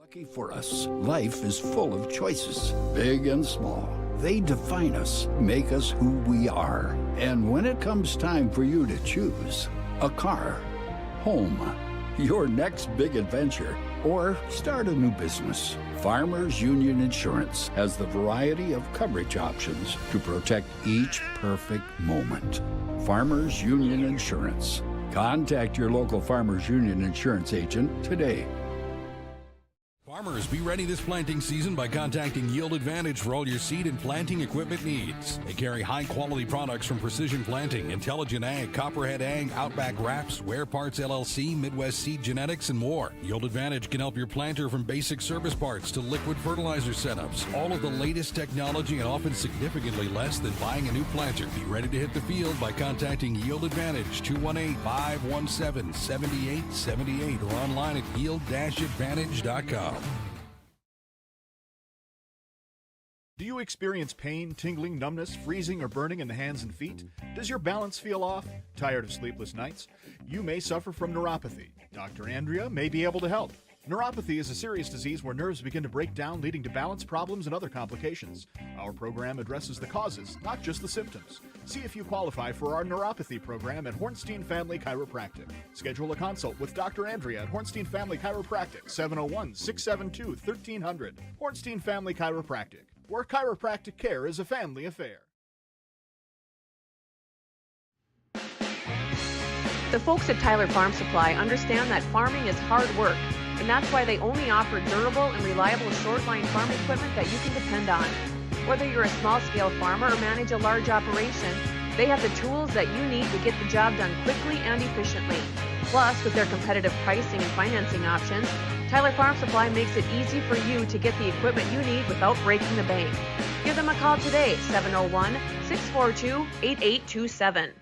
Lucky for us, life is full of choices, big and small. They define us, make us who we are. And when it comes time for you to choose a car, home, your next big adventure, or start a new business, Farmers Union Insurance has the variety of coverage options to protect each perfect moment. Farmers Union Insurance. Contact your local Farmers Union Insurance agent today. Farmers, be ready this planting season by contacting Yield Advantage for all your seed and planting equipment needs. They carry high-quality products from Precision Planting, Intelligent Ag, Copperhead Ag, Outback Wraps, Ware Parts LLC, Midwest Seed Genetics, and more. Yield Advantage can help your planter from basic service parts to liquid fertilizer setups. All of the latest technology and often significantly less than buying a new planter. Be ready to hit the field by contacting Yield Advantage, 218-517-7878, or online at yield-advantage.com. Do you experience pain, tingling, numbness, freezing, or burning in the hands and feet? Does your balance feel off? Tired of sleepless nights? You may suffer from neuropathy. Dr. Andrea may be able to help. Neuropathy is a serious disease where nerves begin to break down, leading to balance problems and other complications. Our program addresses the causes, not just the symptoms. See if you qualify for our neuropathy program at Hornstein Family Chiropractic. Schedule a consult with Dr. Andrea at Hornstein Family Chiropractic, 701-672-1300. Hornstein Family Chiropractic, where chiropractic care is a family affair. The folks at Tyler Farm Supply understand that farming is hard work, and that's why they only offer durable and reliable short-line farm equipment that you can depend on. Whether you're a small-scale farmer or manage a large operation, they have the tools that you need to get the job done quickly and efficiently. Plus, with their competitive pricing and financing options, Tyler Farm Supply makes it easy for you to get the equipment you need without breaking the bank. Give them a call today, 701-642-8827.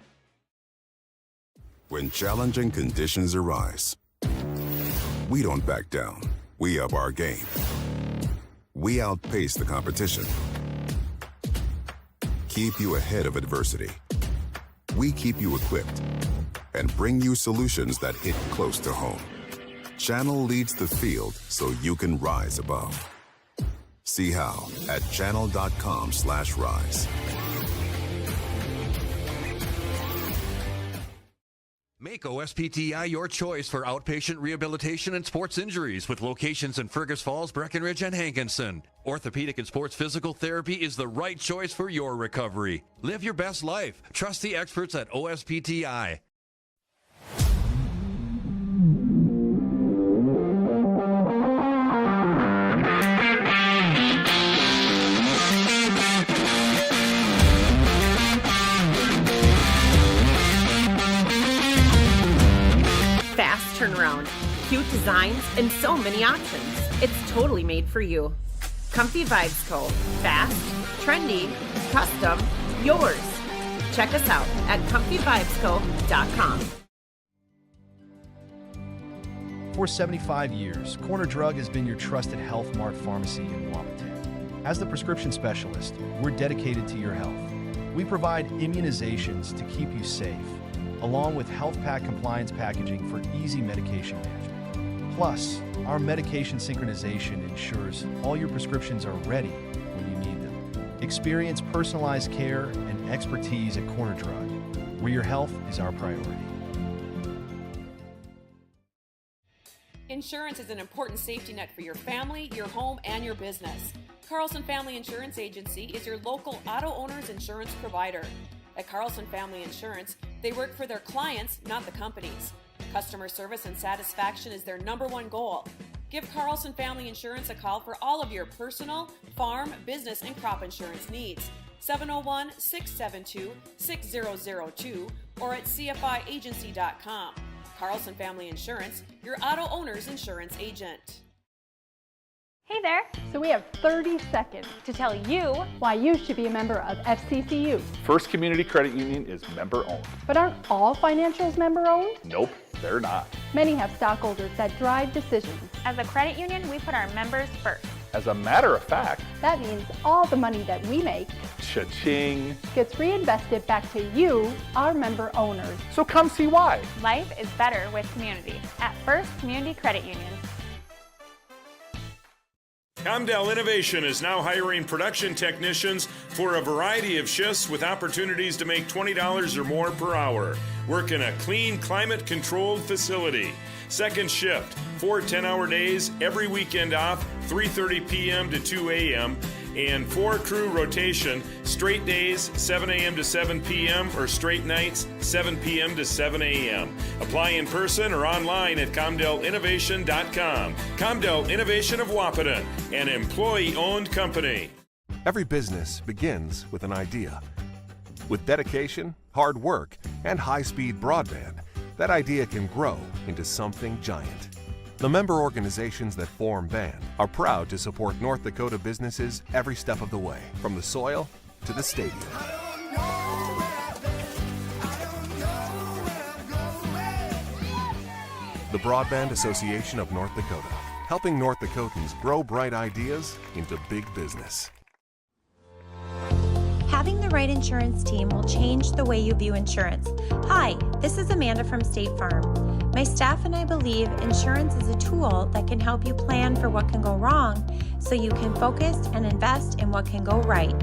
When challenging conditions arise, we don't back down. We up our game. We outpace the competition. Keep you ahead of adversity. We keep you equipped and bring you solutions that hit close to home. Channel leads the field so you can rise above. See how at channel.com/rise. Make OSPTI your choice for outpatient rehabilitation and sports injuries with locations in Fergus Falls, Breckenridge, and Hankinson. Orthopedic and sports physical therapy is the right choice for your recovery. Live your best life. Trust the experts at OSPTI. Turnaround, cute designs, and so many options. It's totally made for you. Comfy Vibes Co. Fast, trendy, custom, yours. Check us out at comfyvibesco.com. For 75 years, Corner Drug has been your trusted Health Mart pharmacy in Wahpeton. As the prescription specialist, we're dedicated to your health. We provide immunizations to keep you safe, along with health pack compliance packaging for easy medication management. Plus, our medication synchronization ensures all your prescriptions are ready when you need them. Experience personalized care and expertise at Corner Drug, where your health is our priority. Insurance is an important safety net for your family, your home, and your business. Carlson Family Insurance Agency is your local auto owner's insurance provider. At Carlson Family Insurance, they work for their clients, not the companies. Customer service and satisfaction is their #1 goal. Give Carlson Family Insurance a call for all of your personal, farm, business, and crop insurance needs. 701-672-6002 or at cfiagency.com. Carlson Family Insurance, your auto owner's insurance agent. Hey there! So we have 30 seconds to tell you why you should be a member of FCCU. First Community Credit Union is member-owned. But aren't all financials member-owned? Nope, they're not. Many have stockholders that drive decisions. As a credit union, we put our members first. As a matter of fact, that means all the money that we make, cha-ching, gets reinvested back to you, our member owners. So come see why. Life is better with community at First Community Credit Union. Comdell Innovation is now hiring production technicians for a variety of shifts with opportunities to make $20 or more per hour. Work in a clean, climate-controlled facility. Second shift, 4 10-hour days, every weekend off, 3:30 p.m. to 2 a.m., and 4-crew rotation, straight days, 7 a.m. to 7 p.m., or straight nights, 7 p.m. to 7 a.m. Apply in person or online at ComdellInnovation.com. Comdell Innovation of Wahpeton, an employee-owned company. Every business begins with an idea. With dedication, hard work, and high-speed broadband, that idea can grow into something giant. The member organizations that form BAND are proud to support North Dakota businesses every step of the way, from the soil to the stadium. The Broadband Association of North Dakota, helping North Dakotans grow bright ideas into big business. Having the right insurance team will change the way you view insurance. Hi, this is Amanda from State Farm. My staff and I believe insurance is a tool that can help you plan for what can go wrong so you can focus and invest in what can go right.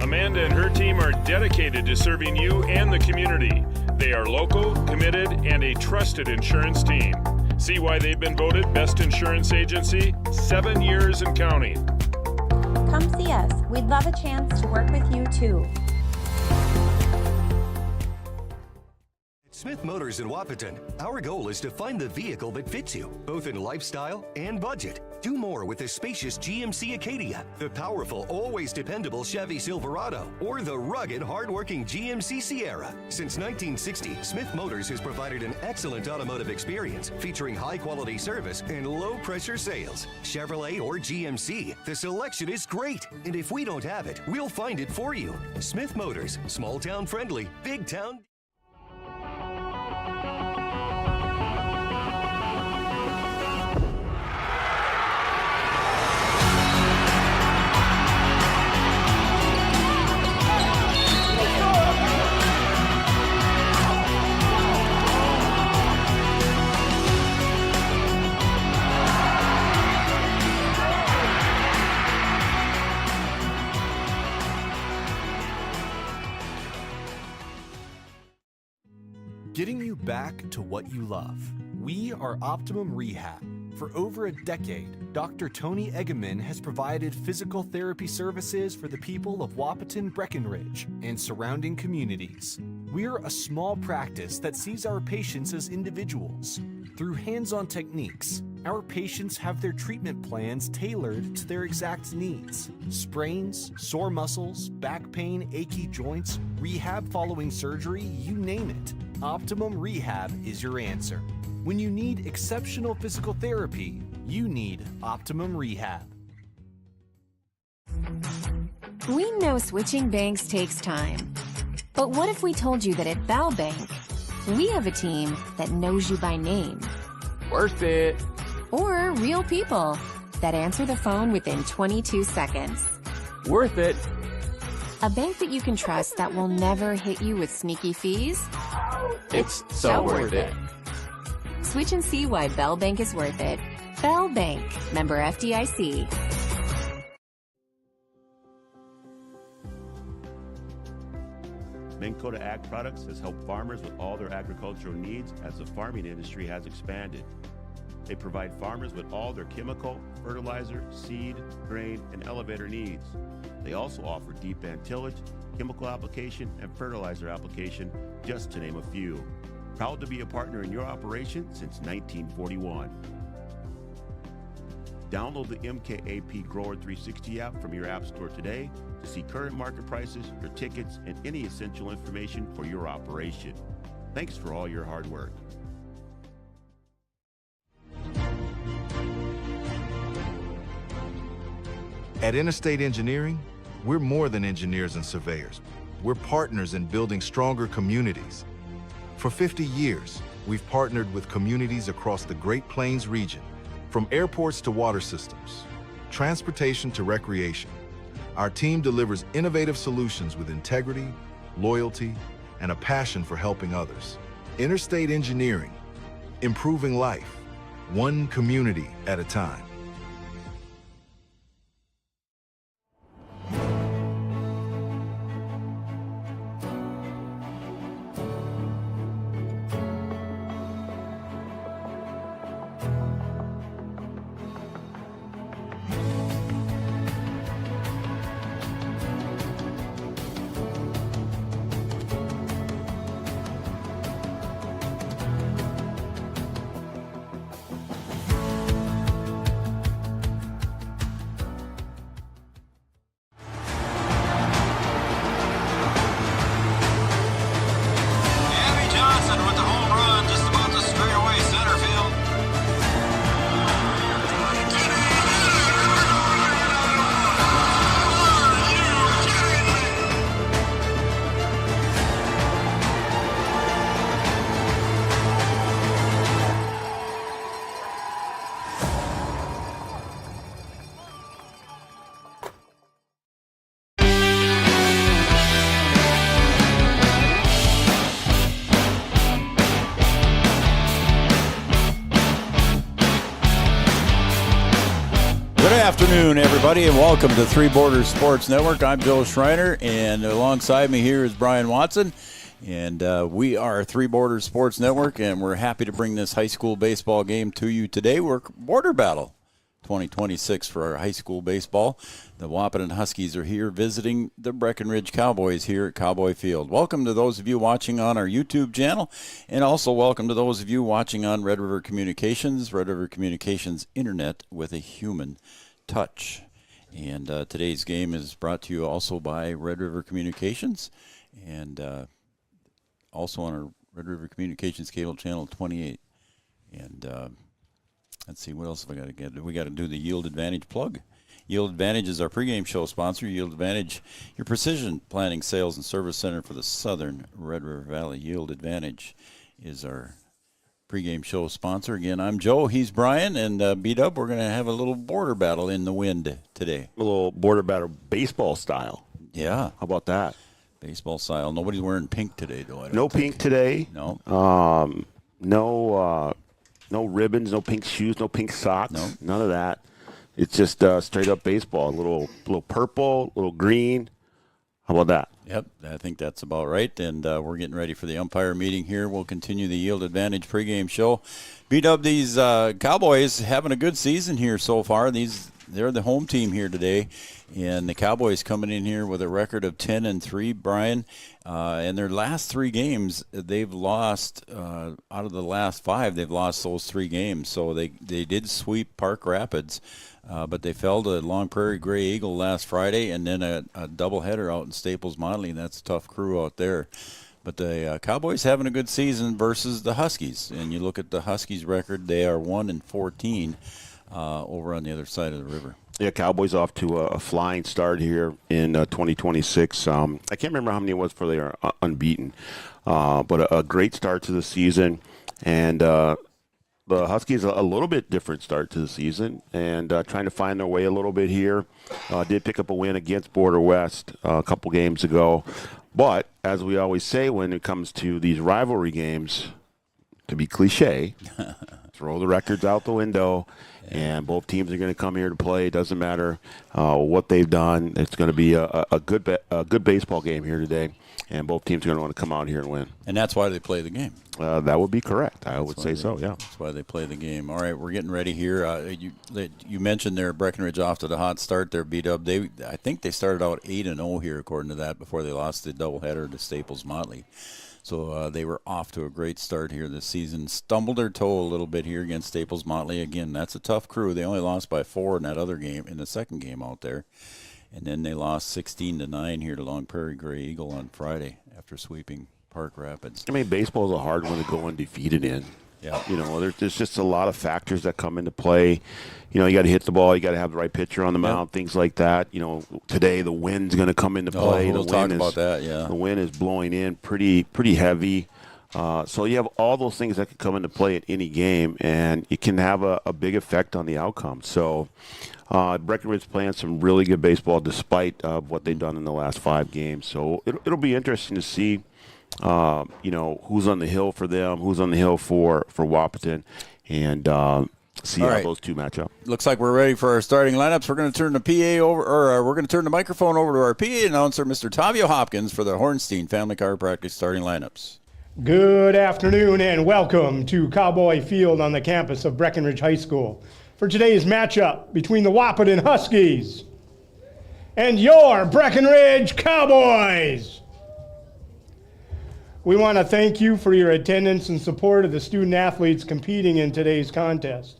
Amanda and her team are dedicated to serving you and the community. They are local, committed, and a trusted insurance team. See why they've been voted Best Insurance Agency 7 years and counting. Come see us. We'd love a chance to work with you too. Smith Motors in Wahpeton, our goal is to find the vehicle that fits you, both in lifestyle and budget. Do more with the spacious GMC Acadia, the powerful, always dependable Chevy Silverado, or the rugged, hardworking GMC Sierra. Since 1960, Smith Motors has provided an excellent automotive experience, featuring high-quality service and low-pressure sales. Chevrolet or GMC, the selection is great, and if we don't have it, we'll find it for you. Smith Motors, small-town friendly, big-town. Getting you back to what you love. We are Optimum Rehab. For over a decade, Dr. Tony Eggeman has provided physical therapy services for the people of Wahpeton, Breckenridge, and surrounding communities. We're a small practice that sees our patients as individuals. Through hands-on techniques, our patients have their treatment plans tailored to their exact needs. Sprains, sore muscles, back pain, achy joints, rehab following surgery, you name it. Optimum Rehab is your answer. When you need exceptional physical therapy, you need Optimum Rehab. We know switching banks takes time. But what if we told you that at Bell Bank, we have a team that knows you by name? Worth it. Or real people that answer the phone within 22 seconds. Worth it. A bank that you can trust that will never hit you with sneaky fees? It's so worth it. Switch and see why Bell Bank is worth it. Bell Bank, member FDIC. Minn Kota Ag Products has helped farmers with all their agricultural needs as the farming industry has expanded. They provide farmers with all their chemical, fertilizer, seed, grain, and elevator needs. They also offer deep band tillage, chemical application, and fertilizer application, just to name a few. Proud to be a partner in your operation since 1941. Download the MKAP Grower 360 app from your app store today to see current market prices, your tickets, and any essential information for your operation. Thanks for all your hard work. At Interstate Engineering, we're more than engineers and surveyors. We're partners in building stronger communities. For 50 years, we've partnered with communities across the Great Plains region, from airports to water systems, transportation to recreation. Our team delivers innovative solutions with integrity, loyalty, and a passion for helping others. Interstate Engineering, improving life, one community at a time. afternoon, everybody, and welcome to Three Borders Sports Network. I'm Joe Schreiner, and alongside me here is Brian Watson. And we are Three Borders Sports Network, and we're happy to bring this high school baseball game to you today. We're Border Battle 2026 for our high school baseball. The Wahpeton Huskies are here visiting the Breckenridge Cowboys here at Cowboy Field. Welcome to those of you watching on our YouTube channel, and also welcome to those of you watching on Red River Communications Internet with a human touch. And today's game is brought to you also by Red River Communications, and also on our Red River Communications cable channel 28. And let's see, what else have I got to get? We got to do the Yield Advantage plug. Yield Advantage is our pregame show sponsor. Yield Advantage, your precision planning, sales, and service center for the southern Red River Valley. Yield Advantage is our pregame show sponsor. Again, I'm Joe. He's Brian. And B-Dub, we're going to have a little border battle in the wind today. A little border battle baseball style. Yeah. How about that? Baseball style. Nobody's wearing pink today, though. No pink today. No. No ribbons, no pink shoes, no pink socks. No. None of that. It's just straight up baseball. A little purple, a little green. How about that? Yep, I think that's about right. And we're getting ready for the umpire meeting here. We'll continue the Yield Advantage pregame show. B-Dub, these Cowboys having a good season here so far. They're the home team here today. And the Cowboys coming in here with a record of 10-3, Brian. And their last 3 games, they've lost, out of the last 5, they've lost those 3 games. So they did sweep Park Rapids, but they fell to Long Prairie Gray Eagle last Friday, and then a doubleheader out in Staples Motley, and that's a tough crew out there. But the Cowboys having a good season versus the Huskies. And you look at the Huskies' record, they are 1-14 over on the other side of the river. Yeah, Cowboys off to a flying start here in 2026. I can't remember how many it was for they are unbeaten, but a great start to the season. And the Huskies, a little bit different start to the season and trying to find their way a little bit here. Did pick up a win against Border West a couple games ago. But as we always say when it comes to these rivalry games, to be cliche, throw the records out the window. And both teams are going to come here to play. It doesn't matter what they've done. It's going to be a good baseball game here today, and both teams are going to want to come out here and win. And that's why they play the game. That would be correct. I would say so, yeah. That's why they play the game. All right, we're getting ready here. You mentioned their Breckenridge off to the hot start. They're beat up. I think they started out 8-0 here, according to that, before they lost the doubleheader to Staples Motley. So they were off to a great start here this season. Stumbled their toe a little bit here against Staples Motley. Again, that's a tough crew. They only lost by 4 in that other game, in the second game out there. And then they lost 16-9 here to Long Prairie Gray Eagle on Friday after sweeping Park Rapids. I mean, baseball is a hard one to go undefeated in. Yeah. You know, there's just a lot of factors that come into play. You know, you got to hit the ball. You got to have the right pitcher on the mound, things like that. You know, today the wind's going to come into play. We'll talk about that, yeah. The wind is blowing in pretty heavy. So you have all those things that can come into play at any game, and it can have a big effect on the outcome. So Breckenridge playing some really good baseball despite what they've done in the last 5 games. So it'll be interesting to see. You know, who's on the hill for them, who's on the hill for Wahpeton, and see how those two match up. Looks like we're ready for our starting lineups. We're going to turn the PA over, or we're going to turn the microphone over to our PA announcer, Mr. Tavio Hopkins, for the Hornstein Family Chiropractic starting lineups. Good afternoon and welcome to Cowboy Field on the campus of Breckenridge High School for today's matchup between the Wahpeton Huskies and your Breckenridge Cowboys. We want to thank you for your attendance and support of the student athletes competing in today's contest.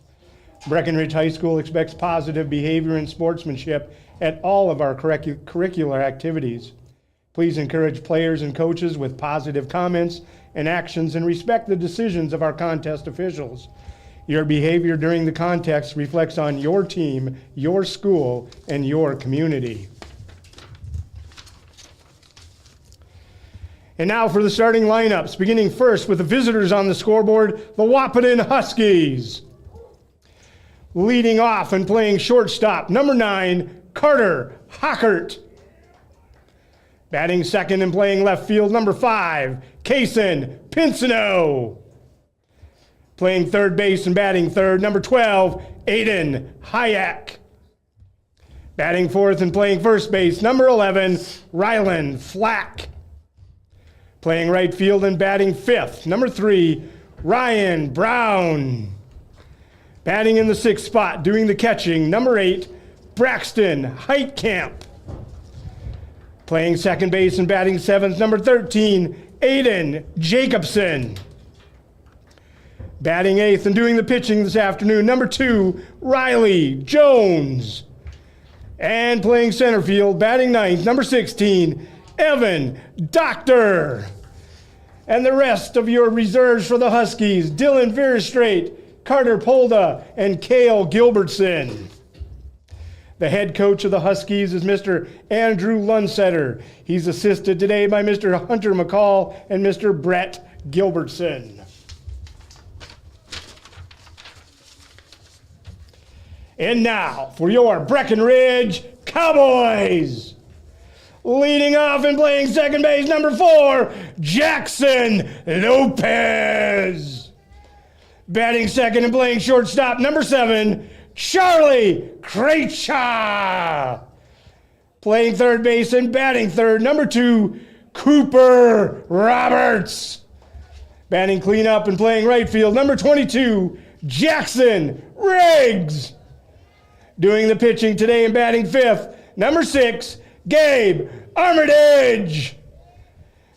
Breckenridge High School expects positive behavior and sportsmanship at all of our curricular activities. Please encourage players and coaches with positive comments and actions and respect the decisions of our contest officials. Your behavior during the contest reflects on your team, your school, and your community. And now for the starting lineups, beginning first with the visitors on the scoreboard, the Wahpeton Huskies. Leading off and playing shortstop, number 9, Carter Hockert. Batting second and playing left field, number 5, Kaysen Pinsino. Playing third base and batting third, number 12, Aiden Hayek. Batting fourth and playing first base, number 11, Rylan Flack. Playing right field and batting fifth, number 3, Ryan Brown. Batting in the sixth spot, doing the catching, number 8, Braxton Heitkamp. Playing second base and batting seventh, number 13, Aiden Jacobson. Batting eighth and doing the pitching this afternoon, number 2, Riley Jones. And playing center field, batting ninth, number 16, Evan Doctor. And the rest of your reserves for the Huskies, Dylan Veerstraight, Carter Polda, and Cale Gilbertson. The head coach of the Huskies is Mr. Andrew Lunsetter. He's assisted today by Mr. Hunter McCall and Mr. Brett Gilbertson. And now for your Breckenridge Cowboys. Leading off and playing second base, number 4, Jackson Lopez. Batting second and playing shortstop, number 7, Charlie Krejci. Playing third base and batting third, number 2, Cooper Roberts. Batting cleanup and playing right field, number 22, Jackson Riggs. Doing the pitching today and batting fifth, number 6, Gabe Armitage.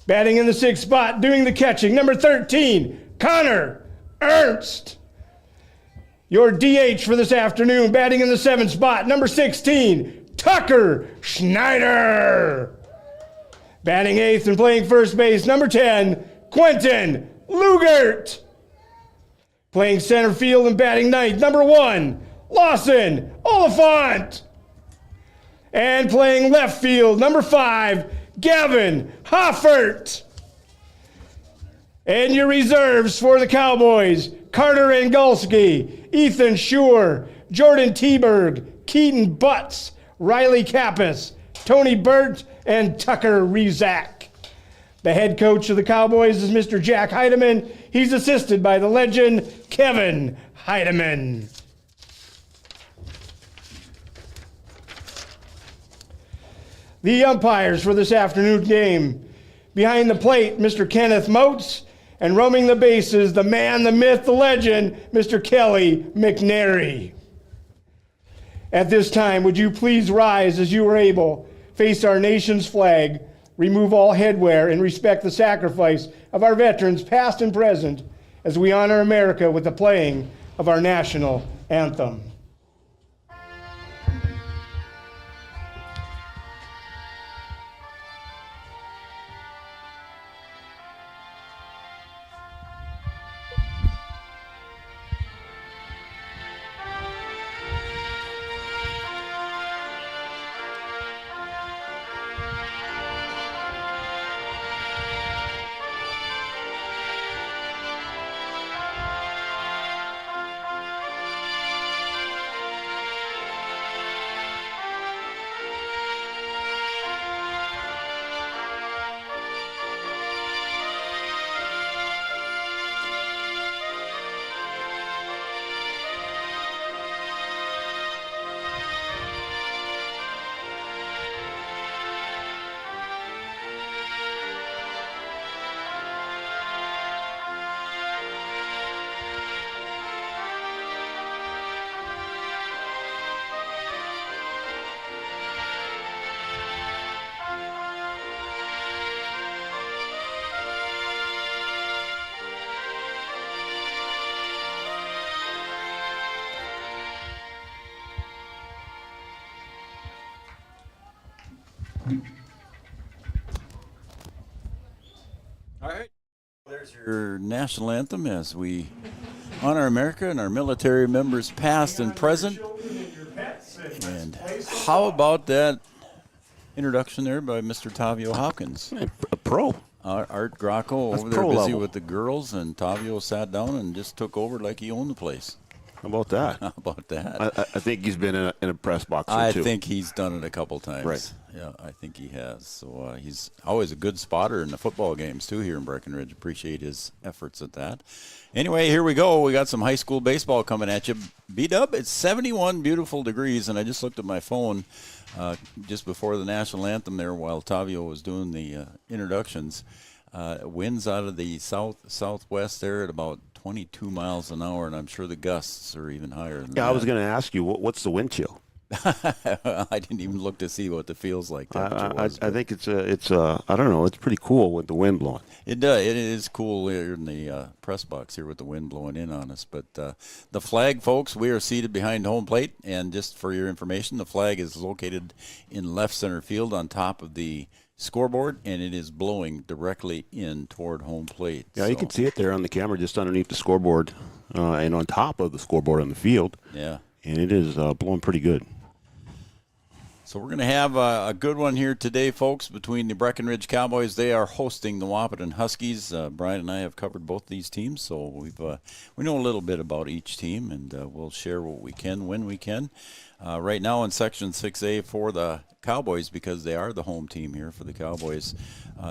Batting in the sixth spot, doing the catching, number 13, Connor Ernst. Your DH for this afternoon, batting in the seventh spot, number 16, Tucker Schneider. Batting eighth and playing first base, number 10, Quentin Lugert. Playing center field and batting ninth, number 1, Lawson Oliphant. And playing left field, number 5, Gavin Hoffert. And your reserves for the Cowboys, Carter Angolski, Ethan Schur, Jordan Teberg, Keaton Butts, Riley Kappas, Tony Burt, and Tucker Rezak. The head coach of the Cowboys is Mr. Jack Heidemann. He's assisted by the legend, Kevin Heidemann. The umpires for this afternoon game. Behind the plate, Mr. Kenneth Moats, and roaming the bases, the man, the myth, the legend, Mr. Kelly McNary. At this time, would you please rise as you are able, face our nation's flag, remove all headwear, and respect the sacrifice of our veterans, past and present, as we honor America with the playing of our national anthem. All right. There's your national anthem as we honor America and our military members past and present. And how about that introduction there by Mr. Tavio Hopkins? A pro. Art Gracco over there busy with the girls, and Tavio sat down and just took over like he owned the place. How about that? How about that? I think he's been in a press box or two. I think he's done it a couple times. Right. Yeah, I think he has. So he's always a good spotter in the football games, too, here in Breckenridge. Appreciate his efforts at that. Anyway, here we go. We got some high school baseball coming at you. B-Dub, it's 71 beautiful degrees, and I just looked at my phone just before the national anthem there while Tavio was doing the introductions. Winds out of the southwest there at about 22 miles an hour, and I'm sure the gusts are even higher than that. I was going to ask you, what's the wind chill? I didn't even look to see what the feels like temperature was. I think it's I don't know, it's pretty cool with the wind blowing. It does. It is cool here in the press box here with the wind blowing in on us. But the flag, folks, we are seated behind home plate, and just for your information, the flag is located in left center field on top of the scoreboard, and it is blowing directly in toward home plate. Yeah, you can see it there on the camera just underneath the scoreboard and on top of the scoreboard on the field. Yeah. And it is blowing pretty good. So we're going to have a good one here today, folks, between the Breckenridge Cowboys. They are hosting the Wahpeton Huskies. Brian and I have covered both these teams, so we know a little bit about each team, and we'll share what we can when we can. Right now in Section 6A for the Cowboys, because they are the home team here for the Cowboys,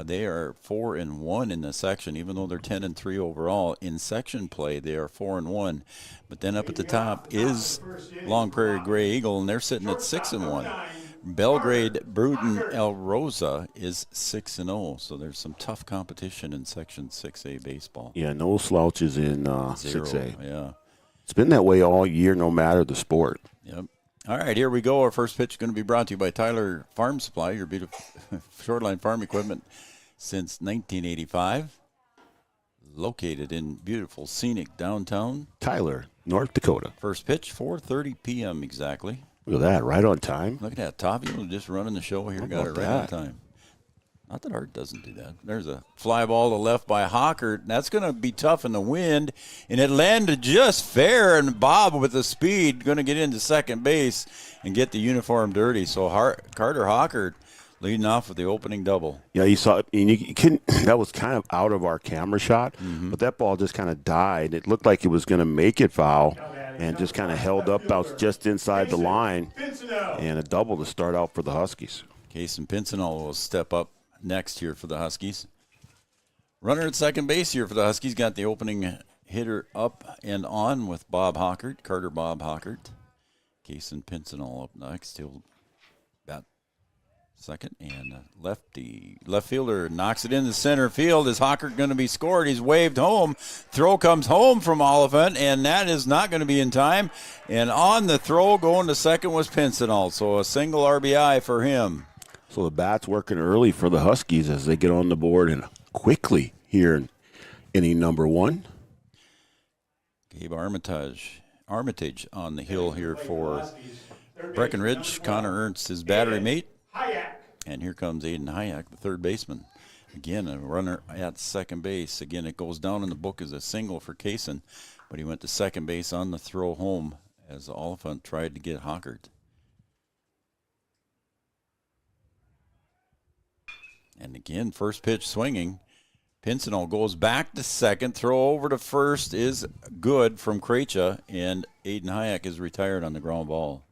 they are 4-1 in the section, even though they're 10-3 overall. In section play, they are 4-1. But then up at the top is Long Prairie Gray Eagle, and they're sitting at 6-1. Belgrade Bruden El Rosa is 6-0, so there's some tough competition in Section 6A baseball. Yeah, no slouches in 0, 6A. Yeah. It's been that way all year, no matter the sport. Yep. All right, here we go. Our first pitch is going to be brought to you by Tyler Farm Supply, your beautiful shortline farm equipment since 1985. Located in beautiful, scenic downtown Tyler, North Dakota. First pitch, 4:30 p.m. exactly. Look at that, right on time. Look at that. Tavio just running the show here. Got it right on time. Not that Art doesn't do that. There's a fly ball to left by Hockert. That's going to be tough in the wind, and it landed just fair, and Bob with the speed going to get into second base and get the uniform dirty. So Carter Hockert leading off with the opening double. Yeah, you saw it. And you couldn't, that was kind of out of our camera shot, but that ball just kind of died. It looked like it was going to make it foul and just kind of held up out just inside the line, and a double to start out for the Huskies. Kason Pincinel will step up next here for the Huskies. Runner at second base here for the Huskies. Got the opening hitter up and on with Bob Hockert, Carter Bob Hockert. Kason Pincinel up next. He'll bat second, and left fielder knocks it into center field. Is Hockert going to be scored? He's waved home. Throw comes home from Oliphant, and that is not going to be in time. And on the throw going to second was Pincinel, so a single RBI for him. So the bat's working early for the Huskies as they get on the board and quickly here in inning number 1. Gabe Armitage on the hill here for Breckenridge. Connor Ernst, his battery mate. And here comes Aiden Hayek, the third baseman. Again, a runner at second base. Again, it goes down in the book as a single for Kason, but he went to second base on the throw home as Oliphant tried to get Hockert. And again, first pitch swinging. Pincinel goes back to second. Throw over to first is good from Krejcia, and Aiden Hayek is retired on the ground ball.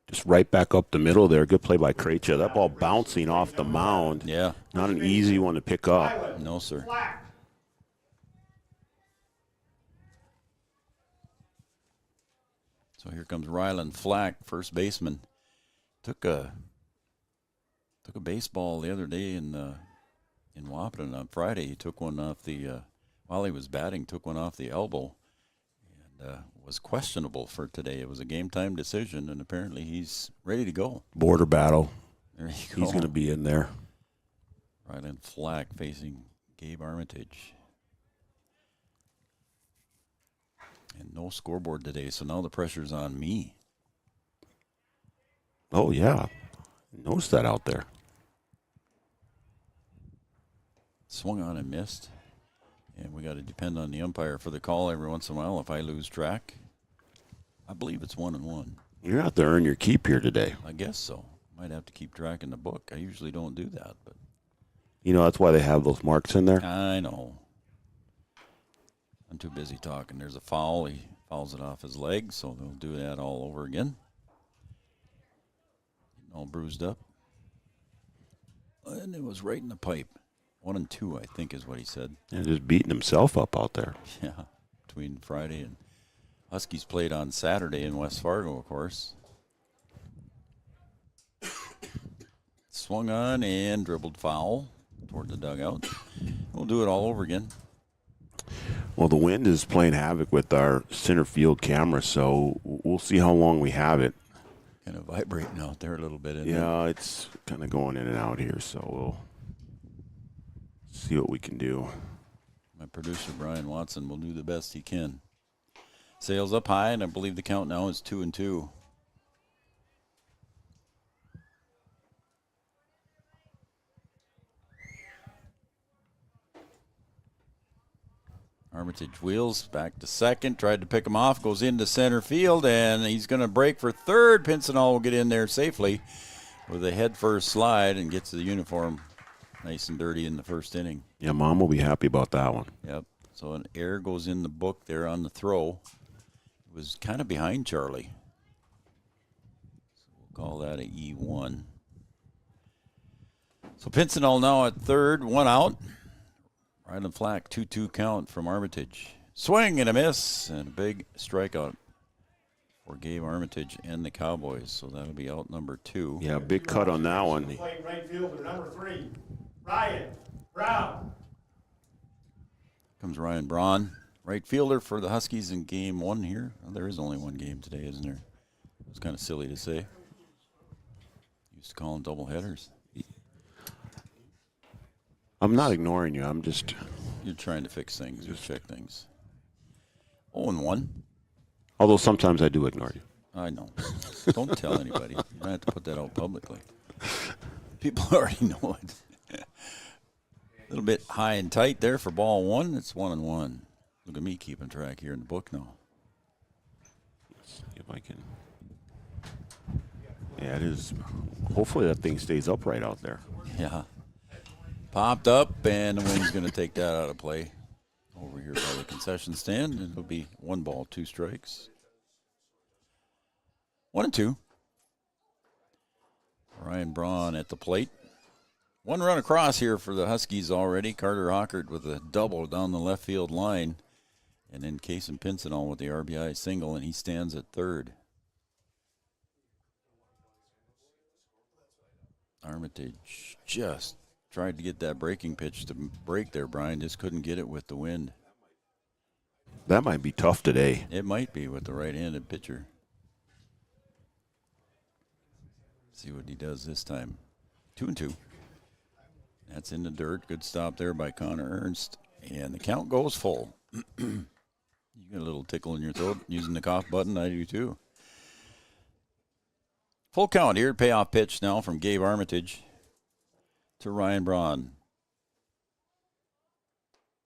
Just right back up the middle there. Good play by Krejcia. That ball bouncing off the mound. Yeah. Not an easy one to pick up. No, sir. So here comes Ryland Flack, first baseman. Took a baseball the other day in Wahpeton on Friday. He took one off while he was batting, took one off the elbow, and was questionable for today. It was a game-time decision, and apparently he's ready to go. Border battle. There you go. He's going to be in there. Ryland Flack facing Gabe Armitage. And no scoreboard today, so now the pressure's on me. Oh, yeah. Notice that out there. Swung on and missed. And we got to depend on the umpire for the call every once in a while if I lose track. I believe it's 1-1. You're out there earn your keep here today. I guess so. Might have to keep track in the book. I usually don't do that, but you know, that's why they have those marks in there. I know. I'm too busy talking. There's a foul. He fouls it off his leg, so they'll do that all over again. Getting all bruised up. And it was right in the pipe. 1 and 2, I think, is what he said. Yeah, just beating himself up out there. Yeah, between Friday and Huskies played on Saturday in West Fargo, of course. Swung on and dribbled foul toward the dugout. We'll do it all over again. Well, the wind is playing havoc with our center field camera, so we'll see how long we have it. Kind of vibrating out there a little bit. Isn't Yeah, it's kind of going in and out here, so we'll see what we can do. My producer, Brian Watson, will do the best he can. Sails up high, and I believe the count now is 2 and 2. Armitage wheels back to second, tried to pick him off, goes into center field, and he's going to break for third. Pincinel will get in there safely with a head-first slide and gets the uniform nice and dirty in the first inning. Yeah, Mom will be happy about that one. Yep. So an error goes in the book there on the throw. It was kind of behind Charlie. So we'll call that a E1. So Pincinel now at third, 1 out. Ryland Flack, 2-2 count from Armitage. Swing and a miss, and a big strikeout for Gabe Armitage and the Cowboys. So that'll be out number 2. Yeah, big cut on that one. Right fielder, number 3, Ryan Brown. Comes Ryan Braun, right fielder for the Huskies in game 1 here. Well, there is only one game today, isn't there? It's kind of silly to say. Used to call them double headers. I'm not ignoring you. I'm just... You're trying to fix things. Just check things. 0-1. Although sometimes I do ignore you. I know. Don't tell anybody. You don't have to put that out publicly. People already know it. A little bit high and tight there for ball 1. It's 1-1. Look at me keeping track here in the book now. Let's see if I can... Yeah, it is. Hopefully that thing stays upright out there. Yeah. Popped up, and the wind's going to take that out of play over here by the concession stand. And it'll be 1 ball, 2 strikes. 1 and 2. Ryan Braun at the plate. 1 run across here for the Huskies already. Carter Hockert with a double down the left field line. And then Kason Pincinel with the RBI single, and he stands at third. Armitage just tried to get that breaking pitch to break there, Brian. Just couldn't get it with the wind. That might be tough today. It might be with the right-handed pitcher. See what he does this time. 2-2. That's in the dirt. Good stop there by Connor Ernst. And the count goes full. You get a little tickle in your throat using the cough button. I do too. Full count here. Payoff pitch now from Gabe Armitage to Ryan Braun.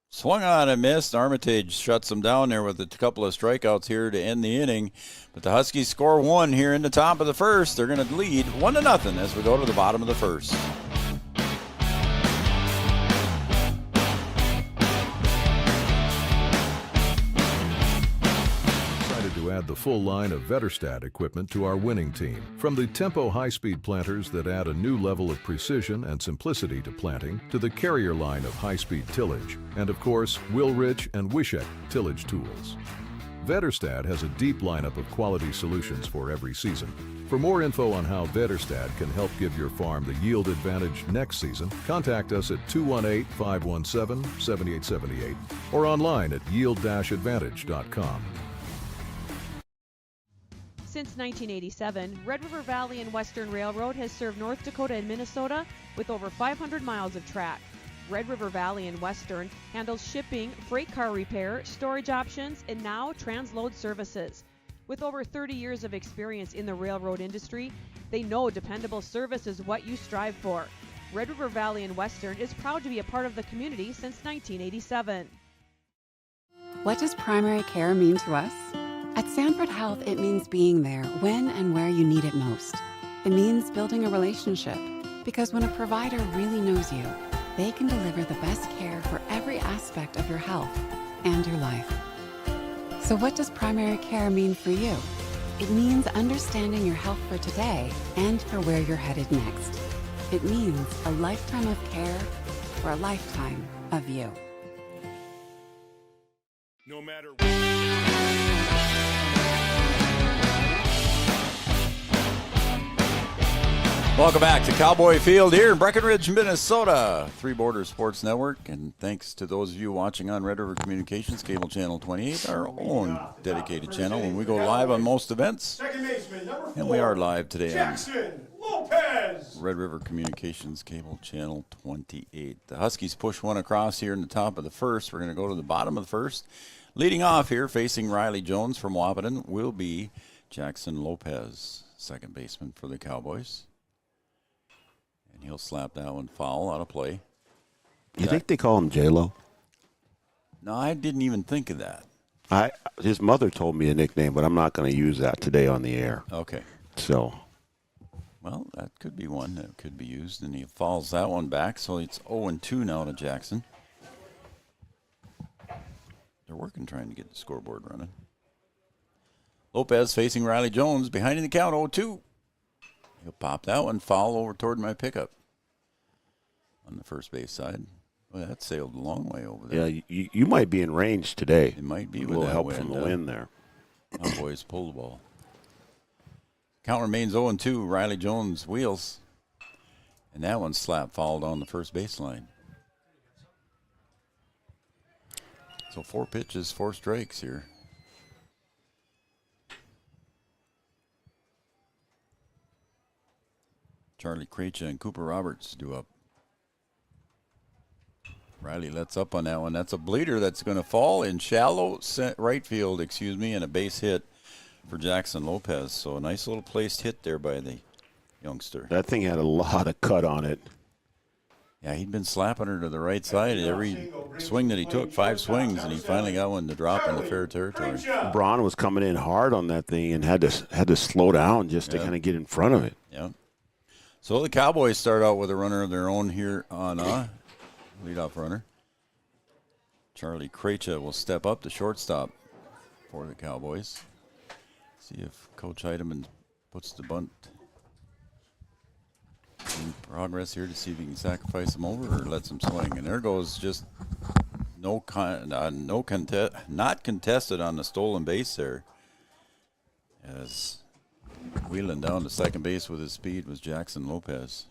Swung on and missed. Armitage shuts him down there with a couple of strikeouts here to end the inning. But the Huskies score 1 here in the top of the first. They're going to lead 1-0 as we go to the bottom of the first. To add the full line of Vetterstad equipment to our winning team. From the Tempo high-speed planters that add a new level of precision and simplicity to planting, to the Carrier line of high-speed tillage, and of course, Willrich and Wishek tillage tools. Vetterstad has a deep lineup of quality solutions for every season. For more info on how Vetterstad can help give your farm the yield advantage next season, contact us at 218-517-7878 or online at yield-advantage.com. Since 1987, Red River Valley and Western Railroad has served North Dakota and Minnesota with over 500 miles of track. Red River Valley and Western handles shipping, freight car repair, storage options, and now transload services. With over 30 years of experience in the railroad industry, they know dependable service is what you strive for. Red River Valley and Western is proud to be a part of the community since 1987. What does primary care mean to us? At Sanford Health, it means being there when and where you need it most. It means building a relationship, because when a provider really knows you, they can deliver the best care for every aspect of your health and your life. So what does primary care mean for you? It means understanding your health for today and for where you're headed next. It means a lifetime of care for a lifetime of you. No matter Welcome back to Cowboy Field here in Breckenridge, Minnesota. Three Border Sports Network, and thanks to those of you watching on Red River Communications, Cable Channel 28, our own dedicated channel, when we go live on most events. Second baseman, number 4. And we are live today Jackson Lopez. on Red River Communications, Cable Channel 28. The Huskies push one across here in the top of the first. We're going to go to the bottom of the first. Leading off here, facing Riley Jones from Wahpeton, will be Jackson Lopez, second baseman for the Cowboys. And he'll slap that one foul out of play. You think they call him J-Lo? No, I didn't even think of that. His mother told me a nickname, but I'm not going to use that today on the air. Okay. So. Well, that could be one that could be used, and he fouls that one back, so it's 0-2 now to Jackson. They're working trying to get the scoreboard running. Lopez facing Riley Jones, behind in the count, 0-2. He'll pop that one foul over toward my pickup on the first base side. Well, that sailed a long way over there. Yeah, you might be in range today. It might be a with little that help wind, from the wind there. Cowboys pull the ball. Count remains 0-2. Riley Jones wheels. And that one slap foul down the first baseline. So 4 pitches, 4 strikes here. Charlie Kreitcha and Cooper Roberts do up. Riley lets up on that one. That's a bleeder that's going to fall in shallow right field, and a base hit for Jackson Lopez. So a nice little placed hit there by the youngster. That thing had a lot of cut on it. Yeah, he'd been slapping her to the right side every swing that he took, 5 swings, and he finally got one to drop in the fair territory. Braun was coming in hard on that thing and had to slow down just to kind of get in front of it. Yeah. So the Cowboys start out with a runner of their own here on leadoff runner. Charlie Kreitcha will step up to shortstop for the Cowboys. See if Coach Heidemann puts the bunt in progress here to see if he can sacrifice him over or lets him swing. And there goes just not contested on the stolen base there. As wheeling down to second base with his speed was Jackson Lopez.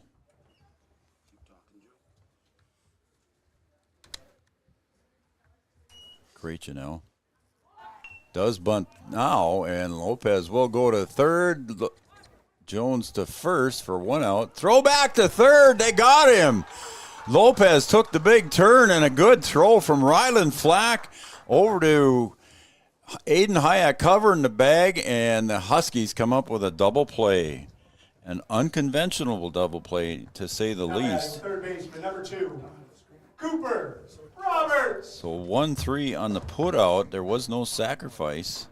Kreitcha now does bunt now, and Lopez will go to third. Jones to first for 1 out. Throw back to third. They got him. Lopez took the big turn, and a good throw from Ryland Flack over to Aiden Hayek covering the bag, and the Huskies come up with a double play. An unconventional double play, to say the least. Third baseman, number 2, Cooper Roberts. So 1-3 on the put out. There was no sacrifice.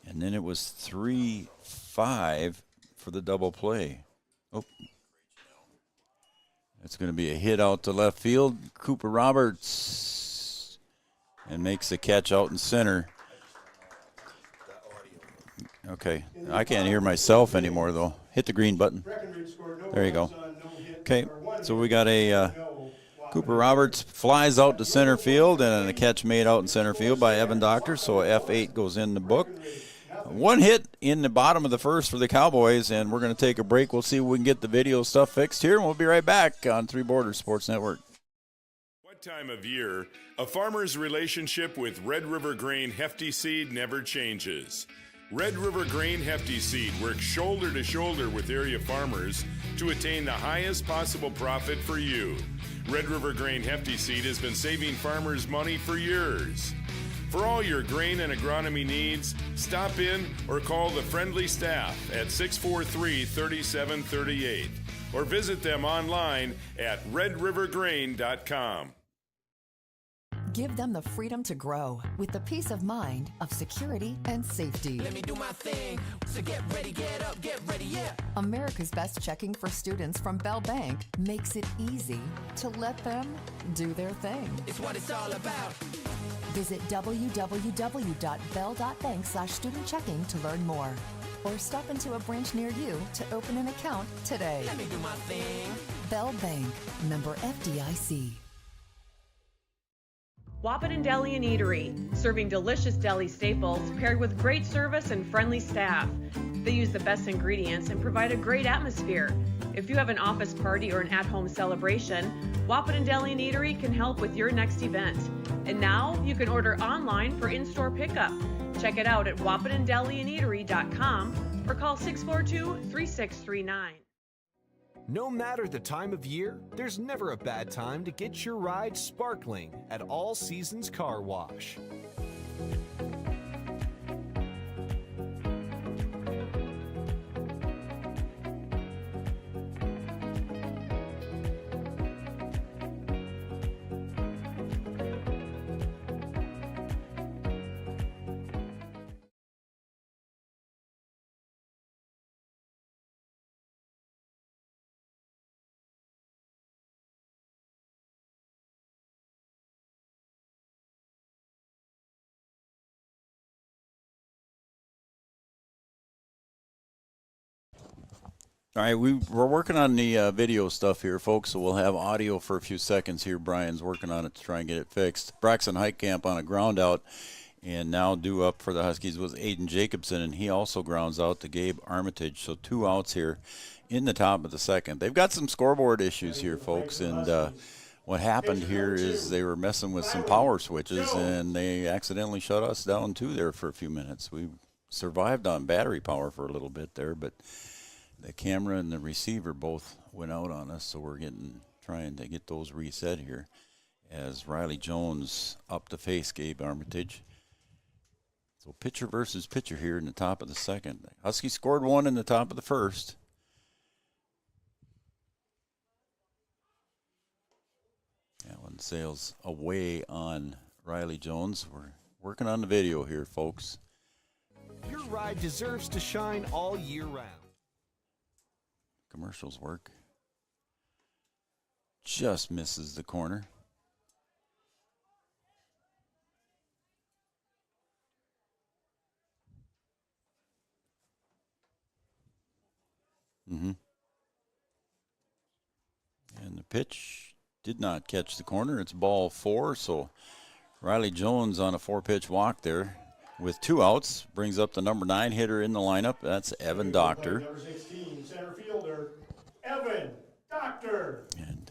And then it was 3-5 for the double play. Oh. It's going to be a hit out to left field. Cooper Roberts and makes the catch out in center. Okay. I can't hear myself anymore, though. Hit the green button. There you go. Okay. So we got a Cooper Roberts flies out to center field, and a catch made out in center field by Evan Doctor. So F8 goes in the book. 1 hit in the bottom of the first for the Cowboys, and we're going to take a break. We'll see if we can get the video stuff fixed here, and we'll be right back on Three Borders Sports Network. What time of year, a farmer's relationship with Red River Grain Hefty Seed never changes. Red River Grain Hefty Seed works shoulder to shoulder with area farmers to attain the highest possible profit for you. Red River Grain Hefty Seed has been saving farmers money for years. For all your grain and agronomy needs, stop in or call the friendly staff at 643-3738 or visit them online at redrivergrain.com. Give them the freedom to grow with the peace of mind of security and safety. Let me do my thing. So get ready, get up, get ready, yeah. America's Best Checking for Students from Bell Bank makes it easy to let them do their thing. It's what it's all about. Visit www.bell.bank/student checking to learn more. Or stop into a branch near you to open an account today. Let me do my thing. Bell Bank, member FDIC. Wahpeton Deli and Eatery, serving delicious deli staples paired with great service and friendly staff. They use the best ingredients and provide a great atmosphere. If you have an office party or an at-home celebration, Wahpeton Deli and Eatery can help with your next event. And now you can order online for in-store pickup. Check it out at wahpetondeliandeatery.com or call 642-3639. No matter the time of year, there's never a bad time to get your ride sparkling at All Seasons Car Wash. All right, we're working on the video stuff here, folks, so we'll have audio for a few seconds here. Brian's working on it to try and get it fixed. Braxton Heitkamp on a ground out, and now due up for the Huskies was Aiden Jacobson, and he also grounds out to Gabe Armitage. So 2 outs here in the top of the second. They've got some scoreboard issues here, folks, and what happened here is they were messing with some power switches, and they accidentally shut us down, too, there for a few minutes. We survived on battery power for a little bit there, but the camera and the receiver both went out on us, so we're trying to get those reset here as Riley Jones up to face Gabe Armitage. So pitcher versus pitcher here in the top of the second. Huskies scored 1 in the top of the first. That one sails away on Riley Jones. We're working on the video here, folks. Your ride deserves to shine all year round. Commercials work. Just misses the corner. And the pitch did not catch the corner. It's ball 4, so Riley Jones on a 4-pitch walk there with 2 outs brings up the number 9 hitter in the lineup. That's Evan Doctor. Number 16, center fielder, Evan Doctor. And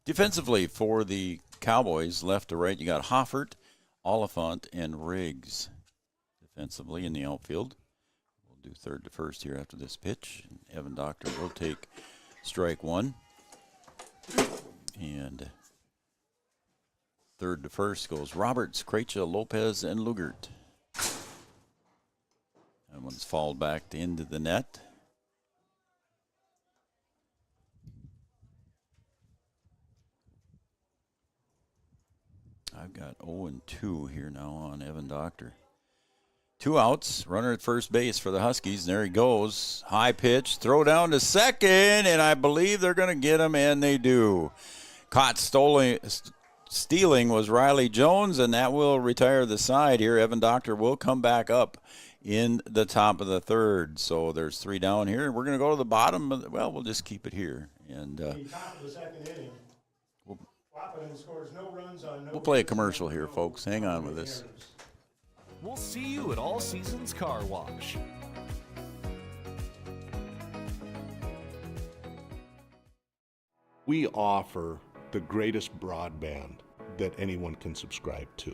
defensively for the Cowboys, left to right, you got Hoffert, Oliphant, and Riggs. Defensively in the outfield. We'll do third to first here after this pitch. And Evan Doctor will take strike 1. And third to first goes Roberts, Krejci, Lopez, and Lugert. That one's fouled back into the net. I've got 0-2 here now on Evan Doctor. 2 outs, runner at first base for the Huskies. There he goes. High pitch, throw down to second, and I believe they're going to get him, and they do. Caught stealing was Riley Jones, and that will retire the side here. Evan Doctor will come back up in the top of the third. So there's 3 down here. We're going to go to the bottom. Well, we'll just keep it here. And The top of the second inning. Wahpeton scores no runs on no. we'll play a commercial here, folks. Hang on with us. We'll see you at All Seasons Car Wash. We offer the greatest broadband that anyone can subscribe to.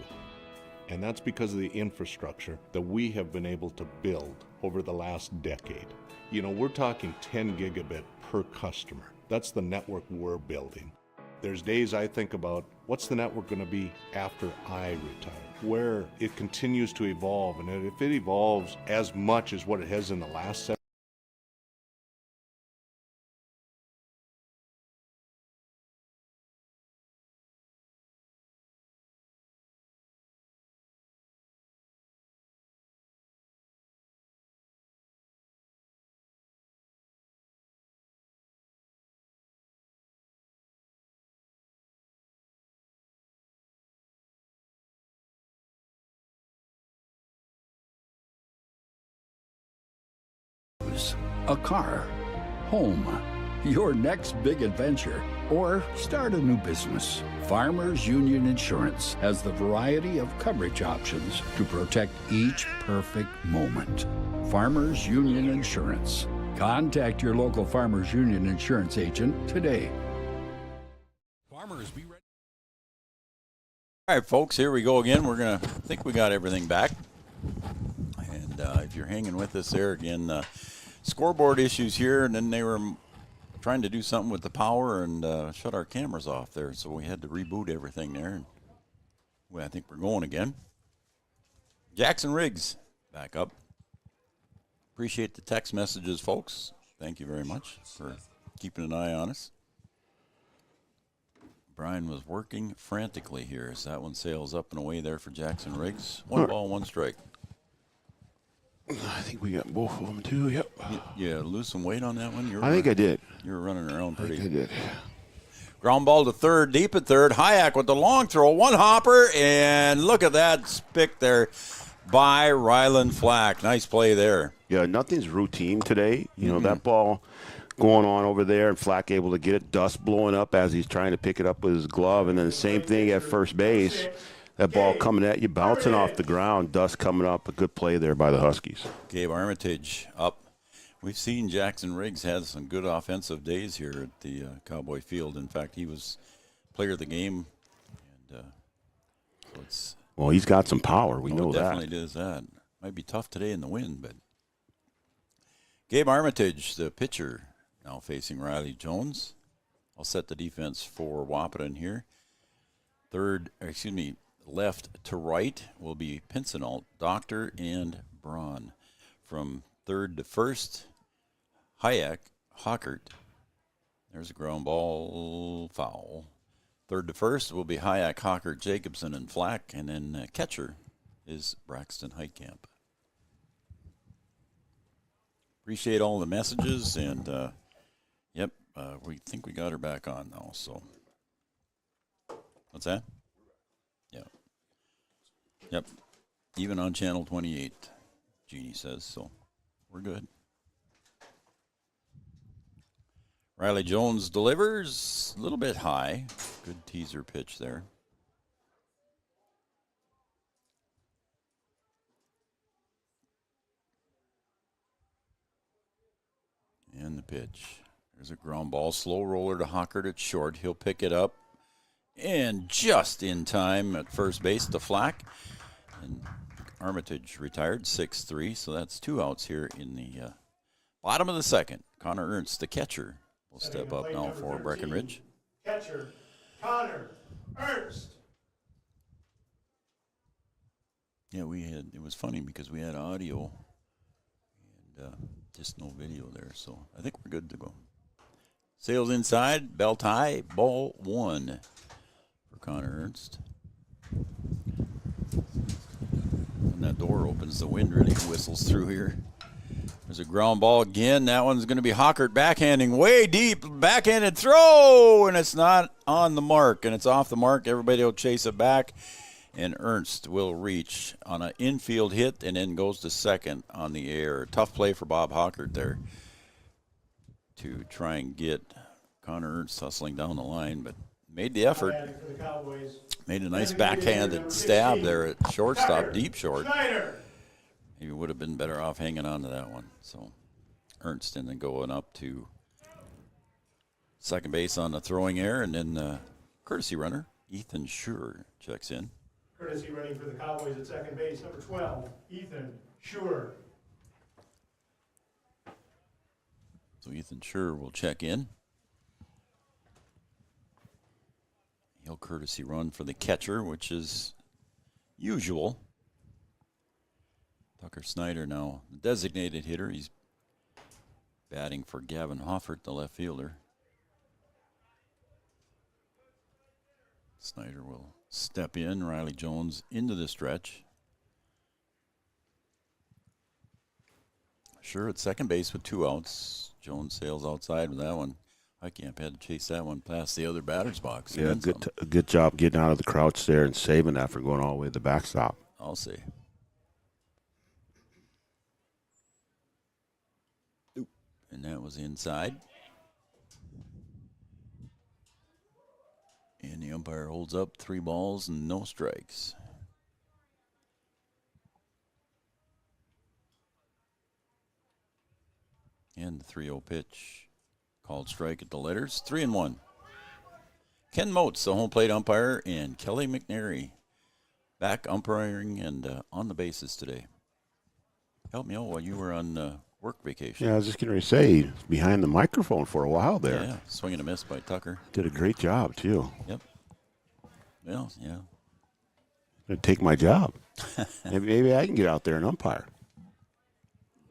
And that's because of the infrastructure that we have been able to build over the last decade. You know, we're talking 10 gigabit per customer. That's the network we're building. There's days I think about what's the network going to be after I retire, where it continues to evolve. And if it evolves as much as what it has in the last 7 a car, home, your next big adventure, or start a new business. Farmers Union Insurance has the variety of coverage options to protect each perfect moment. Farmers Union Insurance. Contact your local Farmers Union Insurance agent today. Farmers, be ready. All right, folks, here we go again. I think we got everything back. And if you're hanging with us there again, scoreboard issues here, and then they were trying to do something with the power and shut our cameras off there, so we had to reboot everything there. And I think we're going again. Jackson Riggs back up. Appreciate the text messages, folks. Thank you very much for keeping an eye on us. Brian was working frantically here as that one sails up and away there for Jackson Riggs. 1 ball, 1 strike. I think we got both of them, too. Yep. Yeah, lose some weight on that one? I think I did. You were running around pretty. I think I did. Ground ball to third, deep at third. Hayek with the long throw, 1 hopper, and look at that pick there by Ryland Flack. Nice play there. Yeah, nothing's routine today. You know, that ball going on over there, and Flack able to get it, dust blowing up as he's trying to pick it up with his glove, and then the same thing at first base. That ball coming at you, bouncing off the ground, dust coming up. A good play there by the Huskies. Gabe Armitage up. We've seen Jackson Riggs had some good offensive days here at the Cowboy Field. In fact, he was player of the game. And well, he's got some power. We know that. Definitely does that. Might be tough today in the wind, but Gabe Armitage, the pitcher, now facing Riley Jones. I'll set the defense for Wahpeton here. Left to right will be Pincinalt, Doctor, and Braun. From third to first, Hayek, Hockert. There's a ground ball foul. Third to first will be Hayek, Hockert, Jacobson, and Flack. And then catcher is Braxton Heitkamp. Appreciate all the messages. And, we think we got her back on now. So, what's that? Yeah. Yep. Even on channel 28, Jeannie says, so we're good. Riley Jones delivers a little bit high. Good teaser pitch there. And the pitch. There's a ground ball, slow roller to Hockert at short. He'll pick it up. And just in time at first base to Flack. And Armitage retired, 6-3. So that's 2 outs here in the bottom of the second. Connor Ernst, the catcher, will step up now for Breckenridge. Catcher, Connor Ernst. Yeah, it was funny because we had audio and just no video there. So I think we're good to go. Sails inside, belt high, ball 1 for Connor Ernst. When that door opens, the wind really whistles through here. There's a ground ball again. That one's going to be Hockert backhanding way deep. Backhanded throw, and it's not on the mark, and it's off the mark. Everybody will chase it back, and Ernst will reach on an infield hit and then goes to second on the air. Tough play for Bob Hockert there to try and get Connor Ernst hustling down the line, but made the effort. Made a nice backhanded stab there at shortstop, deep short. He would have been better off hanging on to that one. So Ernst and then going up to second base on the throwing error, and then courtesy runner Ethan Schur checks in. Courtesy running for the Cowboys at second base, number 12, Ethan Schur. So Ethan Schur will check in. He'll courtesy run for the catcher, which is usual. Tucker Snyder now the designated hitter. He's batting for Gavin Hoffert, the left fielder. Snyder will step in. Riley Jones into the stretch. Sure, at second base with 2 outs. Jones sails outside with that one. Heitkamp had to chase that one past the other batter's box. Yeah, good job getting out of the crouch there and saving that for going all the way to the backstop. I'll see. And that was inside. And the umpire holds up 3 balls and no strikes. And the 3-0 pitch. Called strike at the letters. 3-1. Ken Motes, the home plate umpire, and Kelly McNary back umpiring and on the bases today. Help me out while you were on work vacation. Yeah, I was just going to say, behind the microphone for a while there. Yeah, swing and a miss by Tucker. Did a great job, too. Yep. Well, yeah. Gonna take my job. Maybe I can get out there and umpire.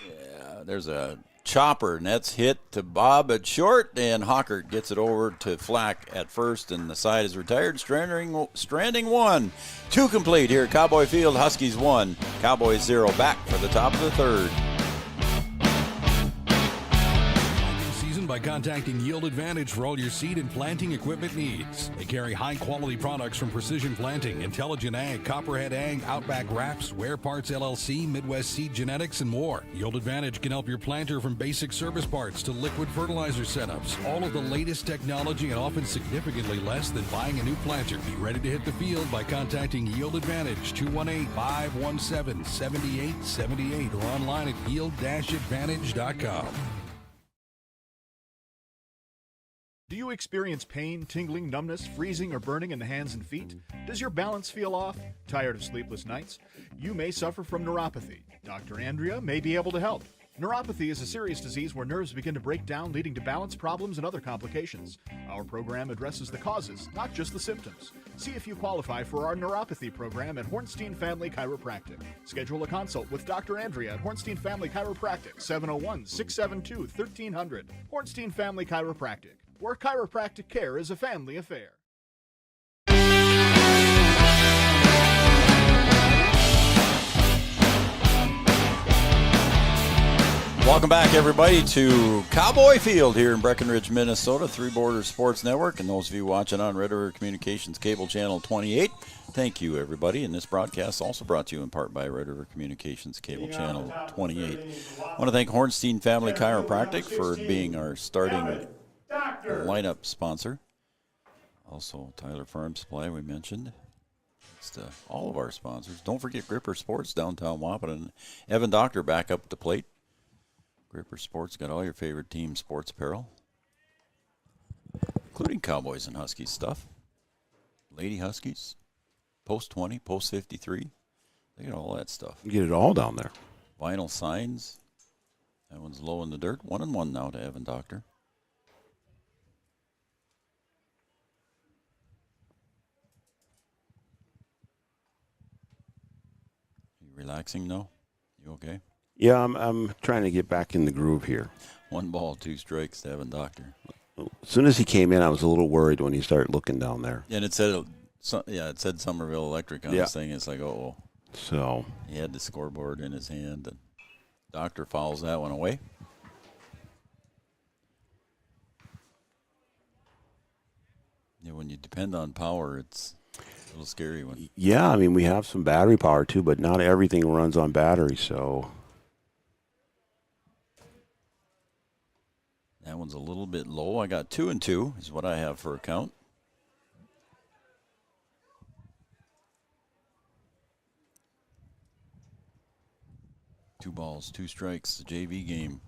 Yeah, there's a chopper, and that's hit to Bob at short, and Hockert gets it over to Flack at first, and the side is retired. Stranding 1. 2 complete here at Cowboy Field. Huskies 1, Cowboys 0. Back for the top of the third. By contacting Yield Advantage for all your seed and planting equipment needs. They carry high-quality products from Precision Planting, Intelligent Ag, Copperhead Ag, Outback Wraps, Ware Parts LLC, Midwest Seed Genetics, and more. Yield Advantage can help your planter from basic service parts to liquid fertilizer setups. All of the latest technology and often significantly less than buying a new planter. Be ready to hit the field by contacting Yield Advantage, 218-517-7878, or online at yield-advantage.com. Do you experience pain, tingling, numbness, freezing, or burning in the hands and feet? Does your balance feel off? Tired of sleepless nights? You may suffer from neuropathy. Dr. Andrea may be able to help. Neuropathy is a serious disease where nerves begin to break down, leading to balance problems and other complications. Our program addresses the causes, not just the symptoms. See if you qualify for our neuropathy program at Hornstein Family Chiropractic. Schedule a consult with Dr. Andrea at Hornstein Family Chiropractic, 701-672-1300. Hornstein Family Chiropractic, where chiropractic care is a family affair. Welcome back, everybody, to Cowboy Field here in Breckenridge, Minnesota, Three Borders Sports Network, and those of you watching on Red River Communications Cable Channel 28, thank you, everybody. And this broadcast also brought to you in part by Red River Communications Cable Channel 28. I want to thank Hornstein Family Chiropractic for being our starting lineup sponsor. Also, Tyler Farm Supply, we mentioned. It's all of our sponsors. Don't forget Gripper Sports, downtown Wahpeton. Evan Doctor back up at the plate. Gripper Sports got all your favorite team sports apparel, including Cowboys and Huskies stuff. Lady Huskies, Post 20, Post 53. They got all that stuff. You get it all down there. Vinyl signs. That one's low in the dirt. 1-1 now to Evan Doctor. You relaxing now? You okay? Yeah, I'm trying to get back in the groove here. 1 ball, 2 strikes to Evan Doctor. As soon as he came in, I was a little worried when he started looking down there. And it said Somerville Electric on this thing. It's like, oh. So he had the scoreboard in his hand, and Doctor fouls that one away. Yeah, when you depend on power, it's a little scary. Yeah, I mean, we have some battery power too, but not everything runs on battery, so. That one's a little bit low. I got 2-2 is what I have for a count. Two balls, 2 strikes, the JV game.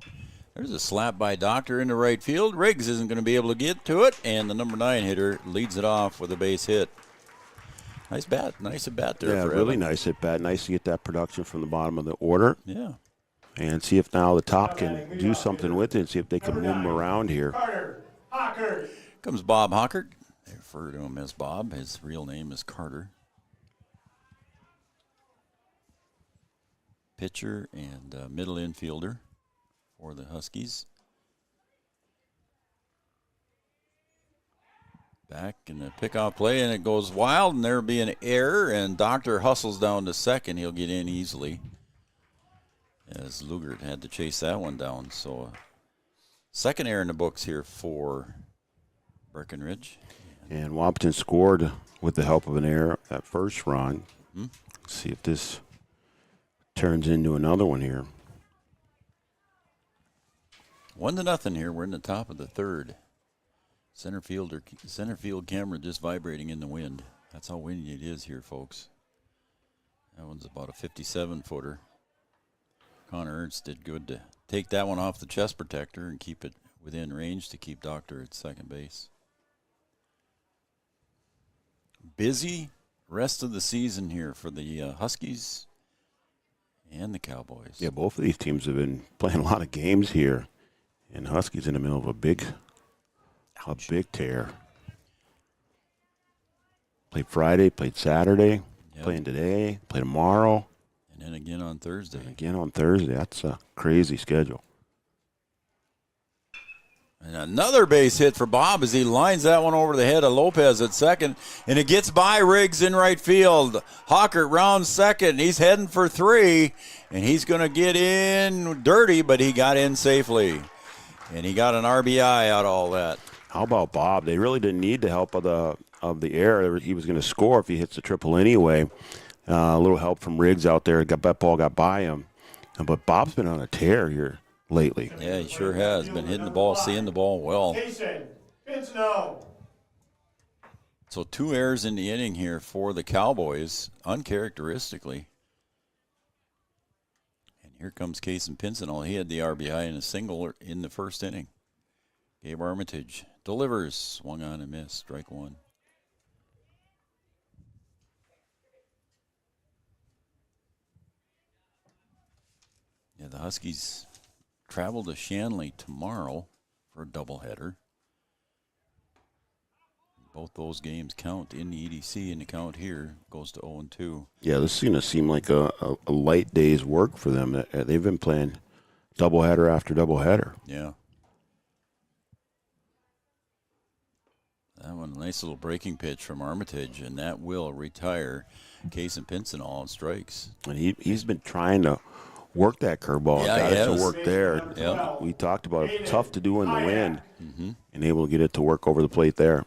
There's a slap by Doctor into right field. Riggs isn't going to be able to get to it, and the number 9 hitter leads it off with a base hit. Nice bat. Nice at bat there. Yeah, for really Evan. nice at bat. Nice to get that production from the bottom of the order. Yeah. And see if now the top can do something with it and see if they can move him around here. Comes Bob Hockert. They refer to him as Bob. His real name is Carter. Pitcher and middle infielder for the Huskies. Back in the pickoff play, and it goes wild, and there'll be an error, and Doctor hustles down to second. He'll get in easily, as Lugert had to chase that one down. So second error in the books here for Breckenridge. And Wahpeton scored with the help of an error that first run. See if this turns into another one here. 1-0 here. We're in the top of the third. Center field camera just vibrating in the wind. That's how windy it is here, folks. That one's about a 57-footer. Connor Ernst did good to take that one off the chest protector and keep it within range to keep Doctor at second base. Busy rest of the season here for the Huskies and the Cowboys. Yeah, both of these teams have been playing a lot of games here, and Huskies in the middle of a big tear. Played Friday, played Saturday, playing today, play tomorrow. And then again on Thursday. That's a crazy schedule. And another base hit for Bob as he lines that one over the head of Lopez at second. And it gets by Riggs in right field. Hawkert rounds second. He's heading for 3. And he's going to get in dirty, but he got in safely. And he got an RBI out of all that. How about Bob? They really didn't need the help of the air. He was going to score if he hits the triple anyway. A little help from Riggs out there. That ball got by him. But Bob's been on a tear here lately. Yeah, he sure has. Been hitting the ball, seeing the ball well. It's no. So 2 errors in the inning here for the Cowboys, uncharacteristically. And here comes Kason Pincinel. He had the RBI and a single in the first inning. Gabe Armitage delivers, swung on and missed, strike 1. Yeah, the Huskies travel to Shanley tomorrow for a doubleheader. Both those games count in the EDC, and the count here goes to 0-2. Yeah, this is going to seem like a light day's work for them. They've been playing doubleheader after doubleheader. Yeah. That one, a nice little breaking pitch from Armitage, and that will retire Kason Pincinel on strikes. And he's been trying to work that curveball. Yeah, got it to work there. Yep. We talked about it. Tough to do in the wind, and able to get it to work over the plate there.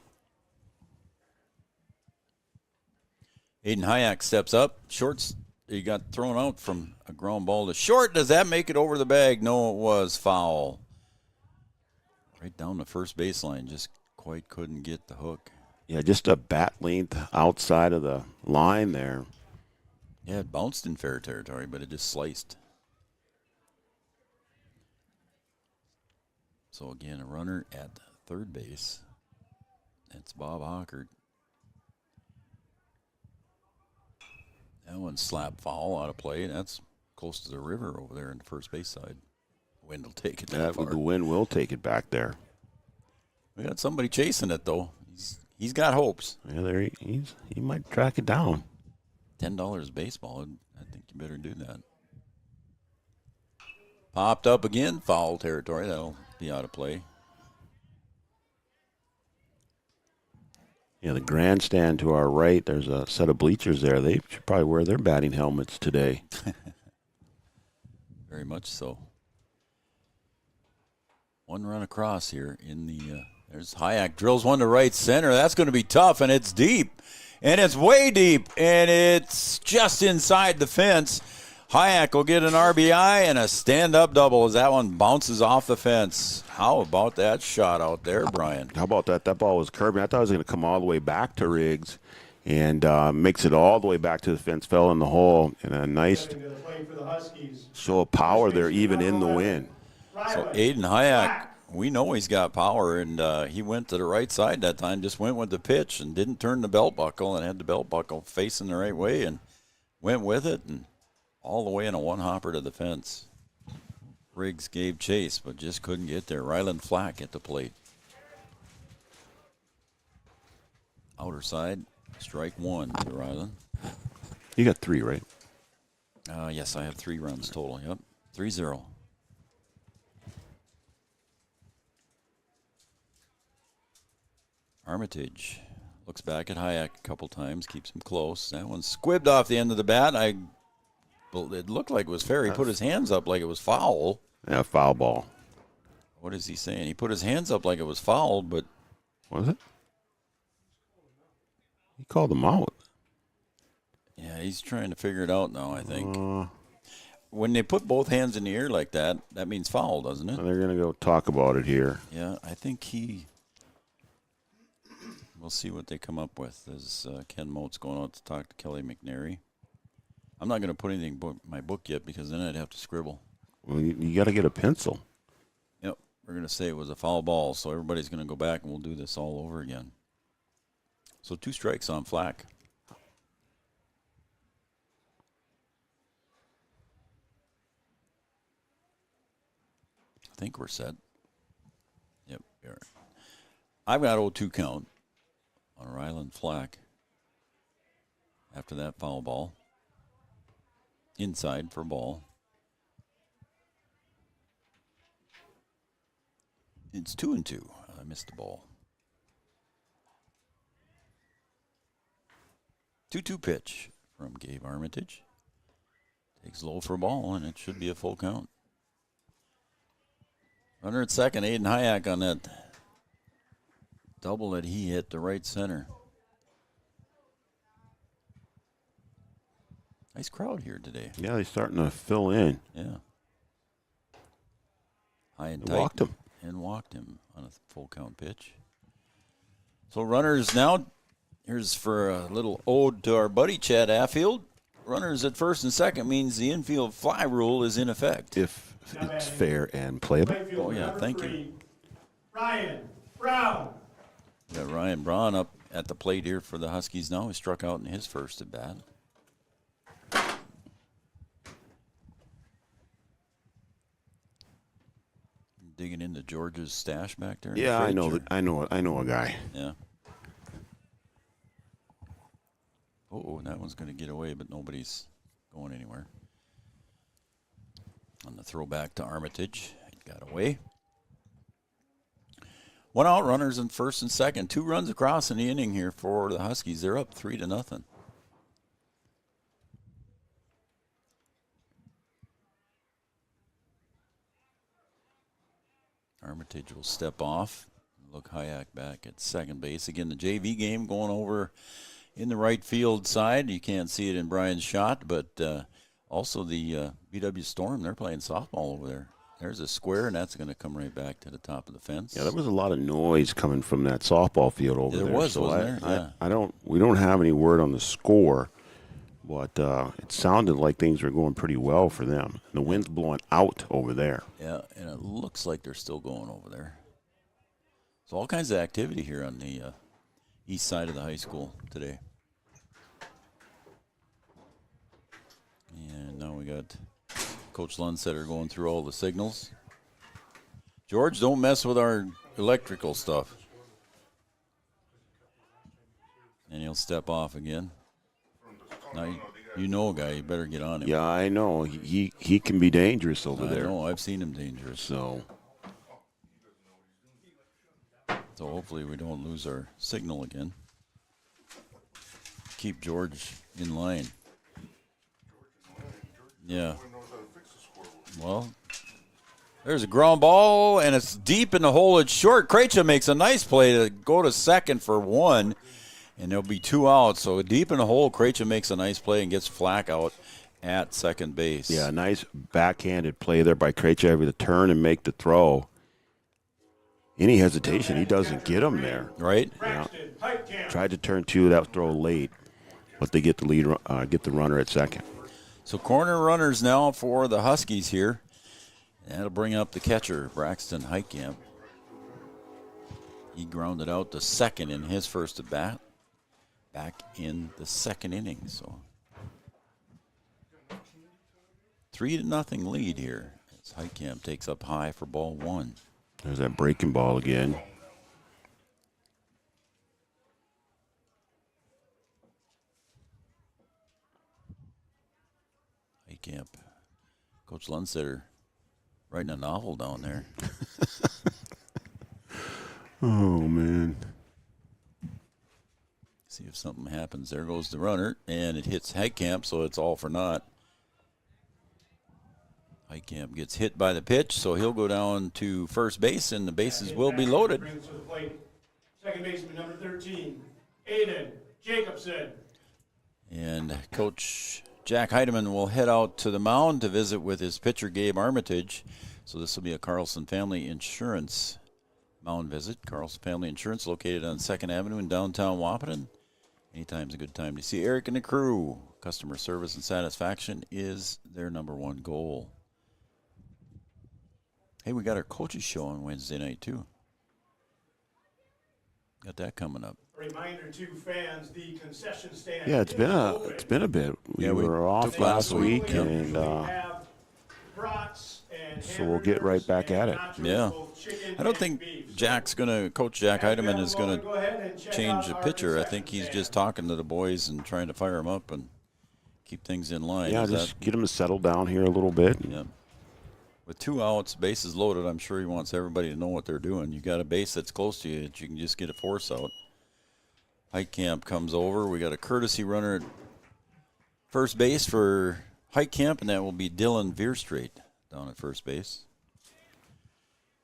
Aiden Hayek steps up. Shorts, he got thrown out from a ground ball to short. Does that make it over the bag? No, it was foul. Right down the first baseline. Just quite couldn't get the hook. Yeah, just a bat length outside of the line there. Yeah, it bounced in fair territory, but it just sliced. So again, a runner at third base. That's Bob Hawkert. That one slap foul out of play. That's close to the river over there in the first base side. Wind will take it that far. The wind will take it back there. We got somebody chasing it though. He's got hopes. Yeah, there he might track it down. $10 baseball. I think you better do that. Popped up again, foul territory. That'll be out of play. Yeah, the grandstand to our right, there's a set of bleachers there. They should probably wear their batting helmets today. Very much so. One run across here in the there's Hayek, drills one to right center. That's going to be tough, and it's deep. And it's way deep, and it's just inside the fence. Hayek will get an RBI and a stand-up double as that one bounces off the fence. How about that shot out there, Brian? How about that? That ball was curving. I thought it was going to come all the way back to Riggs, and makes it all the way back to the fence, fell in the hole, and a nice show of power there, even in the wind. So Aiden Hayek, we know he's got power, and he went to the right side that time, just went with the pitch and didn't turn the belt buckle and had the belt buckle facing the right way and went with it and all the way in a one-hopper to the fence. Riggs gave chase, but just couldn't get there. Ryland Flack at the plate. Outer side, strike 1 to Ryland. You got 3, right? Yes, I have 3 runs total. Yep, 3-0. Armitage looks back at Hayek a couple times, keeps him close. That one squibbed off the end of the bat. It looked like it was fair. He put his hands up like it was foul. Yeah, foul ball. What is he saying? He put his hands up like it was fouled, but... Was it? He called him out. Yeah, he's trying to figure it out now, I think. when they put both hands in the air like that, that means foul, doesn't it? They're going to go talk about it here. Yeah, I think we'll see what they come up with as Ken Mote's going out to talk to Kelly McNary. I'm not going to put anything in my book yet because then I'd have to scribble. Well, you got to get a pencil. Yep, we're going to say it was a foul ball, so everybody's going to go back and we'll do this all over again. So 2 strikes on Flack. I think we're set. Yep, we are. I've got 0-2 count on Ryland Flack after that foul ball. Inside for ball. It's 2-2. I missed the ball. 2-2 pitch from Gabe Armitage. Takes low for ball, and it should be a full count. Runner at second, Aiden Hayek on that double that he hit to right center. Nice crowd here today. Yeah, they're starting to fill in. Yeah. High and They tight. walked him. And walked him on a full count pitch. So runners now, here's for a little ode to our buddy Chad Affield. Runners at first and second means the infield fly rule is in effect. If it's fair and playable. Oh, yeah, thank you. Ryan Brown. Got Ryan Braun up at the plate here for the Huskies now. He struck out in his first at bat. Digging into George's stash back there. Yeah, I know a guy. Yeah. Oh, that one's going to get away, but nobody's going anywhere. On the throwback to Armitage, he got away. 1 out, runners in first and second. 2 runs across in the inning here for the Huskies. They're up 3-0. Armitage will step off. Look Hayek back at second base. Again, the JV game going over in the right field side. You can't see it in Brian's shot, but also the BW Storm, they're playing softball over there. There's a square, and that's going to come right back to the top of the fence. Yeah, there was a lot of noise coming from that softball field over there. There was, so wasn't there? Yeah. We don't have any word on the score, but it sounded like things were going pretty well for them. The wind's blowing out over there. Yeah, and it looks like they're still going over there. So all kinds of activity here on the east side of the high school today. And now we got Coach Lundsetter going through all the signals. George, don't mess with our electrical stuff. And he'll step off again. Now, you know a guy, you better get on him. Yeah, I know. He can be dangerous over there. I know, I've seen him dangerous. So hopefully we don't lose our signal again. Keep George in line. Yeah. Well, there's a ground ball, and it's deep in the hole. It's short. Krejci makes a nice play to go to second for 1, and there'll be 2 outs. So deep in the hole, Krejci makes a nice play and gets Flack out at second base. yeah, nice backhanded play there by Krejci able to turn and make the throw. Any hesitation, he doesn't get him there. Right? Yeah. Tried to turn 2 that throw late, but they get the lead, get the runner at second. So corner runners now for the Huskies here. That'll bring up the catcher, Braxton Heitkamp. He grounded out to second in his first at bat, back in the second inning. So 3-0 lead here as Heitkamp takes up high for ball 1. There's that breaking ball again. Heitkamp, Coach Lundsetter writing a novel down there. Oh, man. See if something happens. There goes the runner, and it hits Heitkamp, so it's all for naught. Heitkamp gets hit by the pitch, so he'll go down to first base, and the bases will be loaded. Brings to the plate. Second baseman, number 13, Aiden Jacobson. And Coach Jack Heidemann will head out to the mound to visit with his pitcher, Gabe Armitage. So this will be a Carlson Family Insurance mound visit. Carlson Family Insurance located on 2nd Avenue in downtown Wahpeton. Anytime's a good time to see Eric and the crew. Customer service and satisfaction is their number one goal. Hey, we got our coaches show on Wednesday night, too. Got that coming up. Reminder to fans, the concession stand. Yeah, it's been a bit. We were off last week, and so we'll get right back at it. Yeah. I don't think Coach Jack Heidemann is going to change the pitcher. I think he's just talking to the boys and trying to fire them up and keep things in line. Yeah, just get them to settle down here a little bit. Yeah. With 2 outs, bases loaded, I'm sure he wants everybody to know what they're doing. You got a base that's close to you that you can just get a force out. Heitkamp comes over. We got a courtesy runner at first base for Heitkamp, and that will be Dylan Veerstraight down at first base.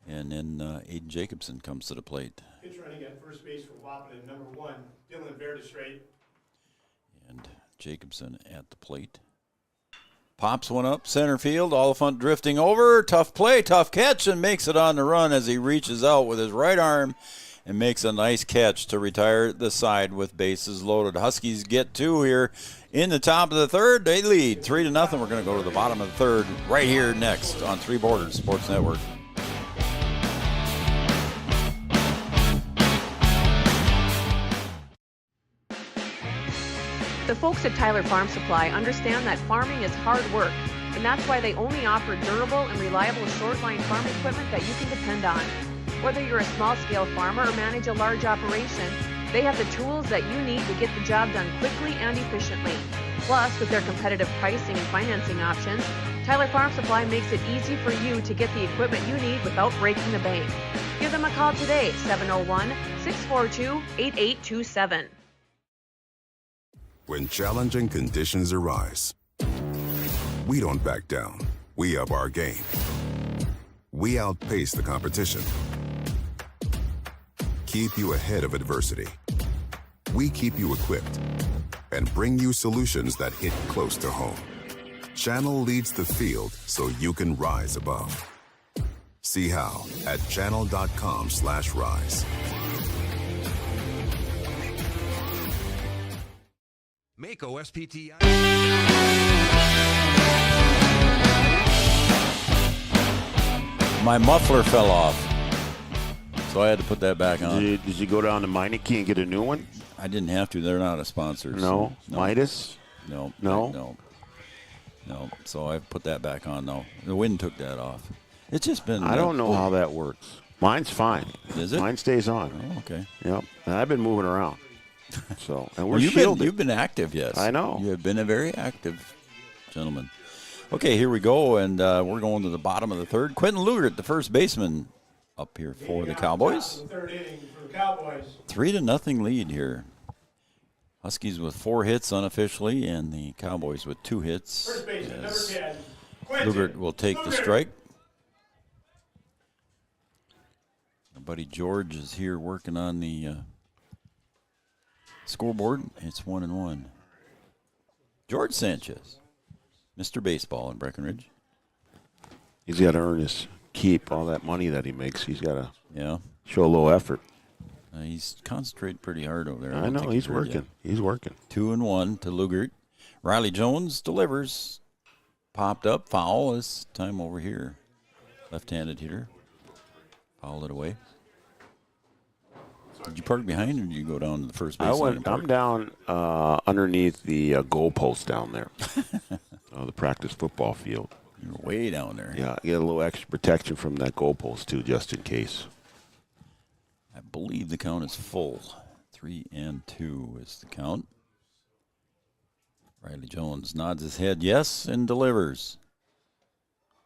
And then Aiden Jacobson comes to the plate. Pitch running at first base for Wahpeton, number 1, Dylan Veerstraight. And Jacobson at the plate. Pops one up, center field. Oliphant drifting over. Tough play, tough catch, and makes it on the run as he reaches out with his right arm and makes a nice catch to retire the side with bases loaded. Huskies get 2 here in the top of the third. They lead 3-0. We're going to go to the bottom of the third right here next on Three Borders Sports Network. The folks at Tyler Farm Supply understand that farming is hard work, and that's why they only offer durable and reliable short-line farm equipment that you can depend on. Whether you're a small-scale farmer or manage a large operation, they have the tools that you need to get the job done quickly and efficiently. Plus, with their competitive pricing and financing options, Tyler Farm Supply makes it easy for you to get the equipment you need without breaking the bank. Give them a call today, 701-642-8827. When challenging conditions arise, we don't back down. We up our game. We outpace the competition. Keep you ahead of adversity. We keep you equipped and bring you solutions that hit close to home. Channel leads the field so you can rise above. See how at channel.com/rise. Mako SPTI. My muffler fell off, so I had to put that back on. Did you go down to Meineke and get a new one? I didn't have to. They're not a sponsor. No? So, Midas? No. No? No. So I put that back on, though. The wind took that off. It's just been... I don't know how that works. Mine's fine. Is it? Mine stays on. Oh, okay. Yep. And I've been moving around. So, and we're shielded. You've been active, yes. I know. You have been a very active gentleman. Okay, here we go, and we're going to the bottom of the third. Quentin Lugert, the first baseman, up here for the Cowboys. Third inning for the Cowboys. 3-0 lead here. Huskies with 4 hits unofficially, and the Cowboys with 2 hits. First baseman, number 10. Lugert will take the strike. Our buddy George is here working on the scoreboard. It's 1-1. George Sanchez, Mr. Baseball in Breckenridge. He's got to earn his keep, all that money that he makes. He's got to show a little effort. He's concentrating pretty hard over there. I know, he's working. He's working. 2-1 to Lugert. Riley Jones delivers. Popped up, foul this time over here. Left-handed hitter. Fouled it away. Did you park behind or did you go down to the first base? I'm down underneath the goalpost down there. The practice football field. You're way down there. Yeah, get a little extra protection from that goalpost too, just in case. I believe the count is full. 3-2 is the count. Riley Jones nods his head yes and delivers.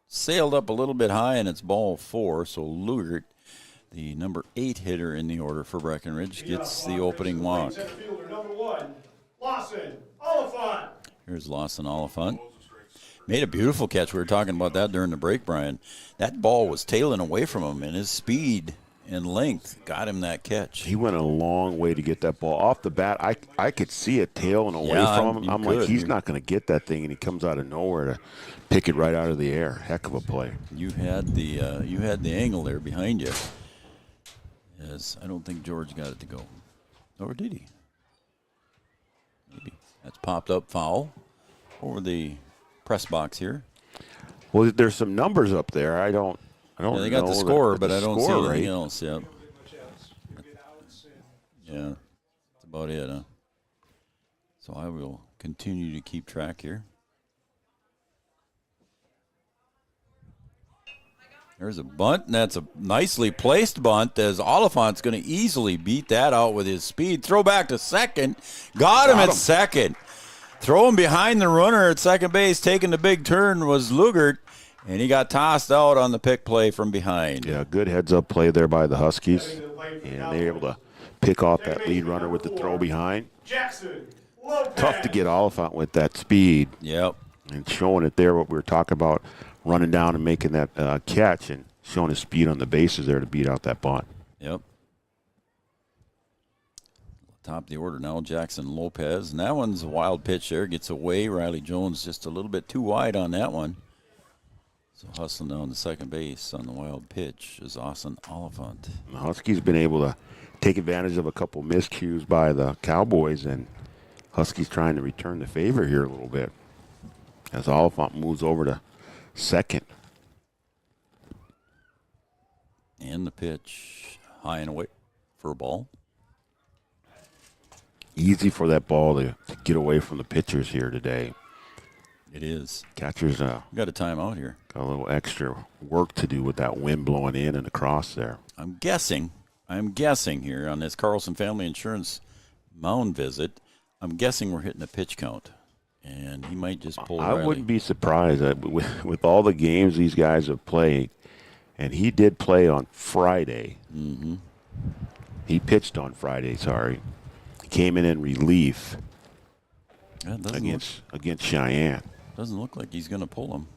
Sailed up a little bit high and it's ball 4, so Lugert, the number 8 hitter in the order for Breckenridge, gets the opening walk. Center fielder, number 1, Lawson Oliphant. Here's Lawson Oliphant. Made a beautiful catch. We were talking about that during the break, Brian. That ball was tailing away from him, and his speed and length got him that catch. He went a long way to get that ball. Off the bat, I could see it tailing away from him. I'm like, he's not going to get that thing, and he comes out of nowhere to pick it right out of the air. Heck of a play. You had the angle there behind you. Yes, I don't think George got it to go. Or did he? Maybe. That's popped up foul over the press box here. Well, there's some numbers up there. I don't know. They got the score, but I don't see anything right? else. Yep. Yeah, that's about it, huh? So I will continue to keep track here. There's a bunt, and that's a nicely placed bunt as Oliphant's going to easily beat that out with his speed. Throw back to second. Got him at second. Throw him behind the runner at second base. Taking the big turn was Lugert, and he got tossed out on the pick play from behind. Yeah, good heads-up play there by the Huskies. And they were able to pick off that lead runner with the throw behind. Tough to get Oliphant with that speed. Yep. And showing it there, what we were talking about, running down and making that catch and showing his speed on the bases there to beat out that bunt. Yep. Top of the order now, Jackson Lopez. And that one's a wild pitch there. Gets away. Riley Jones just a little bit too wide on that one. So hustling down to second base on the wild pitch is Austin Oliphant. The Huskies been able to take advantage of a couple miscues by the Cowboys, and Huskies trying to return the favor here a little bit as Oliphant moves over to second. And the pitch high and away for a ball. Easy for that ball to get away from the pitchers here today. It is. Catchers got a timeout here. Got a little extra work to do with that wind blowing in and across there. I'm guessing here on this Carlson Family Insurance mound visit, I'm guessing we're hitting a pitch count. And he might just pull Riley. I wouldn't be surprised with all the games these guys have played, and he did play on Friday. Mm-hmm. He pitched on Friday, sorry. He came in relief against Cheyenne. Doesn't look like he's going to pull him.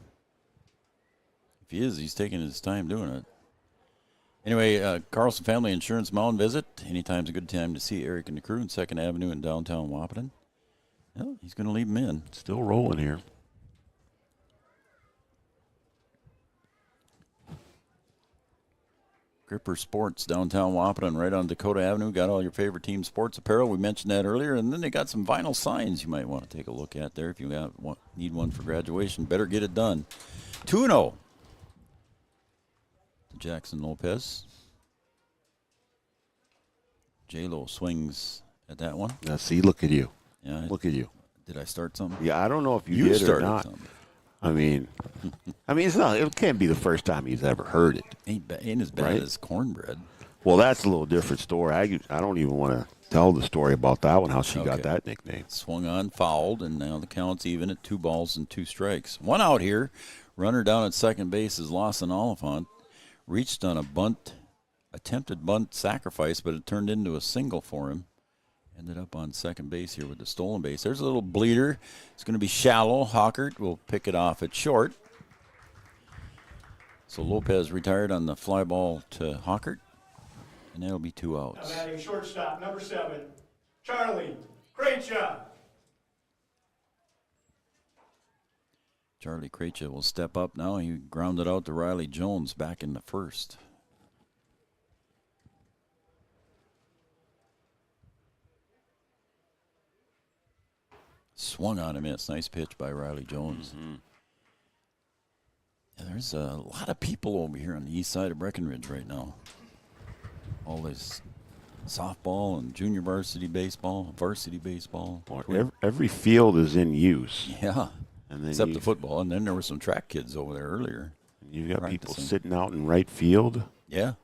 If he is, he's taking his time doing it. Anyway, Carlson Family Insurance mound visit. Anytime's a good time to see Eric and the crew in 2nd Avenue in downtown Wahpeton. Well, he's going to leave him in. Still rolling here. Gripper Sports, downtown Wahpeton, right on Dakota Avenue. Got all your favorite team sports apparel. We mentioned that earlier. And then they got some vinyl signs you might want to take a look at there if you need one for graduation. Better get it done. 2-0. Jackson Lopez. J-Lo swings at that one. Now, see, look at you. Yeah, look at you. Did I start something? Yeah, I don't know if you did or not. Something. I mean, it's not. It can't be the first time he's ever heard it. Ain't as bad as cornbread. Well, that's a little different story. I don't even want to tell the story about that one. How she got that nickname. Swung on, fouled, and now the count's even at 2 balls and 2 strikes. One out here. Runner down at second base is Lawson Oliphant. Reached on a attempted bunt sacrifice, but it turned into a single for him. Ended up on second base here with the stolen base. There's a little bleeder. It's going to be shallow. Hawkert will pick it off at short. So Lopez retired on the fly ball to Hawkert, and that'll be 2 outs. Now batting shortstop, number 7, Charlie Krejcia. Charlie Krejcia will step up now. He grounded out to Riley Jones back in the first. Swung on a miss. Nice pitch by Riley Jones. Mm-hmm. Yeah, there's a lot of people over here on the east side of Breckenridge right now. All this softball and junior varsity baseball. Well, every field is in use. Yeah. And then except the football. And then there were some track kids over there earlier. You got people sitting out in right field. Yeah.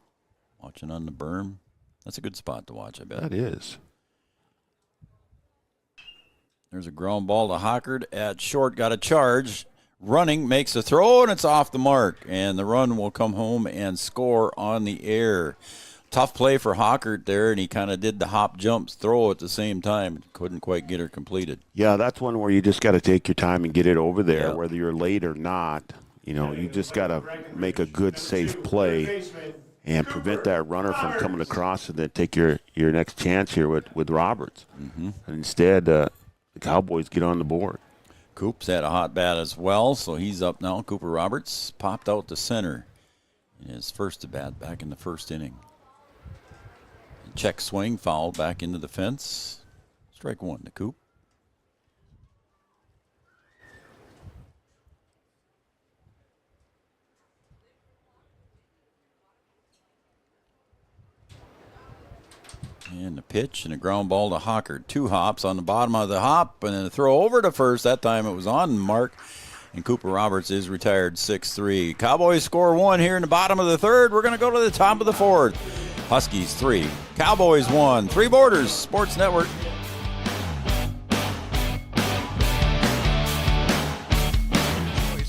Watching on the berm. That's a good spot to watch, I bet. That is. There's a ground ball to Hawkert at short. Got a charge. Running, makes a throw, and it's off the mark. And the run will come home and score on the air. Tough play for Hawkert there, and he kind of did the hop jumps throw at the same time. Couldn't quite get her completed. Yeah, that's one where you just got to take your time and get it over there, whether you're late or not. You know, you just got to make a good, safe play. and prevent that runner from coming across and then take your next chance here with Roberts. Mm-hmm. And instead, the Cowboys get on the board. Coop's had a hot bat as well, so he's up now. Cooper Roberts popped out to center in his first at bat back in the first inning. Check swing, foul back into the fence. Strike one to Coop. And a pitch and a ground ball to Hawker. 2 hops on the bottom of the hop, and then a throw over to first. That time it was on mark, and Cooper Roberts is retired 6-3. Cowboys score 1 here in the bottom of the third. We're going to go to the top of the fourth. Huskies 3, Cowboys 1. Three Borders Sports Network.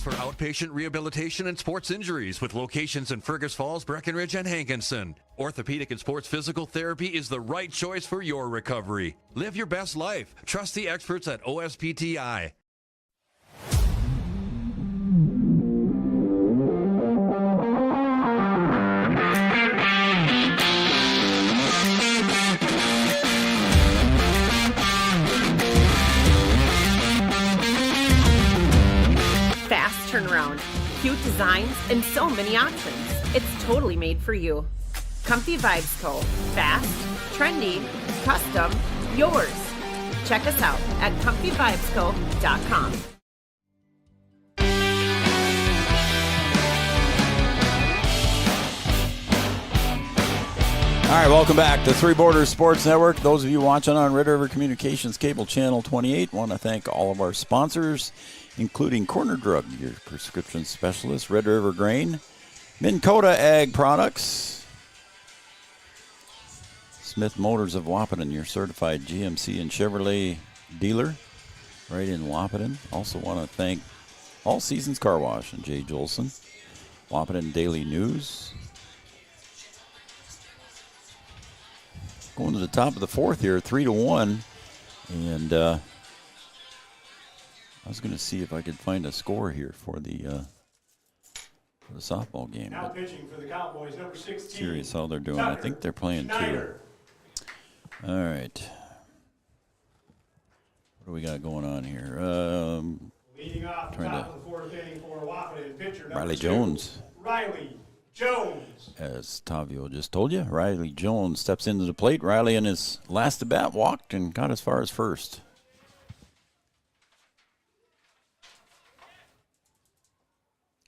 For outpatient rehabilitation and sports injuries with locations in Fergus Falls, Breckenridge, and Hankinson. Orthopedic and sports physical therapy is the right choice for your recovery. Live your best life. Trust the experts at OSPTI. Fast turnaround, cute designs, and so many options. It's totally made for you. Comfy Vibes Co. Fast, trendy, custom, yours. Check us out at comfyvibesco.com. All right, welcome back to Three Borders Sports Network. Those of you watching on Red River Communications Cable Channel 28, want to thank all of our sponsors, including Corner Drug, your prescription specialist, Red River Grain, Minn Kota Ag Products, Smith Motors of Wahpeton, your certified GMC and Chevrolet dealer right in Wahpeton. Also want to thank All Seasons Car Wash and Jay Jolson, Wahpeton Daily News. Going to the top of the fourth here, 3-1, and I was going to see if I could find a score here for the softball game. Now pitching for the Cowboys, number 16. Curious how they're doing. I think they're playing Schneider. 2. All right. What do we got going on here? Leading off the trying top to of the fourth inning for Wahpeton pitcher number Riley 2, Jones. Riley Jones. As Tavio just told you, Riley Jones steps into the plate. Riley in his last at bat walked and got as far as first.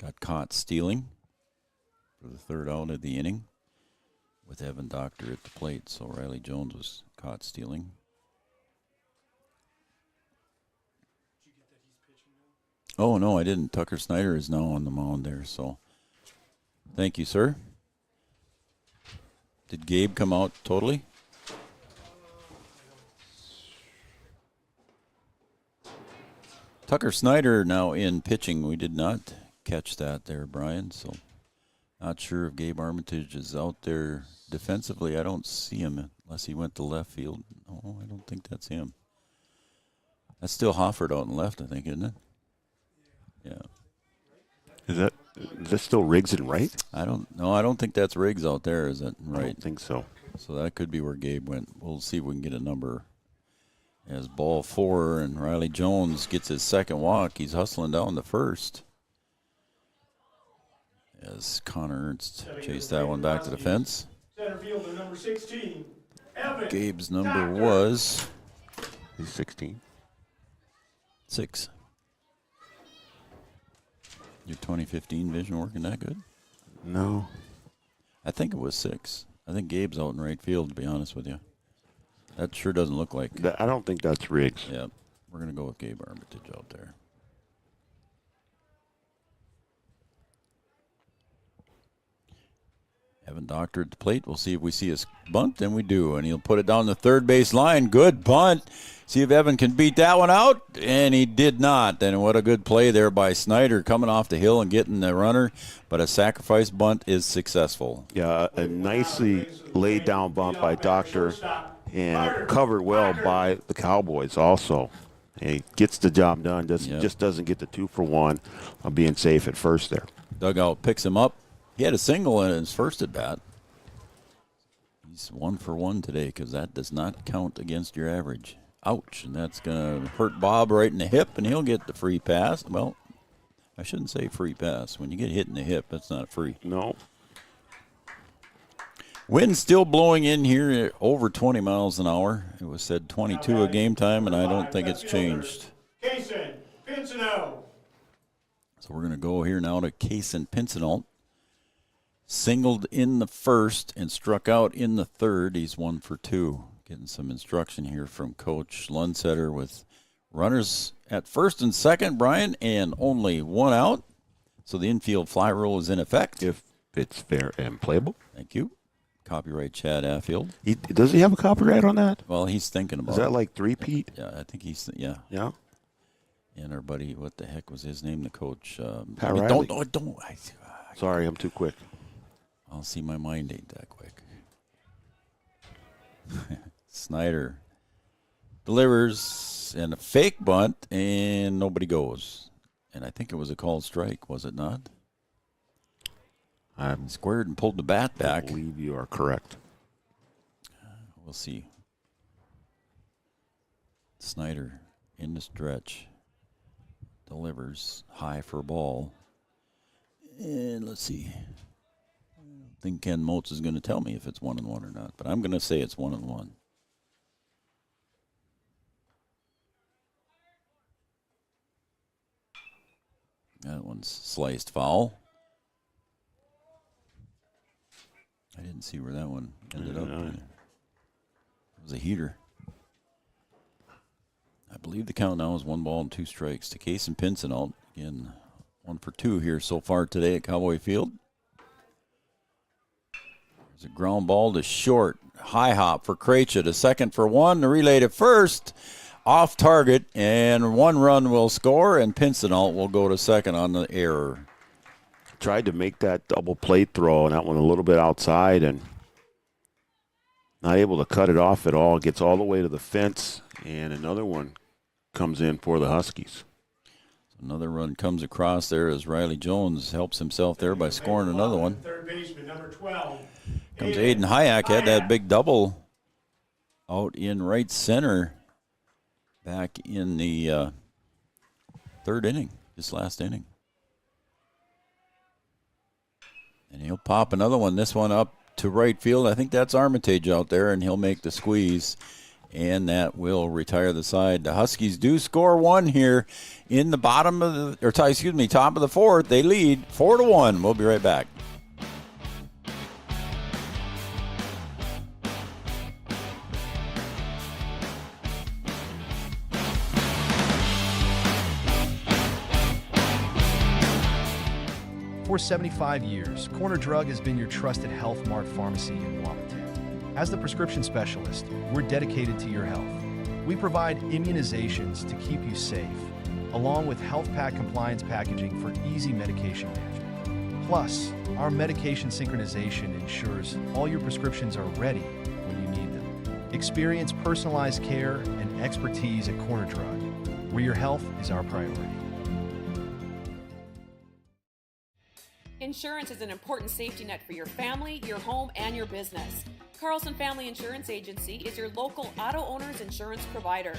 Got caught stealing for the third out of the inning with Evan Doctor at the plate. So Riley Jones was caught stealing. Oh, no, I didn't. Tucker Snyder is now on the mound there. So thank you, sir. Did Gabe come out totally? Tucker Snyder now in pitching. We did not catch that there, Brian. So not sure if Gabe Armitage is out there defensively. I don't see him unless he went to left field. No, I don't think that's him. That's still Hofford out in left, I think, isn't it? Yeah. Is that still Riggs and right? I don't think that's Riggs out there, is it? Right. I don't think so. So that could be where Gabe went. We'll see if we can get a number. As ball 4 and Riley Jones gets his second walk. He's hustling down the first. As Connor Ernst chased that one back to the fence. Center fielder number 16, Evan Gabe's number Doctor. was He's 16. 6. Your 2015 vision working that good? No. I think it was 6. I think Gabe's out in right field, to be honest with you. That sure doesn't look like. I don't think that's Riggs. Yeah, we're going to go with Gabe Armitage out there. Evan Doctor at the plate. We'll see if we see his bunt, and we do. And he'll put it down the third base line. Good bunt. See if Evan can beat that one out. And he did not. And what a good play there by Snyder coming off the hill and getting the runner. But a sacrifice bunt is successful. Yeah, a nicely laid down bunt by Doctor and covered well by the Cowboys also. He gets the job done. Just doesn't get the 2-for-1 of being safe at first there. Dugout picks him up. He had a single in his first at bat. He's 1 for 1 today because that does not count against your average. Ouch, and that's going to hurt Bob right in the hip, and he'll get the free pass. Well, I shouldn't say free pass. When you get hit in the hip, that's not free. No. Wind still blowing in here at over 20 miles an hour. It was said 22 at game time, and I don't think it's changed. Kaysen Pincinel. So we're going to go here now to Kaysen Pincinel. Singled in the first and struck out in the third. He's 1 for 2. Getting some instruction here from Coach Lundsetter with runners at first and second, Brian, and only 1 out. So the infield fly rule is in effect. If it's fair and playable. Thank you. Copyright Chad Affield. Does he have a copyright on that? Well, he's thinking about it. Is that like three-peat? Yeah, I think he's, yeah. Yeah? And our buddy, what the heck was his name, the coach? Pat Riley. Don't. Sorry, I'm too quick. I'll see, my mind ain't that quick. Snyder delivers and a fake bunt, and nobody goes. And I think it was a called strike, was it not? Squared and pulled the bat back. I believe you are correct. We'll see. Snyder in the stretch. Delivers high for a ball. And let's see. I don't think Ken Motes is going to tell me if it's 1-1 or not, but I'm going to say it's 1-1. That one's sliced foul. I didn't see where that one ended up. It was a heater. I believe the count now is 1 ball and 2 strikes to Kaysen Pincinel. Again, 1 for 2 here so far today at Cowboy Field. There's a ground ball to short. High hop for Krejci to second for 1. The relay to first. Off target, and 1 run will score, and Pincinel will go to second on the error. Tried to make that double plate throw, and that one a little bit outside, and not able to cut it off at all. Gets all the way to the fence, and another one comes in for the Huskies. Another run comes across there as Riley Jones helps himself there by scoring another one. Third baseman, number 12. Comes Aiden Hayek, had that big double out in right center back in the third inning, this last inning. And he'll pop another one, this one up to right field. I think that's Armitage out there, and he'll make the squeeze, and that will retire the side. The Huskies do score 1 here in the top of the 4th. They lead 4-1. We'll be right back. For 75 years, Corner Drug has been your trusted Health Mart pharmacy in Wahpeton. As the prescription specialist, we're dedicated to your health. We provide immunizations to keep you safe, along with Health Pack compliance packaging for easy medication management. Plus, our medication synchronization ensures all your prescriptions are ready when you need them. Experience personalized care and expertise at Corner Drug, where your health is our priority. Insurance is an important safety net for your family, your home, and your business. Carlson Family Insurance Agency is your local auto owner's insurance provider.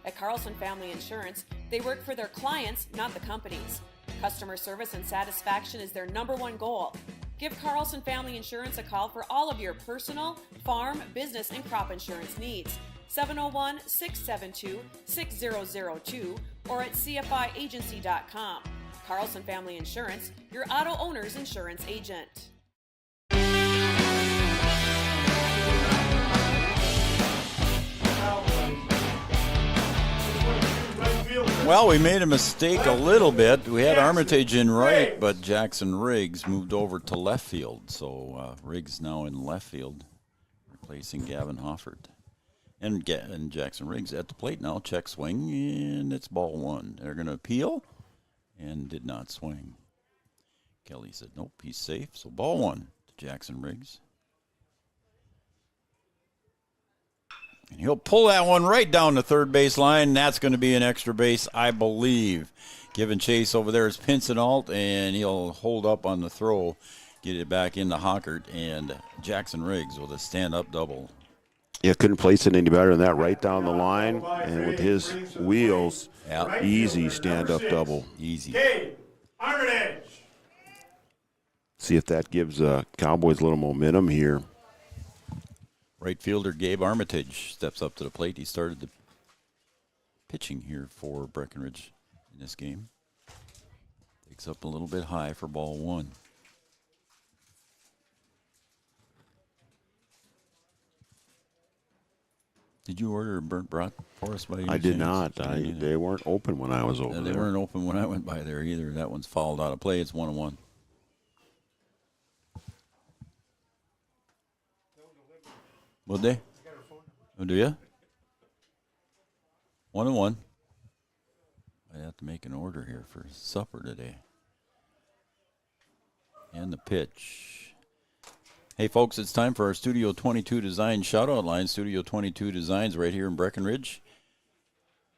At Carlson Family Insurance, they work for their clients, not the companies. Customer service and satisfaction is their /1 goal. Give Carlson Family Insurance a call for all of your personal, farm, business, and crop insurance needs. 701-672-6002 or at cfiagency.com. Carlson Family Insurance, your auto owner's insurance agent. Well, we made a mistake a little bit. We had Armitage in right, but Jackson Riggs moved over to left field. So Riggs now in left field, replacing Gavin Hoffert. And Jackson Riggs at the plate now. Check swing, and it's ball 1. They're going to appeal. And did not swing. Kelly said, nope, he's safe. So ball 1 to Jackson Riggs. And he'll pull that one right down the third base line. That's going to be an extra base, I believe. Giving chase over there is Pincinel, and he'll hold up on the throw. get it back into Hockert, and Jackson Riggs with a stand-up double. Yeah, couldn't place it any better than that, right down the line. And with his wheels, easy stand-up double. Easy. See if that gives Cowboys a little momentum here. Right fielder Gabe Armitage steps up to the plate. He started the pitching here for Breckenridge in this game. Takes up a little bit high for ball one. Did you order a burnt brat for us by any I did chance? not. They weren't open when I was over They there. weren't open when I went by there either. That one's fouled out of play. It's 1-1. Would they? Oh, do you? 1-1. I have to make an order here for supper today. And the pitch. Hey, folks, it's time for our Studio 22 Design shout-out line. Studio 22 Designs right here in Breckenridge.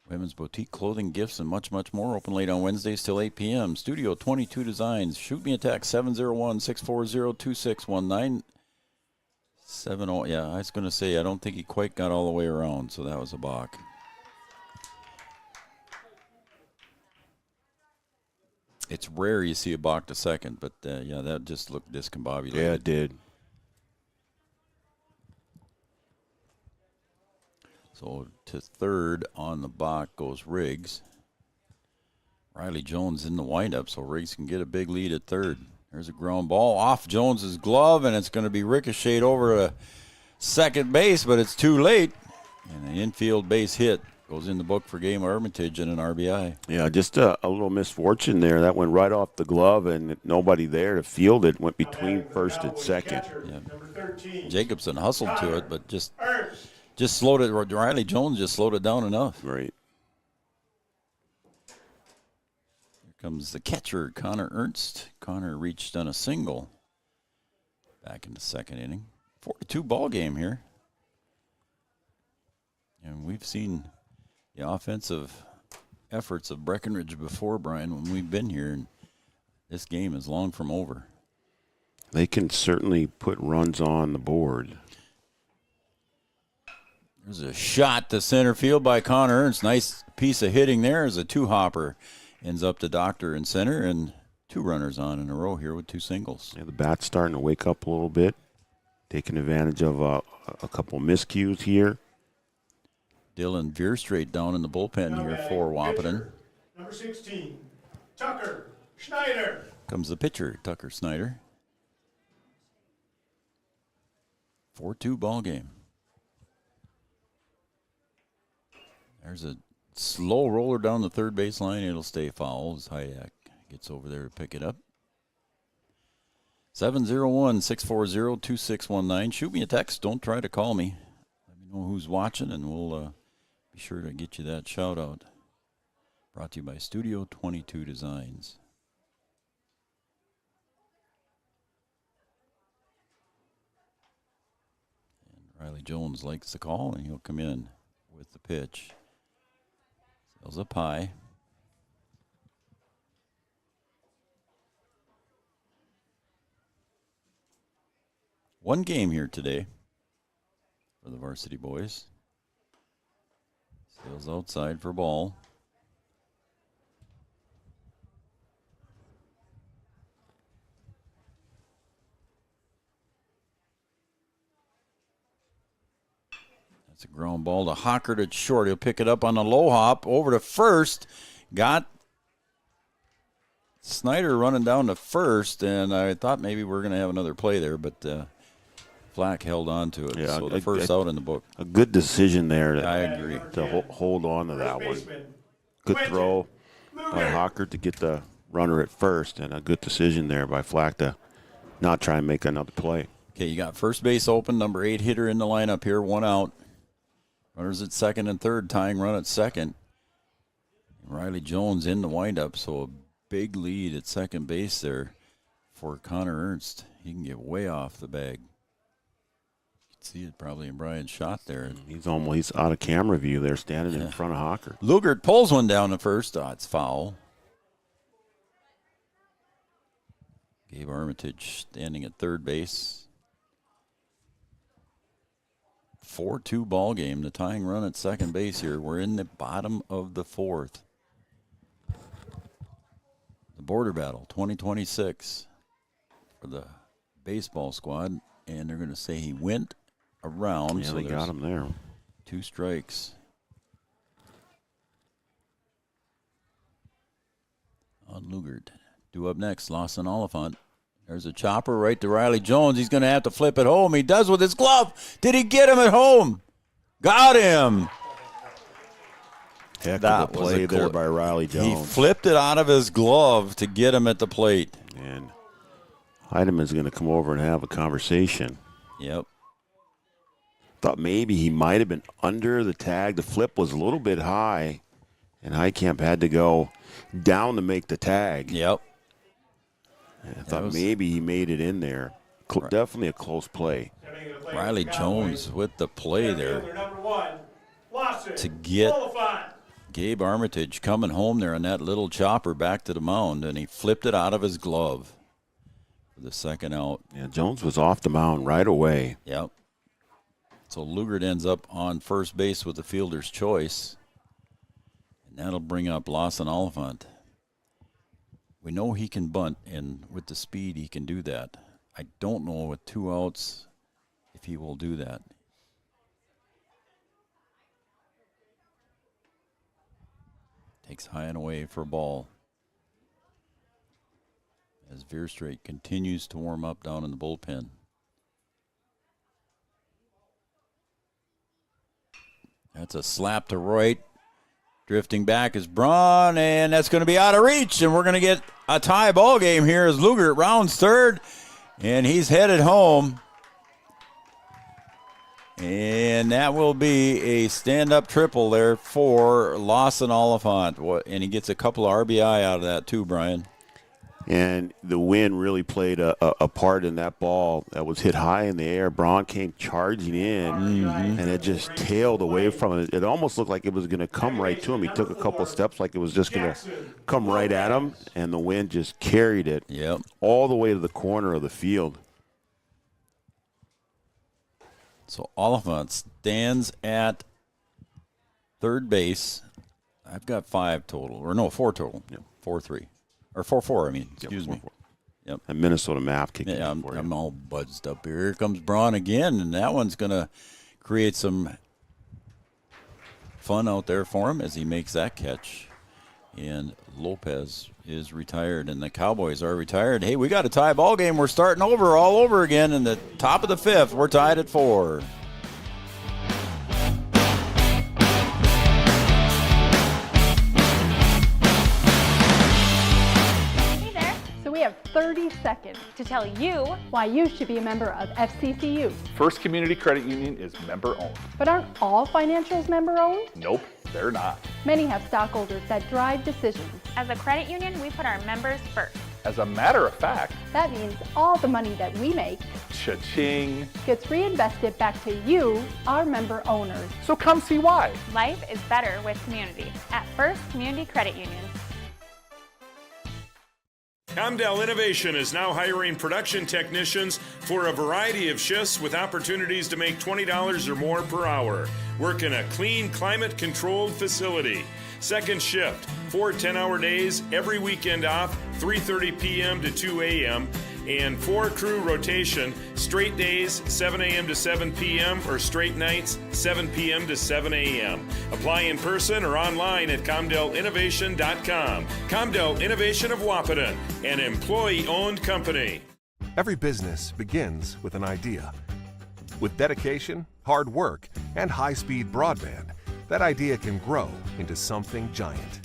Women's boutique clothing, gifts, and much, much more. Open late on Wednesdays till 8 p.m. Studio 22 Designs. Shoot me a text, 701-640-2619. 70. Yeah, I was going to say, I don't think he quite got all the way around, so that was a balk. It's rare you see a balk to second, but, yeah, that just looked discombobulated. Yeah, it did. So to third on the balk goes Riggs. Riley Jones in the windup, so Riggs can get a big lead at third. There's a ground ball off Jones's glove, and it's going to be ricocheted over to second base, but it's too late. And an infield base hit goes in the book for Game Armitage and an RBI. Yeah, just a little misfortune there. That went right off the glove, and nobody there to field it. Went between first and second. Yeah. Jacobson hustled to it, but just slowed it. Riley Jones just slowed it down enough. Right. Here comes the catcher, Connor Ernst. Connor reached on a single back in the second inning. 4-2 ball game here. And we've seen the offensive efforts of Breckenridge before, Brian, when we've been here, and this game is long from over. They can certainly put runs on the board. There's a shot to center field by Connor Ernst. Nice piece of hitting there as a two-hopper ends up to Doctor in center, and two runners on in a row here with two singles. Yeah, the bat's starting to wake up a little bit, taking advantage of a couple miscues here. Dylan Veerstraight down in the bullpen here for Wahpeton. Number 16, Tucker Schneider. Comes the pitcher, Tucker Snyder. 4-2 ball game. There's a slow roller down the third base line. It'll stay foul as Hayek gets over there to pick it up. 701-640-2619. Shoot me a text. Don't try to call me. Let me know who's watching, and we'll be sure to get you that shout-out. Brought to you by Studio 22 Designs. And Riley Jones likes the call, and he'll come in with the pitch. Sells up high. One game here today for the varsity boys. Sails outside for ball. That's a ground ball to Hockert at short. He'll pick it up on the low hop over to first. Got Snyder running down to first, and I thought maybe we were going to have another play there, but Flack held on to it. Yeah, so the first out in the book. A good decision there. I agree. To hold on to that one. Good throw by Hawker to get the runner at first, and a good decision there by Flack to not try and make another play. Okay, you got first base open, number 8 hitter in the lineup here, one out. Runners at second and third, tying run at second. Riley Jones in the windup, so a big lead at second base there for Connor Ernst. He can get way off the bag. You can see it probably in Brian's shot there. He's out of camera view there, standing in front of Hawker. Lugert pulls one down to first. Oh, it's foul. Gabe Armitage standing at third base. 4-2 ball game, the tying run at second base here. We're in the bottom of the fourth. The border battle, 2026 for the baseball squad, and they're going to say he went around. Yeah, so they got him there. 2 strikes. On Lugert. Due up next, Lawson Oliphant. There's a chopper right to Riley Jones. He's going to have to flip it home. He does with his glove. Did he get him at home? Got him. Heck of a play there by Riley Jones. He flipped it out of his glove to get him at the plate. And Heideman's going to come over and have a conversation. Yep. Thought maybe he might have been under the tag. The flip was a little bit high, and Heitkamp had to go down to make the tag. Yep. I thought maybe he made it in there. Definitely a close play. Riley Jones with the play there to get Gabe Armitage coming home there on that little chopper back to the mound, and he flipped it out of his glove for the second out. Yeah, Jones was off the mound right away. Yep. So Lugert ends up on first base with the fielder's choice, and that'll bring up Lawson Oliphant. We know he can bunt, and with the speed, he can do that. I don't know with 2 outs if he will do that. Takes high and away for a ball. As Veerstrait continues to warm up down in the bullpen. That's a slap to right. Drifting back is Braun, and that's going to be out of reach, and we're going to get a tie ball game here as Lugert rounds third, and he's headed home. And that will be a stand-up triple there for Lawson Oliphant, and he gets a couple of RBI out of that too, Brian. And the wind really played a part in that ball that was hit high in the air. Braun came charging in, and it just tailed away from it. It almost looked like it was going to come right to him. He took a couple of steps like it was just going to come right at him, and the wind just carried it all the way to the corner of the field. So Oliphant stands at third base. I've got 5 total, or no, 4 total. 4-3. Or 4-4, I mean, excuse me. Yep. And Minnesota math kicking yeah, in for you. I'm all buzzed up here. Here comes Braun again, and that one's going to create some fun out there for him as he makes that catch. And Lopez is retired, and the Cowboys are retired. Hey, we got a tie ball game. We're starting over all over again in the top of the 5th. We're tied at 4. We have 30 seconds to tell you why you should be a member of FCCU. First Community Credit Union is member-owned. But aren't all financials member-owned? Nope, they're not. Many have stockholders that drive decisions. As a credit union, we put our members first. As a matter of fact, that means all the money that we make cha-ching gets reinvested back to you, our member owners. So come see why. Life is better with community at First Community Credit Union. Comdell Innovation is now hiring production technicians for a variety of shifts with opportunities to make $20 or more per hour. Work in a clean, climate-controlled facility. Second shift, 4 10-hour days, every weekend off, 3:30 p.m. to 2 a.m., and 4-crew rotation, straight days, 7 a.m. to 7 p.m., or straight nights, 7 p.m. to 7 a.m. Apply in person or online at ComdellInnovation.com. Comdell Innovation of Wahpeton, an employee-owned company. Every business begins with an idea. With dedication, hard work, and high-speed broadband, that idea can grow into something giant.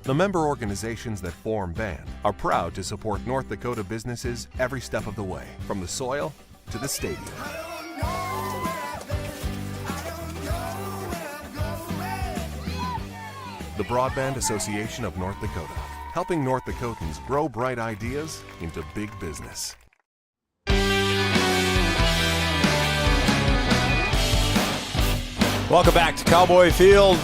The member organizations that form BAND are proud to support North Dakota businesses every step of the way, from the soil to the stadium. The Broadband Association of North Dakota, helping North Dakotans grow bright ideas into big business. Welcome back to Cowboy Field.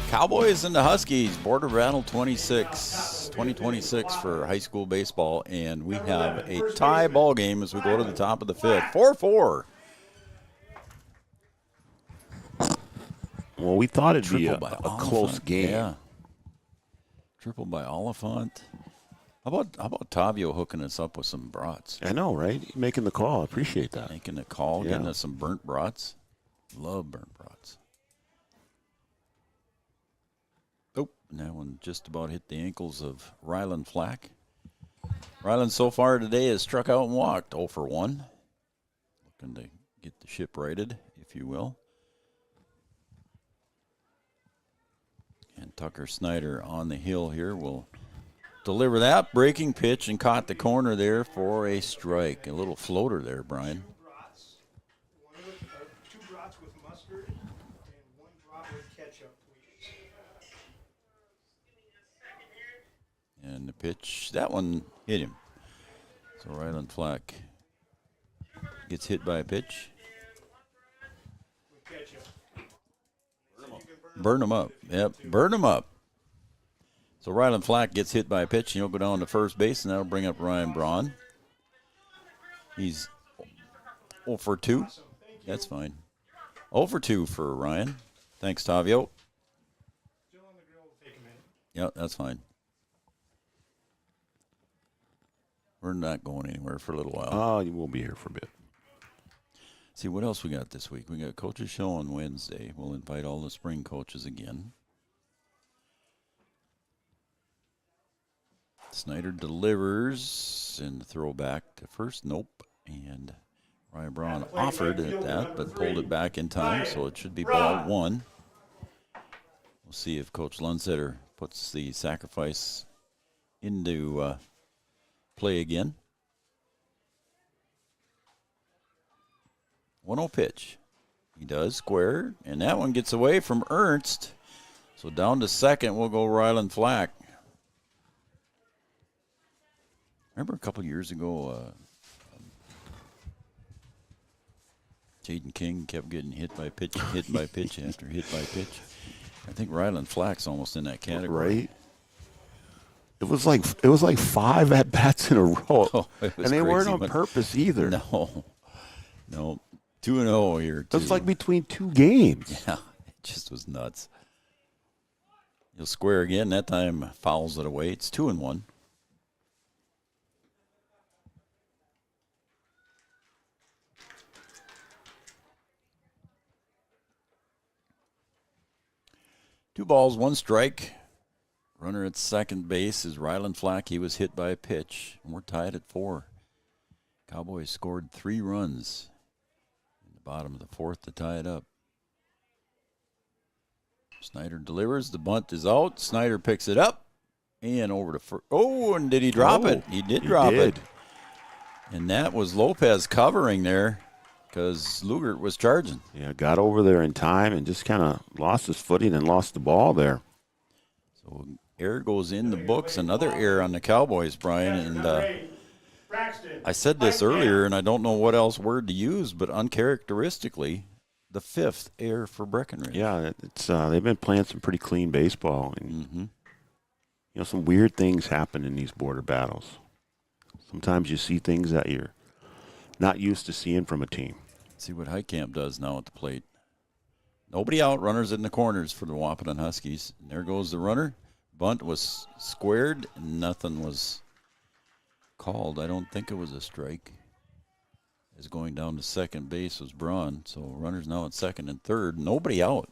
Cowboys and the Huskies, border battle 2026 for high school baseball, and we have a tie ball game as we go to the top of the fifth. 4-4. Well, we thought it'd be a Oliphant. close game. Yeah. Triple by Oliphant. How about Tavio hooking us up with some brats? I know, right? Making the call. I appreciate that. Making the call, Yeah. getting us some burnt brats. Love burnt brats. Oh, and that one just about hit the ankles of Ryland Flack. Ryland so far today has struck out and walked 0 for 1. Looking to get the ship righted, if you will. And Tucker Snyder on the hill here will deliver that breaking pitch and caught the corner there for a strike. A little floater there, Brian. 2 brats with mustard and 1 brat with ketchup, please. And the pitch, that one hit him. So Ryland Flack gets hit by a pitch. Burn him up. Yep, burn him up. So Ryland Flack gets hit by a pitch, and he'll go down to first base, and that'll bring up Ryan Braun. He's 0 for 2. That's fine. 0 for 2 for Ryan. Thanks, Tavio. Yep, that's fine. We're not going anywhere for a little while. Oh, you will be here for a bit. See, what else we got this week? We got Coaches Show on Wednesday. We'll invite all the spring coaches again. Snyder delivers and throw back to first. Nope. And Ryan Braun offered at that, but pulled it back in time, so it should be ball 1. We'll see if Coach Lundstetter puts the sacrifice into play again. 1-0 pitch. He does square, and that one gets away from Ernst. So down to second will go Ryland Flack. Remember a couple years ago, Jaden King kept getting hit by pitch after hit by pitch. I think Ryland Flack's almost in that category. Right. It was like 5 at bats in a row, Oh, and they weren't on purpose either. No. 2-0 here. It was like between 2 games. Yeah, it just was nuts. He'll square again. That time fouls it away. It's 2-1. Two balls, 1 strike. Runner at second base is Ryland Flack. He was hit by a pitch, and we're tied at 4. Cowboys scored 3 runs in the bottom of the 4th to tie it up. Snyder delivers. The bunt is out. Snyder picks it up and over to first. Oh, and did he drop it? He did drop it. And that was Lopez covering there because Lugert was charging. Yeah, got over there in time and just kind of lost his footing and lost the ball there. So error goes in the books. Another error on the Cowboys, Brian. And I said this earlier, and I don't know what else word to use, but uncharacteristically, the 5th error for Breckenridge. Yeah, it's they've been playing some pretty clean baseball. And, some weird things happen in these border battles. Sometimes you see things that you're not used to seeing from a team. See what Heitkamp does now at the plate. Nobody out. Runners in the corners for the Wahpeton Huskies. And there goes the runner. Bunt was squared, and nothing was called. I don't think it was a strike. As going down to second base was Braun. So runners now at second and third. Nobody out.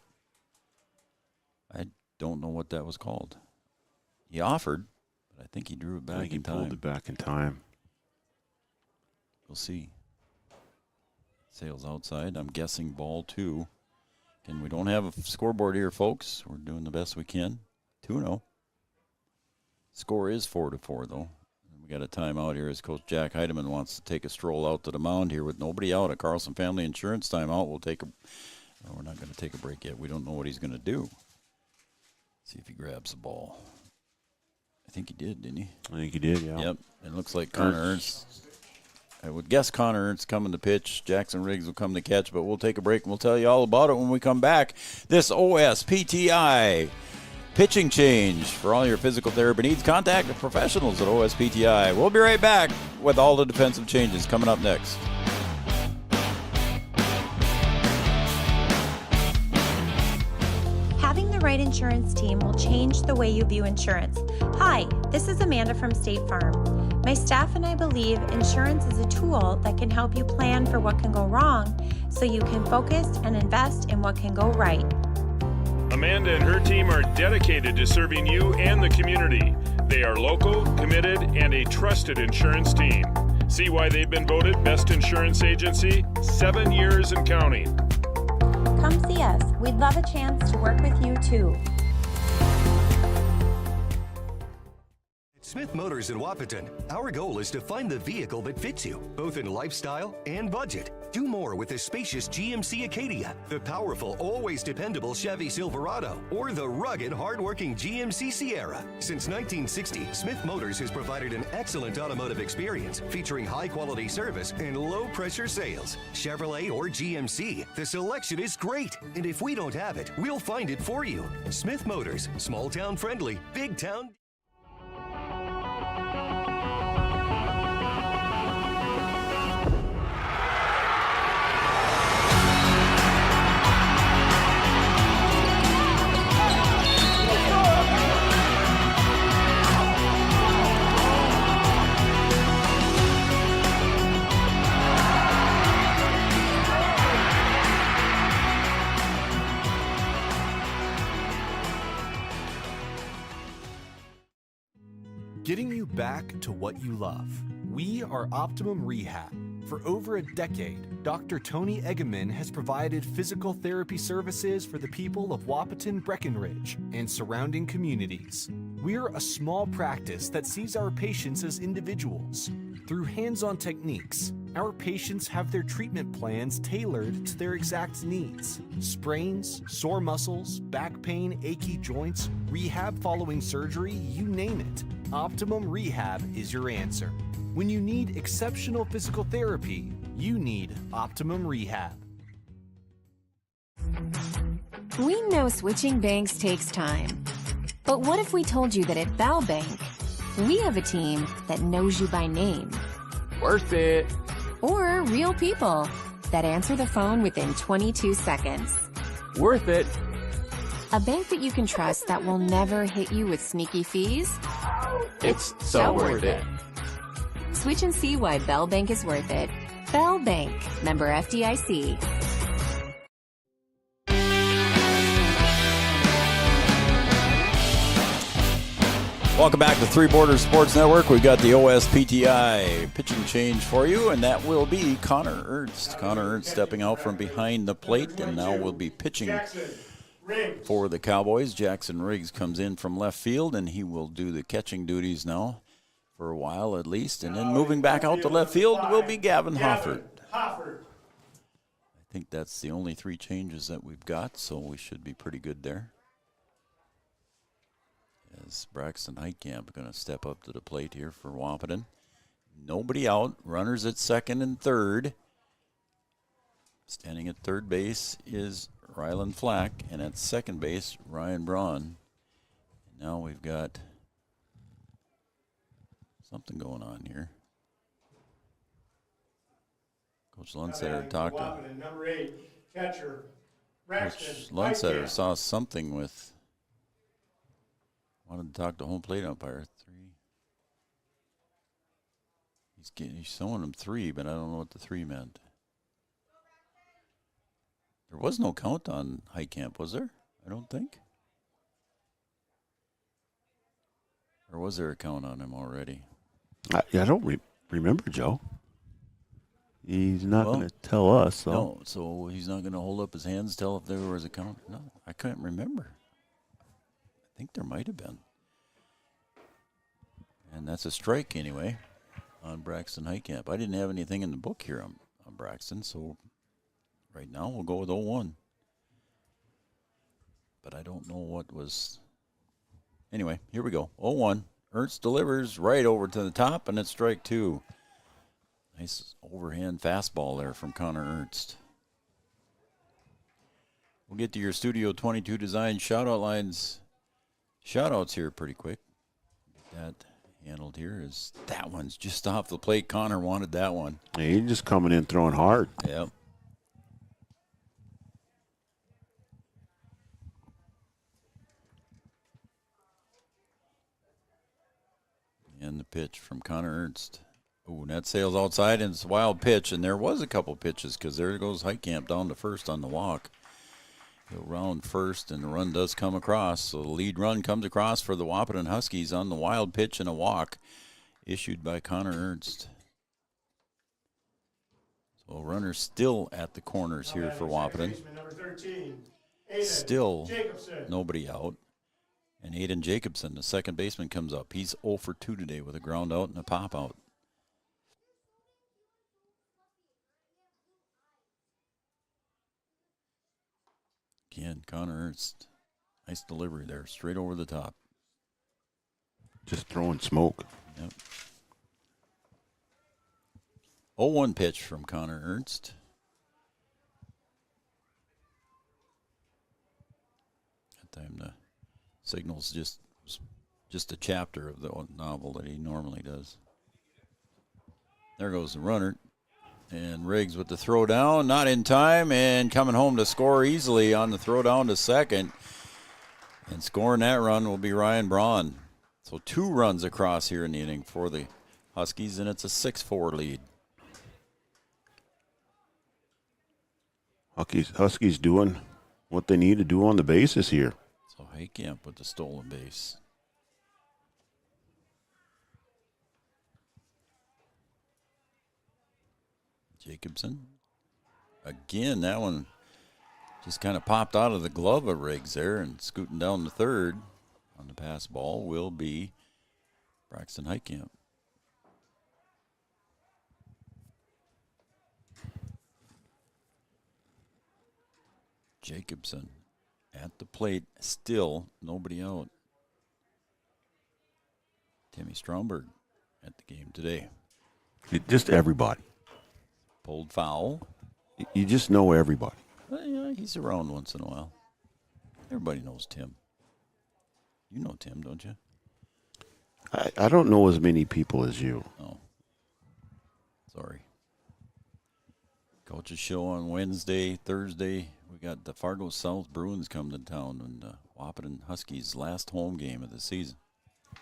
I don't know what that was called. He offered, but I think he drew it back in time. Pulled it back in time. We'll see. Sails outside. I'm guessing ball 2. And we don't have a scoreboard here, folks. We're doing the best we can. 2-0. Score is 4-4, though. We got a timeout here as Coach Jack Heidemann wants to take a stroll out to the mound here with nobody out. A Carlson Family Insurance timeout. We're not going to take a break yet. We don't know what he's going to do. See if he grabs the ball. I think he did, didn't he? I think he did, yeah. Yep. It looks like Connor Ernst I would guess Connor Ernst coming to pitch. Jackson Riggs will come to catch, but we'll take a break and we'll tell you all about it when we come back. This OSPTI pitching change. For all your physical therapy needs, contact the professionals at OSPTI. We'll be right back with all the defensive changes coming up next. Having the right insurance team will change the way you view insurance. Hi, this is Amanda from State Farm. My staff and I believe insurance is a tool that can help you plan for what can go wrong so you can focus and invest in what can go right. Amanda and her team are dedicated to serving you and the community. They are local, committed, and a trusted insurance team. See why they've been voted Best Insurance Agency 7 years and counting. Come see us. We'd love a chance to work with you too. Smith Motors in Wahpeton, our goal is to find the vehicle that fits you, both in lifestyle and budget. Do more with the spacious GMC Acadia, the powerful, always dependable Chevy Silverado, or the rugged, hardworking GMC Sierra. Since 1960, Smith Motors has provided an excellent automotive experience featuring high-quality service and low-pressure sales. Chevrolet or GMC, the selection is great, and if we don't have it, we'll find it for you. Smith Motors, small-town friendly, big-town. Getting you back to what you love. We are Optimum Rehab. For over a decade, Dr. Tony Egeman has provided physical therapy services for the people of Wahpeton, Breckenridge, and surrounding communities. We're a small practice that sees our patients as individuals. Through hands-on techniques, our patients have their treatment plans tailored to their exact needs. Sprains, sore muscles, back pain, achy joints, rehab following surgery, you name it. Optimum Rehab is your answer. When you need exceptional physical therapy, you need Optimum Rehab. We know switching banks takes time. But what if we told you that at Bell Bank, we have a team that knows you by name? Worth it. Or real people that answer the phone within 22 seconds. Worth it. A bank that you can trust that will never hit you with sneaky fees? It's so worth it. Switch and see why Bell Bank is worth it. Bell Bank, member FDIC. Welcome back to Three Borders Sports Network. We've got the OSPTI pitching change for you, and that will be Connor Ernst. Connor Ernst stepping out from behind the plate, and now will be pitching for the Cowboys. Jackson Riggs comes in from left field, and he will do the catching duties now for a while at least. And then moving back out to left field will be Gavin Hoffert. I think that's the only three changes that we've got, so we should be pretty good there. As Braxton Heitkamp going to step up to the plate here for Wahpeton. Nobody out. Runners at second and third. Standing at third base is Rylan Flack, and at second base, Ryan Braun. Now we've got something going on here. Coach Lundstetter talked to number 8, catcher, Coach Lundstetter saw something with. Wanted to talk to home plate umpire. 3. He's showing him 3, but I don't know what the 3 meant. There was no count on Heitkamp, was there? I don't think. Or was there a count on him already? I don't remember, Joe. He's not going to tell us. So. No, so he's not going to hold up his hands, tell if there was a count. No, I couldn't remember. I think there might have been. And that's a strike anyway on Braxton Heitkamp. I didn't have anything in the book here on Braxton, so right now we'll go with 0-1. But I don't know what was. Anyway, here we go. 0-1. Ernst delivers right over to the top, and it's strike 2. Nice overhand fastball there from Connor Ernst. We'll get to your Studio 22 design shout-out lines. Shout-outs here pretty quick. Get that handled here. Is that one's just off the plate. Connor wanted that one. Yeah, he's just coming in throwing hard. Yep. And the pitch from Connor Ernst. Ooh, net sails outside, and it's a wild pitch. And there was a couple pitches because there goes Heitkamp down to first on the walk. He'll round first, and the run does come across. So the lead run comes across for the Wahpeton Huskies on the wild pitch and a walk issued by Connor Ernst. So runners still at the corners here for Wahpeton. Still nobody out. And Aiden Jacobson, the second baseman, comes up. He's 0 for 2 today with a ground out and a pop out. Again, Connor Ernst. Nice delivery there, straight over the top. Just throwing smoke. Yep. 0-1 pitch from Connor Ernst. That time the signal's just a chapter of the novel that he normally does. There goes the runner. And Riggs with the throw down, not in time, and coming home to score easily on the throw down to second. And scoring that run will be Ryan Braun. So 2 runs across here in the inning for the Huskies, and it's a 6-4 lead. Huskies doing what they need to do on the bases here. So Heitkamp with the stolen base. Jacobson. Again, that one just kind of popped out of the glove of Riggs there, and scooting down the third on the pass ball will be Braxton Heitkamp. Jacobson at the plate, still nobody out. Timmy Stromberg at the game today. Just everybody. Pulled foul. You just know everybody. Well, yeah, he's around once in a while. Everybody knows Tim. You know Tim, don't you? I don't know as many people as you. Oh. Sorry. Coach's show on Wednesday, Thursday. We got the Fargo South Bruins coming to town, and Wahpeton Huskies' last home game of the season. I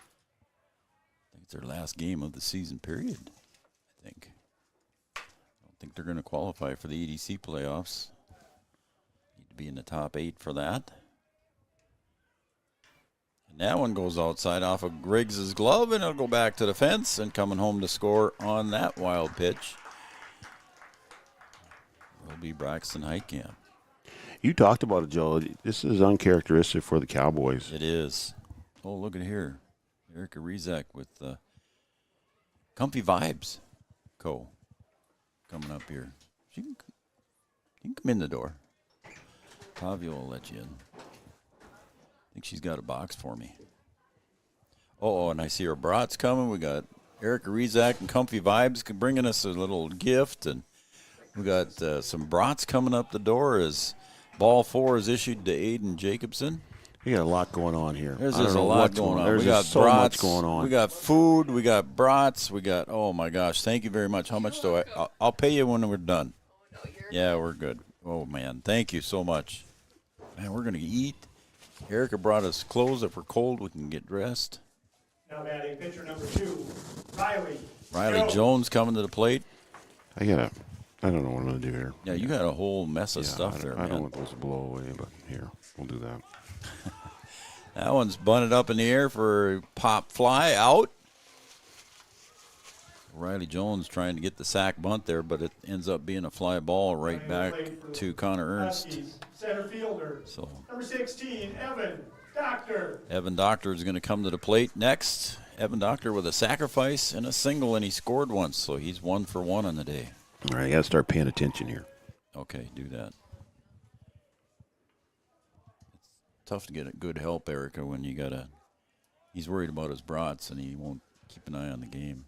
think it's their last game of the season, period, I think. I think they're going to qualify for the EDC playoffs. Need to be in the top 8 for that. And that one goes outside off of Griggs' glove, and it'll go back to the fence, and coming home to score on that wild pitch will be Braxton Heitkamp. You talked about it, Joe. This is uncharacteristic for the Cowboys. It is. Oh, look at here. Erica Rizak with Comfy Vibes Co. coming up here. You can come in the door. Tavia will let you in. I think she's got a box for me. Oh, and I see our brats coming. We got Erica Rizak and Comfy Vibes bringing us a little gift, and we got some brats coming up the door as ball 4 is issued to Aiden Jacobson. We got a lot going on here. There's just a lot going on. There's we got so brats, much going on. We got food. We got brats. We got, oh, my gosh. Thank you very much. How much do I'll pay you when we're done. Yeah, we're good. Oh, man. Thank you so much. Man, we're going to eat. Erica brought us clothes. If we're cold, we can get dressed. Now batting pitcher number 2, Riley. Riley Jones coming to the plate. I don't know what I'm going to do here. Yeah, you got a whole mess of stuff there, man. I don't want those to blow away, but here, we'll do that. That one's bunted up in the air for pop fly out. Riley Jones trying to get the sack bunt there, but it ends up being a fly ball right back to Connor Ernst. Huskies, center fielder. So number 16, Evan Doctor. Evan Doctor is going to come to the plate next. Evan Doctor with a sacrifice and a single, and he scored once, so he's 1 for 1 on the day. All right, I got to start paying attention here. Okay, do that. It's tough to get a good help, Erica, when you got he's worried about his brats and he won't keep an eye on the game.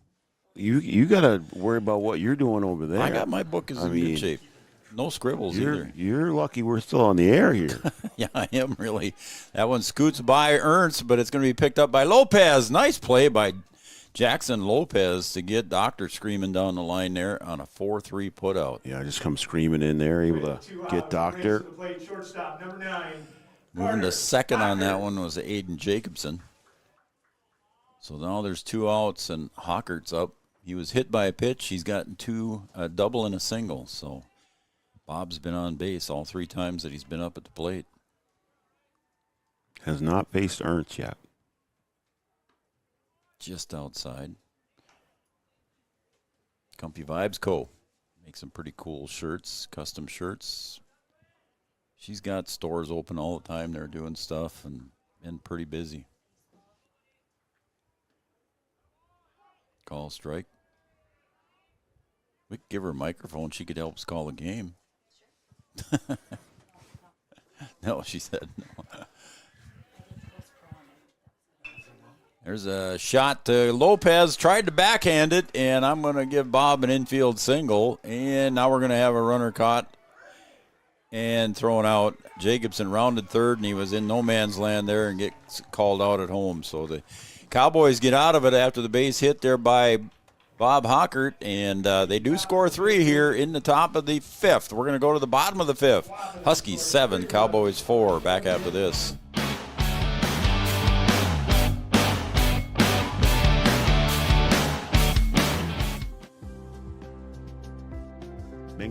You got to worry about what you're doing over there. I got my book in good shape. No scribbles either. You're lucky we're still on the air here. Yeah, I am really. That one scoots by Ernst, but it's going to be picked up by Lopez. Nice play by Jackson Lopez to get Doctor screaming down the line there on a 4-3 putout. Yeah, just come screaming in there, able to get Doctor. Shortstop, number 9. Moving to second on that one was Aiden Jacobson. So now there's 2 outs, and Hawkert's up. He was hit by a pitch. He's gotten 2, a double and a single. So Bob's been on base all 3 times that he's been up at the plate. Has not faced Ernst yet. Just outside. Comfy Vibes Co. Makes some pretty cool shirts, custom shirts. She's got stores open all the time. They're doing stuff and been pretty busy. Call strike. We could give her a microphone. She could help us call the game. No, she said no. There's a shot to Lopez. Tried to backhand it, and I'm going to give Bob an infield single. And now we're going to have a runner caught and thrown out. Jacobson rounded third, and he was in no man's land there and gets called out at home. So the Cowboys get out of it after the base hit there by Bob Hockert, and they do score 3 here in the top of the 5th. We're going to go to the bottom of the 5th. Huskies 7, Cowboys 4. Back after this.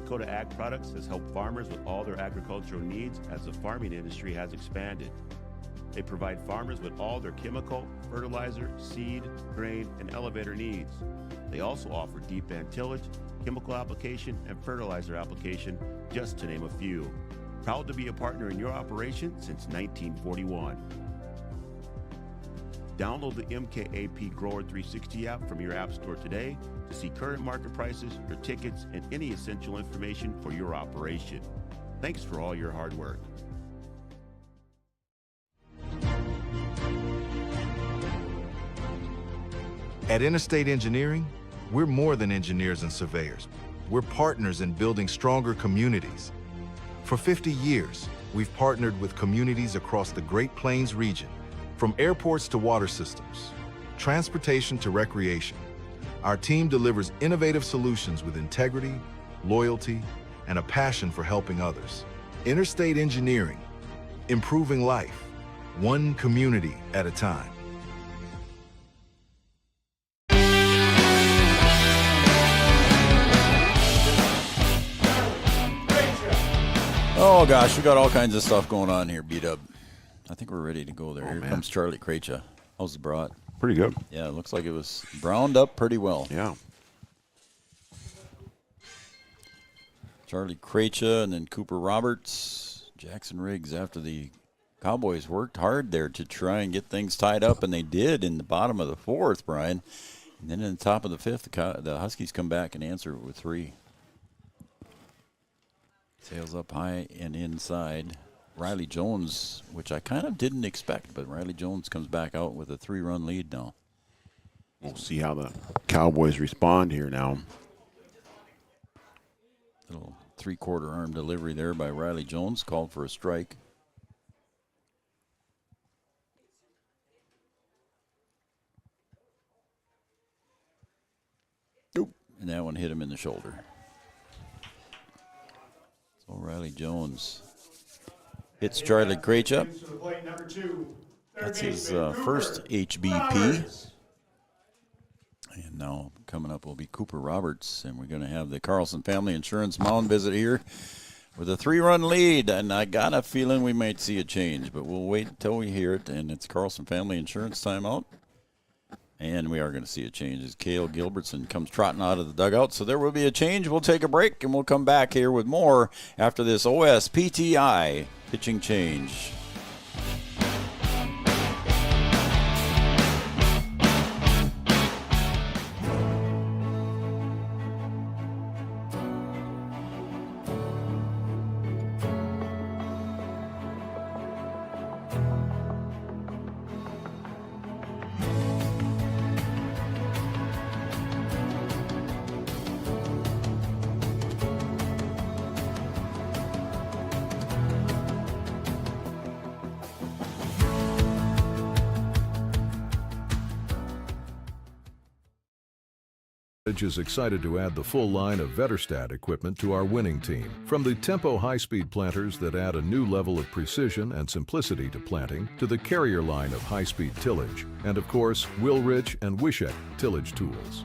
Dakota Ag Products has helped farmers with all their agricultural needs as the farming industry has expanded. They provide farmers with all their chemical, fertilizer, seed, grain, and elevator needs. They also offer deep band tillage, chemical application, and fertilizer application, just to name a few. Proud to be a partner in your operation since 1941. Download the MKAP Grower 360 app from your app store today to see current market prices, your tickets, and any essential information for your operation. Thanks for all your hard work. At Interstate Engineering, we're more than engineers and surveyors. We're partners in building stronger communities. For 50 years, we've partnered with communities across the Great Plains region, from airports to water systems, transportation to recreation. Our team delivers innovative solutions with integrity, loyalty, and a passion for helping others. Interstate Engineering, improving life, one community at a time. Oh, gosh, we got all kinds of stuff going on here, B-Dub. I think we're ready to go there. Here comes Charlie Krejcia. How's the brat? Pretty good. Yeah, it looks like it was browned up pretty well. Yeah. Charlie Krejcia and then Cooper Roberts, Jackson Riggs after the Cowboys worked hard there to try and get things tied up, and they did in the bottom of the 4th, Brian. And then in the top of the 5th, the Huskies come back and answer with 3. Sails up high and inside. Riley Jones, which I kind of didn't expect, but Riley Jones comes back out with a 3-run lead now. We'll see how the Cowboys respond here now. Little 3/4 arm delivery there by Riley Jones, called for a strike. Nope. And that one hit him in the shoulder. So Riley Jones hits Charlie Krejcia. That's his first HBP. And now coming up will be Cooper Roberts, and we're going to have the Carlson Family Insurance mound visit here with a 3-run lead. And I got a feeling we might see a change, but we'll wait until we hear it. And it's Carlson Family Insurance timeout. And we are going to see a change as Cale Gilbertson comes trotting out of the dugout. So there will be a change. We'll take a break, and we'll come back here with more after this OSPTI pitching change. is excited to add the full line of Vetterstad equipment to our winning team. From the Tempo high-speed planters that add a new level of precision and simplicity to planting, to the Carrier line of high-speed tillage, and of course, Wilrich and Wishek tillage tools.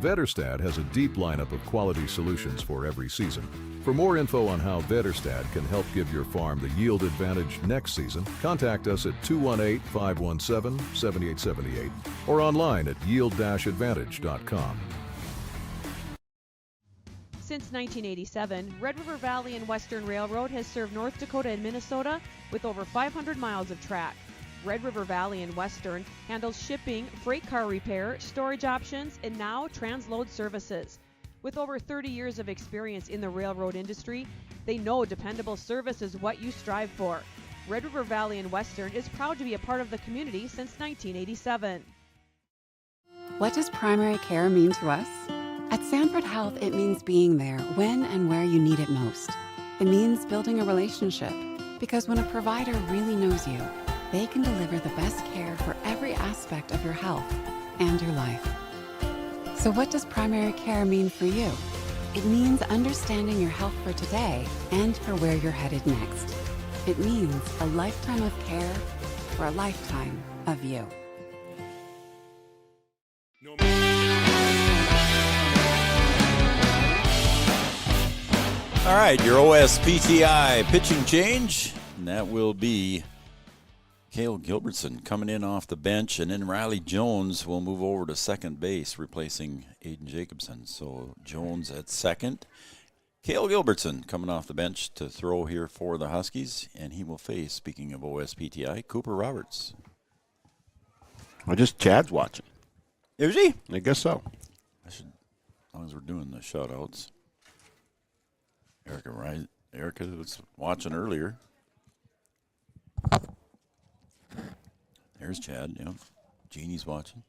Vetterstad has a deep lineup of quality solutions for every season. For more info on how Vetterstad can help give your farm the yield advantage next season, contact us at 218-517-7878 or online at yield-advantage.com. Since 1987, Red River Valley and Western Railroad has served North Dakota and Minnesota with over 500 miles of track. Red River Valley and Western handles shipping, freight car repair, storage options, and now transload services. With over 30 years of experience in the railroad industry, they know dependable service is what you strive for. Red River Valley and Western is proud to be a part of the community since 1987. What does primary care mean to us? At Sanford Health, it means being there when and where you need it most. It means building a relationship, because when a provider really knows you, they can deliver the best care for every aspect of your health and your life. So what does primary care mean for you? It means understanding your health for today and for where you're headed next. It means a lifetime of care for a lifetime of you. All right, your OSPTI pitching change, and that will be Cale Gilbertson coming in off the bench, and then Riley Jones will move over to second base, replacing Aiden Jacobson. So Jones at second. Cale Gilbertson coming off the bench to throw here for the Huskies, and he will face, speaking of OSPTI, Cooper Roberts. Well, just Chad's watching. Is he? I guess so. As long as we're doing the shout-outs. Erica was watching earlier. There's Chad, you know. Jeannie's watching.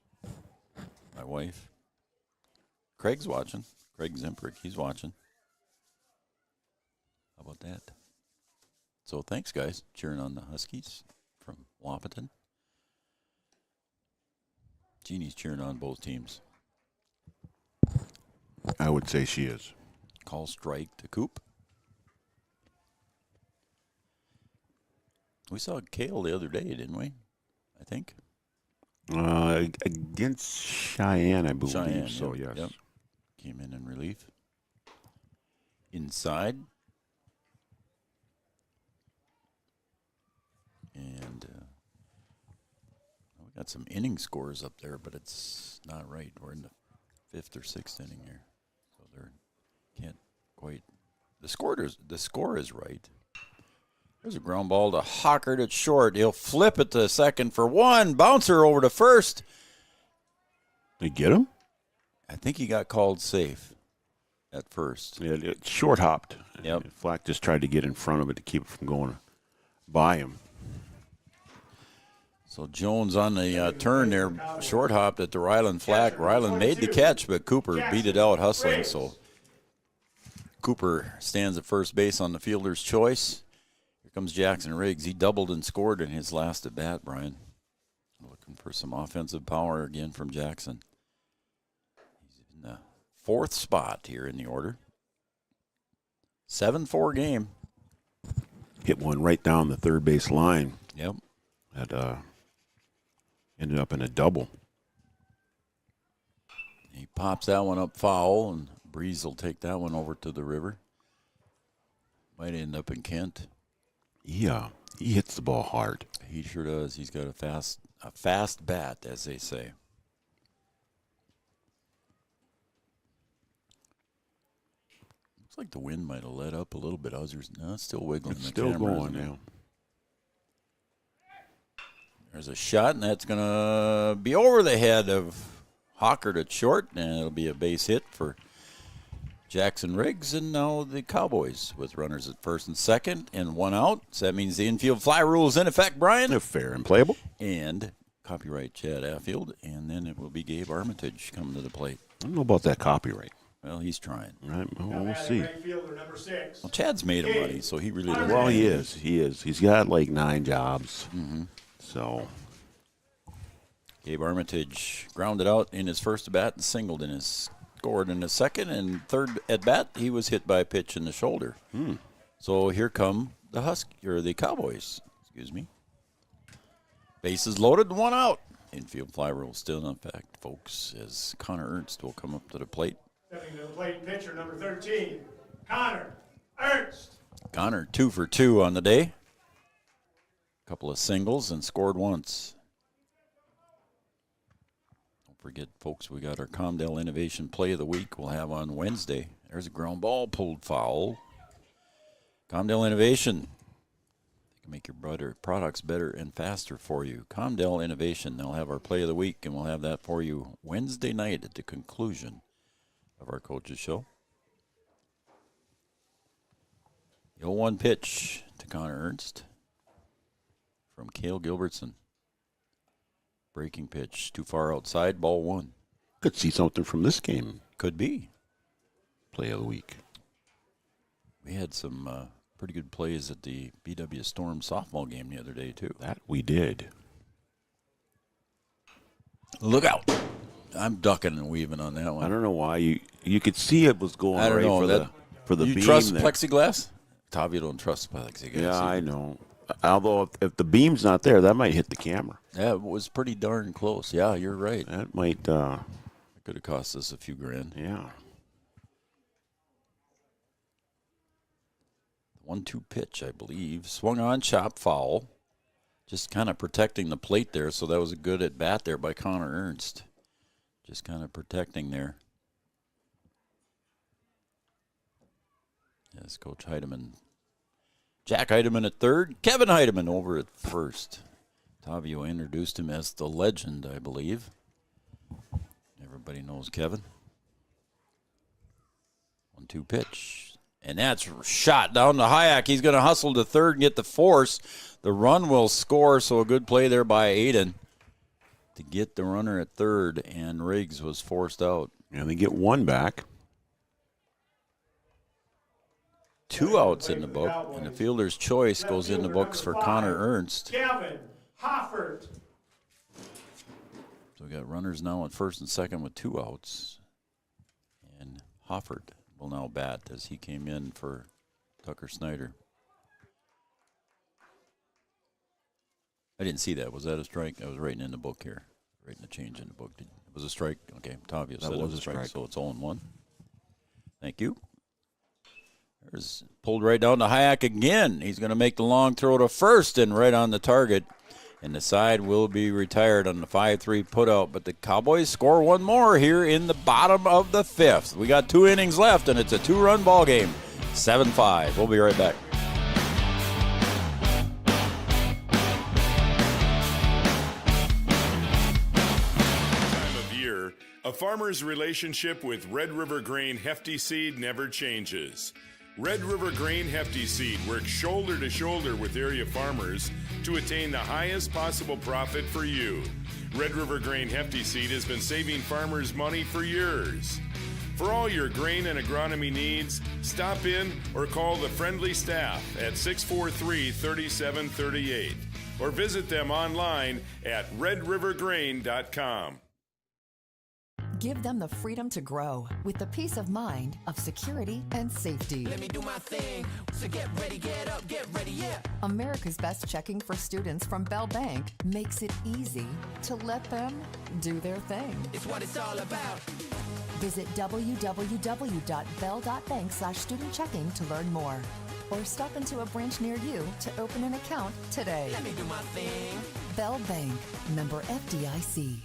My wife. Craig's watching. Craig Zimprick, he's watching. How about that? So thanks, guys. Cheering on the Huskies from Wahpeton. Jeannie's cheering on both teams. I would say she is. Call strike to Coop. We saw Cale the other day, didn't we? I think. Against Cheyenne, I believe. Cheyenne, so, yes. Yep. Came in relief. Inside. And we got some inning scores up there, but it's not right. We're in the 5th or 6th inning here. So they're can't quite. The score is right. There's a ground ball to Hockert at short. He'll flip it to second for one. Bouncer over to first. They get him? I think he got called safe at first. Yeah, it short hopped. Yep. Flack just tried to get in front of it to keep it from going by him. So Jones on the turn there, short hopped at the Ryland Flack. Ryland made the catch, but Cooper beat it out hustling. So Cooper stands at first base on the fielder's choice. Here comes Jackson Riggs. He doubled and scored in his last at bat, Brian. Looking for some offensive power again from Jackson. He's in the 4th spot here in the order. 7-4 game. Hit one right down the third base line. Yep. That ended up in a double. He pops that one up foul, and Breeze will take that one over to the river. Might end up in Kent. Yeah, he hits the ball hard. He sure does. He's got a fast bat, as they say. Looks like the wind might have let up a little bit. No, it's still wiggling. It's still going now. There's a shot, and that's going to be over the head of Hockert at short, and it'll be a base hit for Jackson Riggs, and now the Cowboys with runners at first and second and one out. So that means the infield fly rule is in effect, Brian. They're fair and playable. And copyright Chad Affield, and then it will be Gabe Armitage coming to the plate. I don't know about that copyright. Well, he's trying. Right, well, we'll see. Well, Chad's made of money, so he really doesn't. Well, he is. He's got like 9 jobs. Mm-hmm. So Gabe Armitage grounded out in his first at bat and singled in his scored in the second, and third at bat, he was hit by a pitch in the shoulder. So here come the Cowboys. Excuse me. Bases loaded, 1 out. Infield fly rule still in effect, folks, as Connor Ernst will come up to the plate. Stepping to the plate, pitcher number 13, Connor Ernst. Connor 2 for 2 on the day. Couple of singles and scored once. Don't forget, folks, we got our Comdale Innovation Play of the Week we'll have on Wednesday. There's a ground ball pulled foul. Comdale Innovation. They can make your products better and faster for you. Comdale Innovation. They'll have our Play of the Week, and we'll have that for you Wednesday night at the conclusion of our coaches show. The 0-1 pitch to Connor Ernst from Cale Gilbertson. Breaking pitch, too far outside, ball 1. Could see something from this game. Could be. Play of the week. We had some pretty good plays at the BW Storm softball game the other day, too. That we did. Look out. I'm ducking and weaving on that one. I don't know why. You could see it was going I don't right know. for the you beam trust there. plexiglass? Tavia don't trust plexiglass. Yeah, I know. Although if the beam's not there, that might hit the camera. Yeah, it was pretty darn close. Yeah, you're right. That might. It could have cost us a few grand. Yeah. 1-2 pitch, I believe. Swung on, chop, foul. Just kind of protecting the plate there, so that was a good at bat there by Connor Ernst. Just kind of protecting there. Yes, Coach Heidemann. Jack Heidemann at third. Kevin Heidemann over at first. Tavio introduced him as the legend, I believe. Everybody knows Kevin. 1-2 pitch. And that's shot down to Hayek. He's going to hustle to third and get the force. The run will score, so a good play there by Aiden to get the runner at third, and Riggs was forced out. And they get 1 back. 2 outs in the book, and the fielder's choice goes in the books for Connor Ernst. Gavin Hoffert. So we got runners now at first and second with 2 outs. And Hoffert will now bat as he came in for Tucker Snyder. I didn't see that. Was that a strike? I was writing in the book here. Writing a change in the book. It was a strike? Okay, Tavia said it was a strike, so it's 0-1. Thank you. There's pulled right down to Hayek again. He's going to make the long throw to first and right on the target. And the side will be retired on the 5-3 putout. But the Cowboys score 1 more here in the bottom of the 5th. We got 2 innings left, and it's a 2-run ball game. 7-5. We'll be right back. Time of year, a farmer's relationship with Red River Grain Hefty Seed never changes. Red River Grain Hefty Seed works shoulder to shoulder with area farmers to attain the highest possible profit for you. Red River Grain Hefty Seed has been saving farmers money for years. For all your grain and agronomy needs, stop in or call the friendly staff at 643-3738 or visit them online at redrivergrain.com. Give them the freedom to grow with the peace of mind of security and safety. Let me do my thing. So get ready, get up, get ready, yeah. America's Best Checking for students from Bell Bank makes it easy to let them do their thing. It's what it's all about. Visit www.bell.bank/student-checking to learn more. Or stop into a branch near you to open an account today. Let me do my thing. Bell Bank, member FDIC.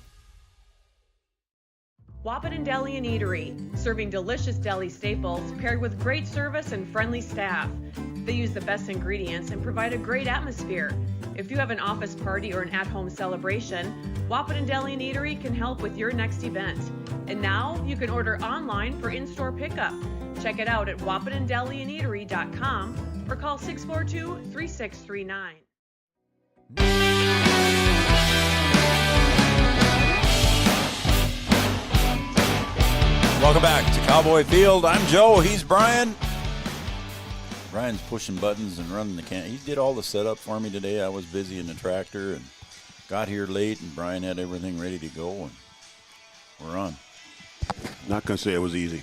Wahpeton Deli and Eatery, serving delicious deli staples paired with great service and friendly staff. They use the best ingredients and provide a great atmosphere. If you have an office party or an at-home celebration, Wahpeton Deli and Eatery can help with your next event. And now you can order online for in-store pickup. Check it out at wahpetondeliandeatery.com or call 642-3639. Welcome back to Cowboy Field. I'm Joe. He's Brian. Brian's pushing buttons and running the can. He did all the setup for me today. I was busy in the tractor and got here late, and Brian had everything ready to go, and we're on. Not going to say it was easy.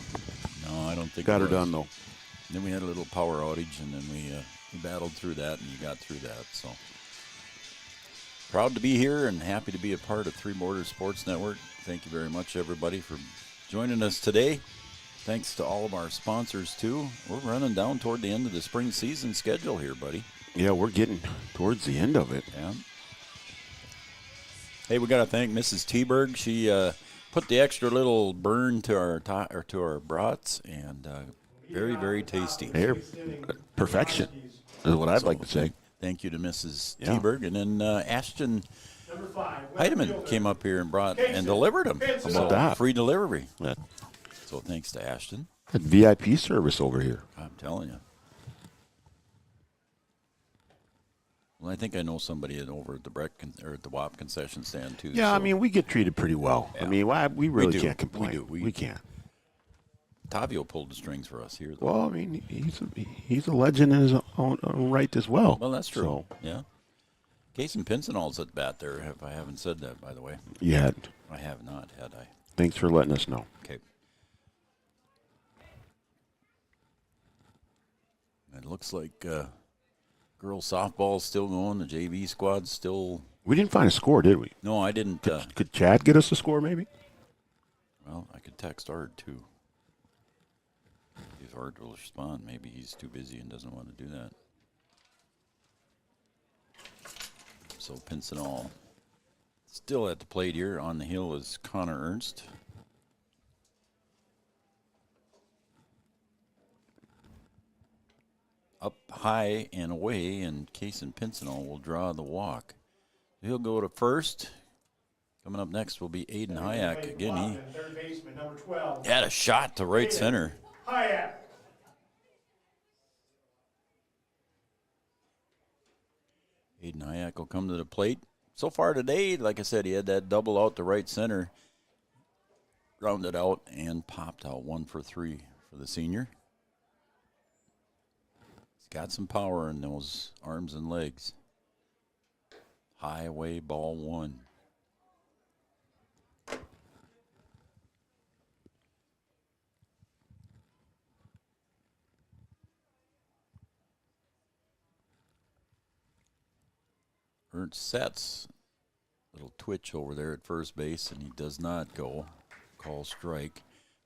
No, I don't think Got it her was. done, though. Then we had a little power outage, and then we battled through that, and you got through that. So proud to be here and happy to be a part of Three Borders Sports Network. Thank you very much, everybody, for joining us today. Thanks to all of our sponsors, too. We're running down toward the end of the spring season schedule here, buddy. Yeah, we're getting towards the end of it. Yeah. Hey, we got to thank Mrs. Teberg. She put the extra little burn to our brats, and very, very tasty. They're perfection is what I'd like to say. Thank you to Mrs. Teberg. And then Ashton Heidemann came up here and brought and delivered them. How about that? Free delivery. Yeah. So thanks to Ashton. That VIP service over here. I'm telling you. Well, I think I know somebody over at the the WAP concession stand too. Yeah, so. I mean, we get treated pretty well. Yeah. I mean, we really do. can't complain. We do. We can't. Tavio pulled the strings for us here, though. Well, I mean, he's a legend in his own right as well. Well, that's true. So, yeah. Casey Pincinall's at bat there. If I haven't said that, by the way. you hadn't. I have not, had I? Thanks for letting us know. Okay. It looks like girls softball's still going. The JV squad's still. We didn't find a score, did we? No, I didn't. Could Chad get us a score, maybe? Well, I could text Art too. If Art will respond, maybe he's too busy and doesn't want to do that. So Pincinall still at the plate here. On the hill is Connor Ernst. Up high and away, and Casey Pincinall will draw the walk. He'll go to first. Coming up next will be Aiden Hayek. Again, he had a shot to right center. Hayek. Aiden Hayek will come to the plate. So far today, like I said, he had that double out to right center. Rounded out and popped out 1 for 3 for the senior. He's got some power in those arms and legs. High away, ball 1. Ernst sets. Little twitch over there at first base, and he does not go. Call strike.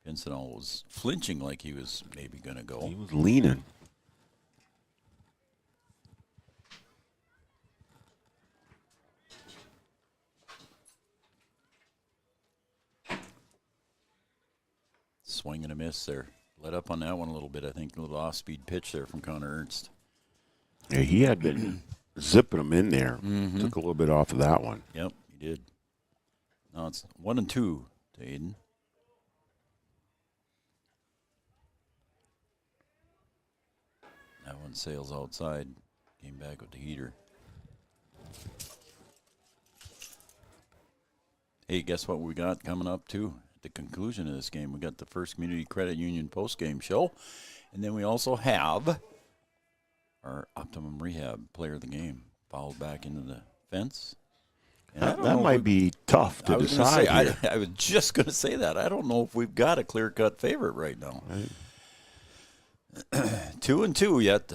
Pincinall was flinching like he was maybe going to go. He was leaning. Swing and a miss there. Let up on that one a little bit. I think a little off-speed pitch there from Connor Ernst. Yeah, he had been zipping them in there. Mm-hmm. Took a little bit off of that one. Yep, he did. Now it's 1-2 to Aiden. That one sails outside. Came back with the heater. Hey, guess what we got coming up, too? At the conclusion of this game, we got the First Community Credit Union postgame show. And then we also have our Optimum Rehab player of the game. Fouled back into the fence. That might be tough to decide. I was just going to say that. I don't know if we've got a clear-cut favorite right now. 2-2 yet.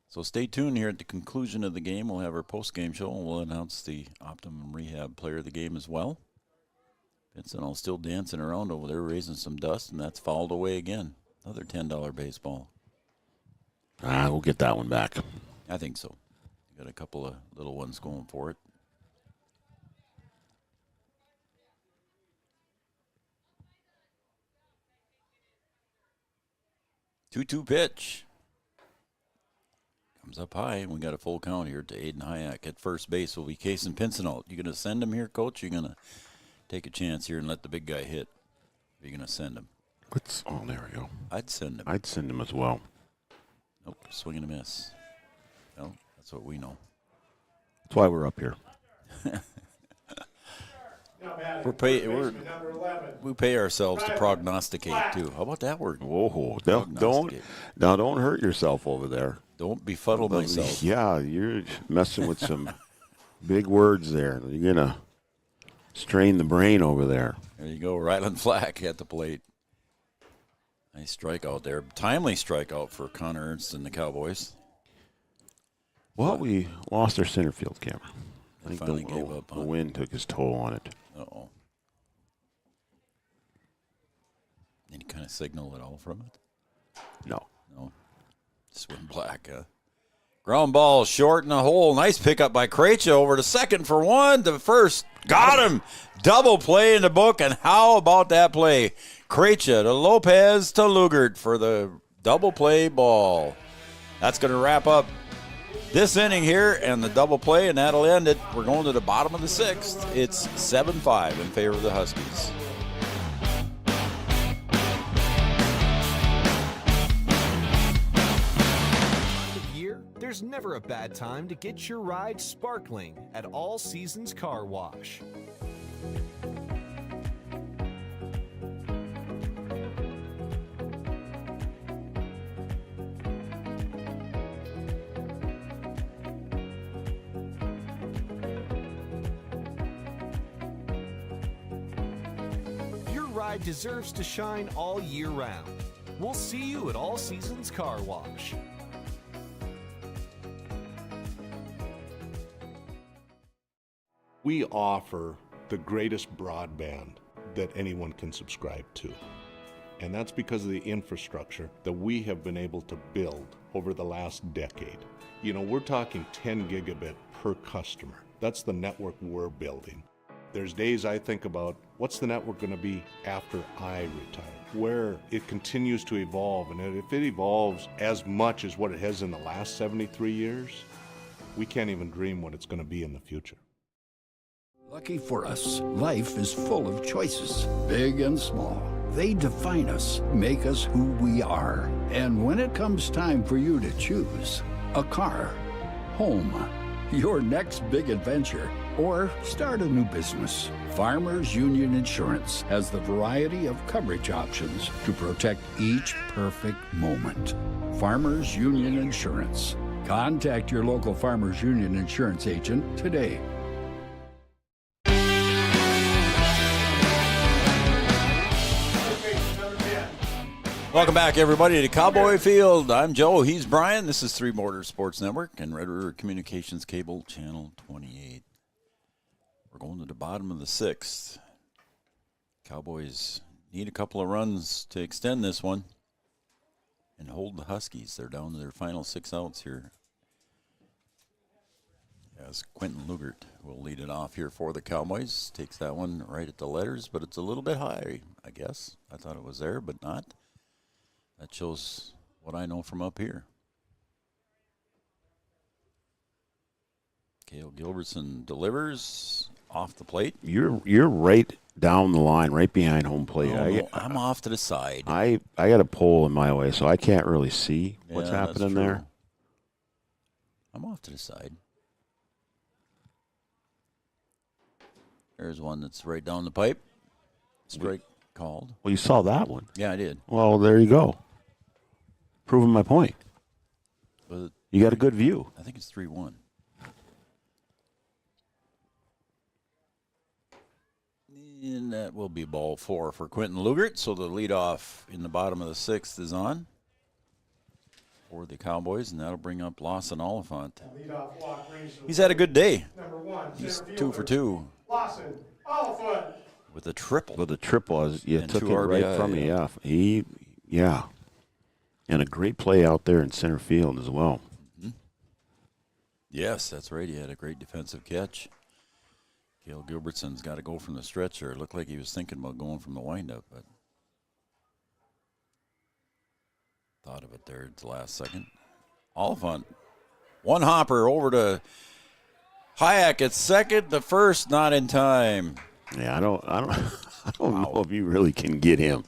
So stay tuned here at the conclusion of the game. We'll have our post-game show, and we'll announce the Optimum Rehab player of the game as well. Vincent still dancing around over there, raising some dust, and that's fouled away again. Another $10 baseball. We'll get that one back. I think so. Got a couple of little ones going for it. Two-two pitch. Comes up high, and we got a full count here to Aiden Hayek. At first base will be Casey Pincinall. You going to send him here, Coach? You're going to take a chance here and let the big guy hit? Or you going to send him? Oh, there we go. I'd send him. I'd send him as well. Nope, swing and a miss. No, that's what we know. That's why we're up here. We pay ourselves to prognosticate too. How about that word? Whoa! Don't hurt yourself over there. Don't befuddle myself. Yeah, you're messing with some big words there. You're gonna strain the brain over there. There you go, Ryland Flack at the plate. Nice strikeout there. Timely strikeout for Connor Ernst and the Cowboys. Well, we lost our center field camera. I think finally gave up the wind took his toll on it. Uh-oh. Any kind of signal at all from it? No. No. Just went black. Ground ball short in the hole. Nice pickup by Krejci over to second for one. To first. Got him. Double play in the book. And how about that play? Krejci to Lopez to Lugert for the double play ball. That's going to wrap up this inning here and the double play, and that'll end it. We're going to the bottom of the sixth. It's 7-5 in favor of the Huskies. There's never a bad time to get your ride sparkling at All Seasons Car Wash. Your ride deserves to shine all year round. We'll see you at All Seasons Car Wash. We offer the greatest broadband that anyone can subscribe to. And that's because of the infrastructure that we have been able to build over the last decade. You know, we're talking 10 gigabit per customer. That's the network we're building. There's days I think about what's the network going to be after I retire, where it continues to evolve. And if it evolves as much as what it has in the last 73 years, we can't even dream what it's going to be in the future. Lucky for us, life is full of choices, big and small. They define us, make us who we are. And when it comes time for you to choose a car, home, your next big adventure, or start a new business, Farmers Union Insurance has the variety of coverage options to protect each perfect moment. Farmers Union Insurance. Contact your local Farmers Union Insurance agent today. Welcome back, everybody, to Cowboy Field. I'm Joe. He's Brian. This is Three Borders Sports Network and Red River Communications Cable, Channel 28. We're going to the bottom of the sixth. Cowboys need a couple of runs to extend this one and hold the Huskies. They're down to their final 6 outs here. As Quentin Lugert will lead it off here for the Cowboys. Takes that one right at the letters, but it's a little bit high, I guess. I thought it was there, but not. That shows what I know from up here. Cale Gilbertson delivers off the plate. You're right down the line, right behind home plate. I'm off to the side. I got a pole in my way, so I can't really see what's happening there. I'm off to the side. There's one that's right down the pipe. Strike called. Well, you saw that one. Yeah, I did. Well, there you go. Proving my point. But you got a good view. I think it's 3-1. And that will be ball 4 for Quentin Lugert. So the leadoff in the bottom of the sixth is on for the Cowboys, and that'll bring up Lawson Oliphant. He's had a good day. He's 2 for 2. Lawson Oliphant. With a triple. With a triple, you And took 2 it right RBI, from me. Yeah. And a great play out there in center field as well. Mm-hmm. Yes, that's right. He had a great defensive catch. Cale Gilbertson's got to go from the stretcher. It looked like he was thinking about going from the windup, but thought of it there at the last second. Oliphant, one hopper over to Hayek at second. The first not in time. Yeah, I don't know if you really can get him.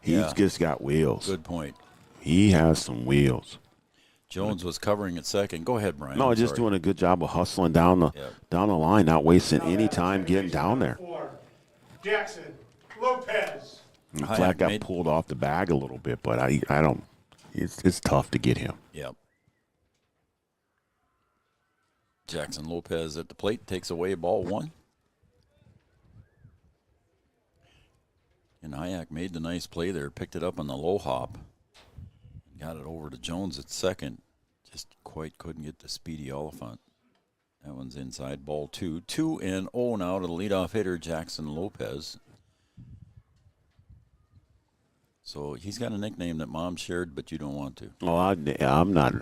He's just got wheels. Good point. He has some wheels. Jones was covering at second. Go ahead, Brian. No, just doing a good job of hustling down the line, not wasting any time getting down there. Jackson Lopez. Flat got pulled off the bag a little bit, but I don't. It's tough to get him. Yep. Jackson Lopez at the plate takes away ball 1. And Hayek made the nice play there, picked it up on the low hop, got it over to Jones at second. Just quite couldn't get the speedy Oliphant. That one's inside, ball 2. 2-0 now to the leadoff hitter, Jackson Lopez. So he's got a nickname that Mom shared, but you don't want to. Oh, I'm not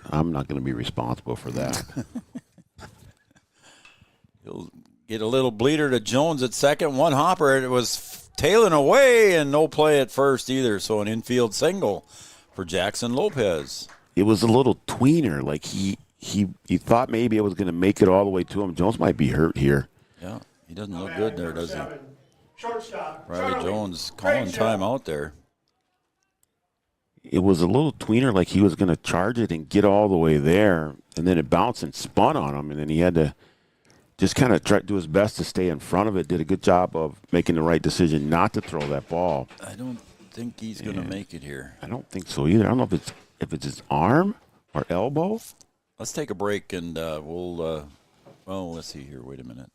going to be responsible for that. He'll get a little bleeder to Jones at second. One hopper. It was tailing away, and no play at first either. So an infield single for Jackson Lopez. It was a little tweener. Like he thought maybe it was going to make it all the way to him. Jones might be hurt here. Yeah, he doesn't look good there, does he? Shortstop. Riley Jones calling time out there. It was a little tweener, like he was going to charge it and get all the way there, and then it bounced and spun on him, and then he had to just kind of try to do his best to stay in front of it. Did a good job of making the right decision not to throw that ball. I don't think he's going to make it here. I don't think so either. I don't know if it's his arm or elbow. Let's take a break, and we'll let's see here. Wait a minute.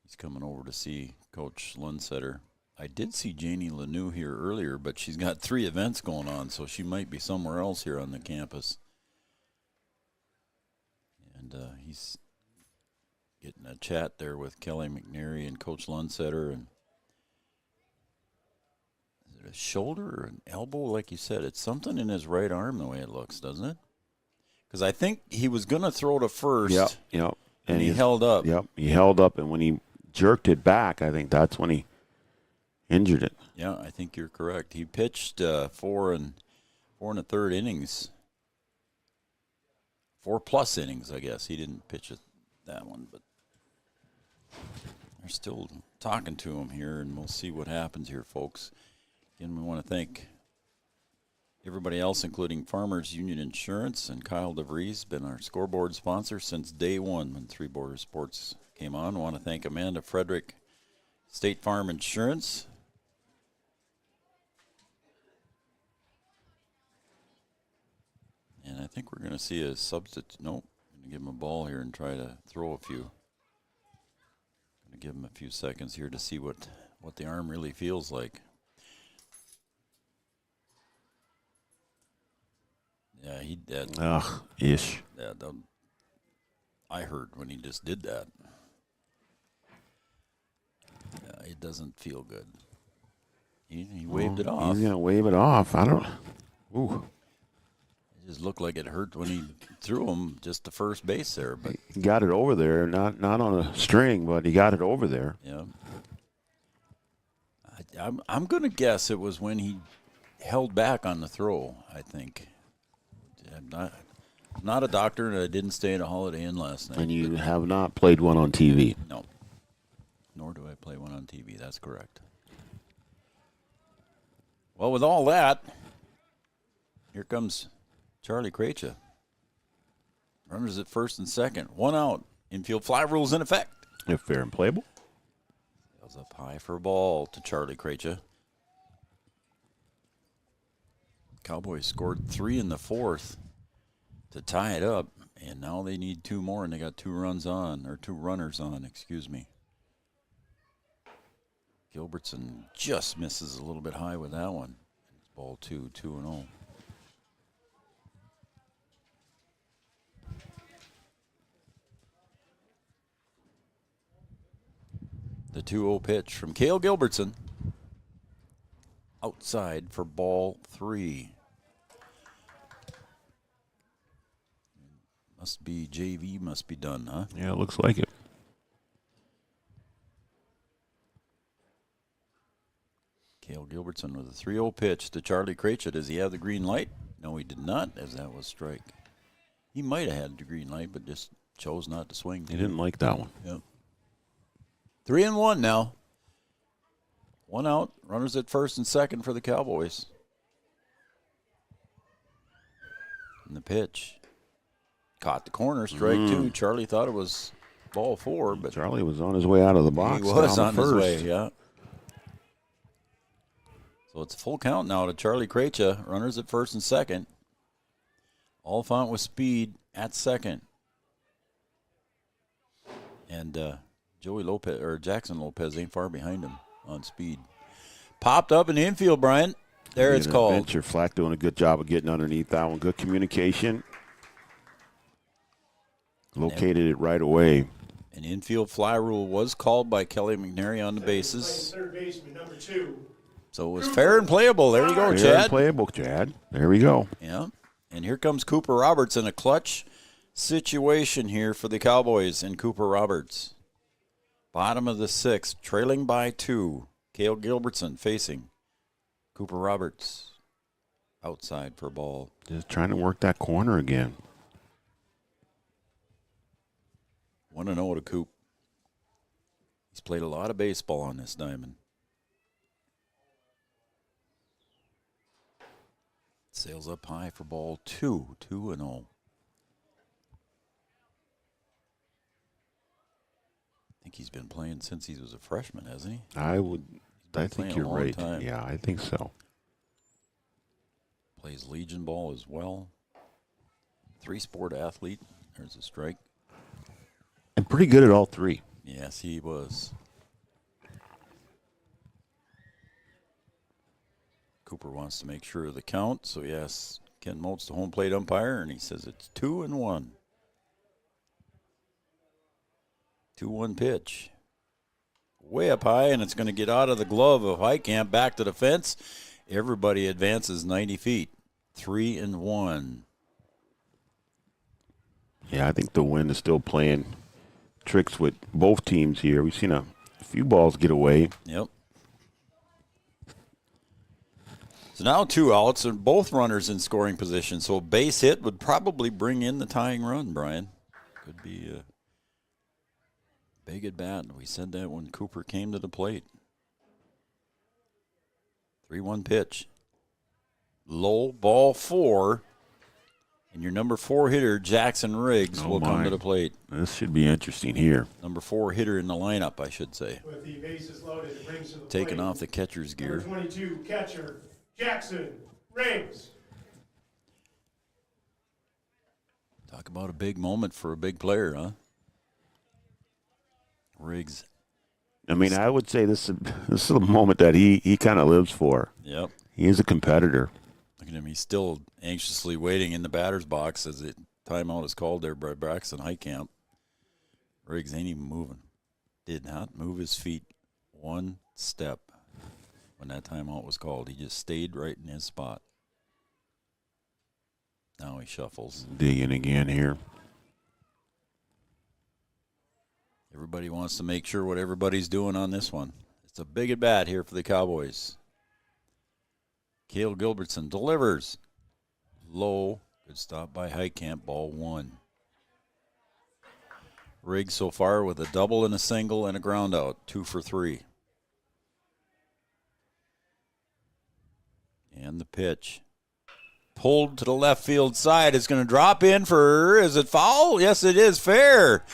He's coming over to see Coach Lundsetter. I did see Janie Lanou here earlier, but she's got 3 events going on, so she might be somewhere else here on the campus. And he's getting a chat there with Kelly McNary and Coach Lundsetter. And is it a shoulder or an elbow? Like you said, it's something in his right arm the way it looks, doesn't it? Because I think he was going to throw to first. Yep. And he held up. Yep, he held up, and when he jerked it back, I think that's when he injured it. Yeah, I think you're correct. He pitched 4 and 1/3 innings. 4+ innings, I guess. He didn't pitch that one, but they're still talking to him here, and we'll see what happens here, folks. Again, we want to thank everybody else, including Farmers Union Insurance, and Kyle DeVries, been our scoreboard sponsor since day one when Three Borders Sports came on. I want to thank Amanda Frederick, State Farm Insurance. And I think we're going to see a substitute. Nope. I'm going to give him a ball here and try to throw a few. Going to give him a few seconds here to see what the arm really feels like. Yeah, he did. Ish. Yeah, I heard when he just did that. Yeah, it doesn't feel good. He waved it off. He's going to wave it off. I don't. Ooh. It just looked like it hurt when he threw him just to first base there. But he got it over there, not on a string, but he got it over there. Yeah. I'm going to guess it was when he held back on the throw, I think. I'm not a doctor, and I didn't stay at a Holiday Inn last night. And you have not played one on TV. No. Nor do I play one on TV. That's correct. Well, with all that, here comes Charlie Krejci. Runners at first and second. 1 out. Infield fly rules in effect. If fair and playable. Sails up high for a ball to Charlie Krejci. Cowboys scored 3 in the 4th to tie it up, and now they need 2 more, and they got 2 runners on, excuse me. Gilbertson just misses a little bit high with that one. It's ball 2, 2-0. The 2-0 pitch from Cale Gilbertson. Outside for ball 3. Must be JV, must be done, huh? Yeah, it looks like it. Cale Gilbertson with a 3-0 pitch to Charlie Krejci. Does he have the green light? No, he did not, as that was strike. He might have had the green light, but just chose not to swing. He didn't like that one. Yep. 3-1 now. 1 out. Runners at first and second for the Cowboys. And the pitch. Caught the corner, strike 2. Charlie thought it was ball 4, but Charlie was on his way out of the box. He was on his way, yeah. So it's full count now to Charlie Krejci. Runners at first and second. Oliphant with speed at second. And Jackson Lopez ain't far behind him on speed. popped up in the infield, Brian. There it's called. Adventure. Flack doing a good job of getting underneath that one. Good communication. Located it right away. An infield fly rule was called by Kelly McNary on the bases. Third baseman, number 2. So it was fair and playable. There you go, Chad. Fair and playable, Chad. There we go. Yeah. And here comes Cooper Roberts in a clutch situation here for the Cowboys and Cooper Roberts. Bottom of the 6th, trailing by 2. Cale Gilbertson facing Cooper Roberts. Outside for ball. Just trying to work that corner again. 1-0 to Coop. He's played a lot of baseball on this diamond. Sails up high for ball 2. 2-0. I think he's been playing since he was a freshman, hasn't he? I think you're right. Time. Yeah, I think so. Plays Legion ball as well. 3-sport athlete. There's a strike. And pretty good at all 3. Yes, he was. Cooper wants to make sure of the count, so he asks Ken Motes, the home plate umpire, and he says it's 2-1. 2-1 pitch. Way up high, and it's going to get out of the glove of Heitkamp back to the fence. Everybody advances 90 feet. 3-1. Yeah, I think the wind is still playing tricks with both teams here. We've seen a few balls get away. Yep. So now 2 outs and both runners in scoring position. So a base hit would probably bring in the tying run, Brian. Could be a big at bat. We said that when Cooper came to the plate. 3-1 pitch. Low, ball 4. And your number 4 hitter, Jackson Riggs, will come to the plate. This should be interesting here. Number 4 hitter in the lineup, I should say. With the bases loaded, it brings to the Taking plate. off the catcher's gear. Number 22, catcher, Jackson Riggs. Talk about a big moment for a big player, huh? Riggs. I mean, I would say this is a moment that he kind of lives for. Yep. He is a competitor. Look at him. He's still anxiously waiting in the batter's box as the timeout is called there by Braxton Heitkamp. Riggs ain't even moving. Did not move his feet one step when that timeout was called. He just stayed right in his spot. Now he shuffles. Digging again here. Everybody wants to make sure what everybody's doing on this one. It's a big at bat here for the Cowboys. Cale Gilbertson delivers. Low. Good stop by Heitkamp. Ball 1. Riggs so far with a double and a single and a ground out. 2 for 3. And the pitch. Pulled to the left field side. It's going to drop in for, is it foul? Yes, it is. Fair.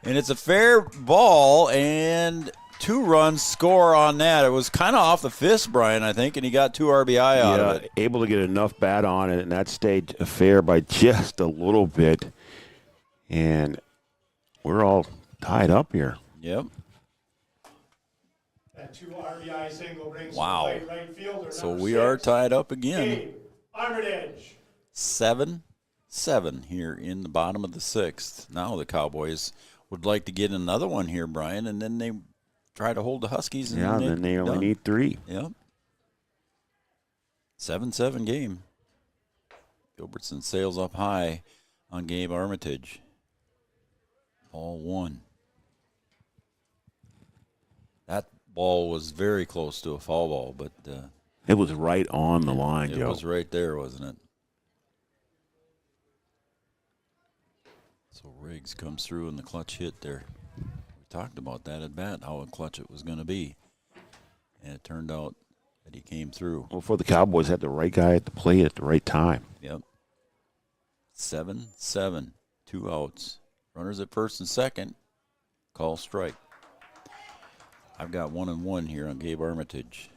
And it's a fair ball, and 2 runs score on that. It was kind of off the fist, Brian, I think, and he got 2 RBI out of it. Able to get enough bat on it, and that stayed fair by just a little bit. And we're all tied up here. Yep. That 2 RBI single brings wow. to the plate right fielder. So we are tied up again. Gabe Armitage. 7-7 here in the bottom of the 6th. Now the Cowboys would like to get another one here, Brian, and then they try to hold the Huskies. And then they only need 3. Yep. 7-7 game. Gilbertson sails up high on Gabe Armitage. Ball 1. That ball was very close to a foul ball, but it was right on the line, Joe. It was right there, wasn't it? So Riggs comes through in the clutch hit there. We talked about that at bat, how clutch it was going to be. And it turned out that he came through. Well, for the Cowboys, had the right guy at the plate at the right time. Yep. 7-7, 2 outs. Runners at first and second. Call strike. I've got 1-1 here on Gabe Armitage.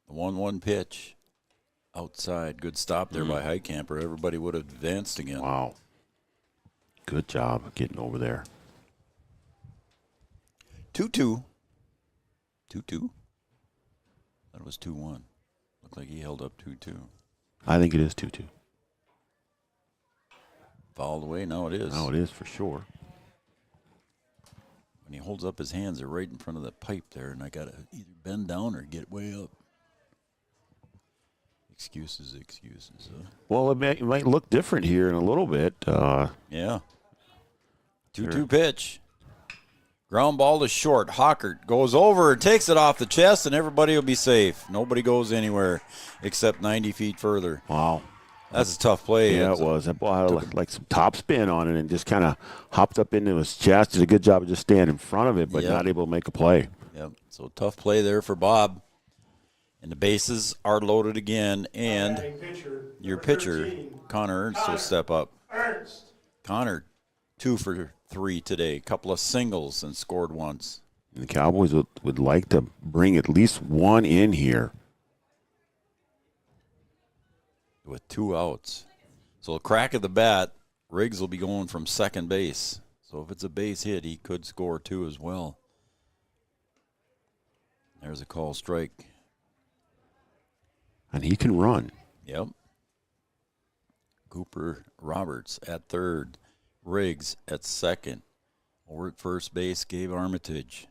The 1-1 pitch. outside. Good stop there by Heitkamper. Everybody would have advanced again. Wow. Good job getting over there. 2-2. 2-2? That was 2-1. Looked like he held up 2-2. I think it is 2-2. Fouled away. Now it is. Now it is for sure. When he holds up his hands, they're right in front of the pipe there, and I got to either bend down or get way up. Excuses. Well, it might look different here in a little bit. Yeah. 2-2 pitch. Ground ball to short. Hockert goes over and takes it off the chest, and everybody will be safe. Nobody goes anywhere except 90 feet further. Wow. That's a tough play. Yeah, it was. That ball had like some top spin on it and just kind of hopped up into his chest. Did a good job of just staying in front of it, but not able to make a play. Yep. So tough play there for Bob. And the bases are loaded again, and your pitcher, Connor Ernst, will step up. Connor, 2 for 3 today. Couple of singles and scored once. And the Cowboys would like to bring at least one in here. With 2 outs. So a crack of the bat, Riggs will be going from second base. So if it's a base hit, he could score 2 as well. There's a call strike. And he can run. Yep. Cooper Roberts at third. Riggs at second. Over at first base, Gabe Armitage.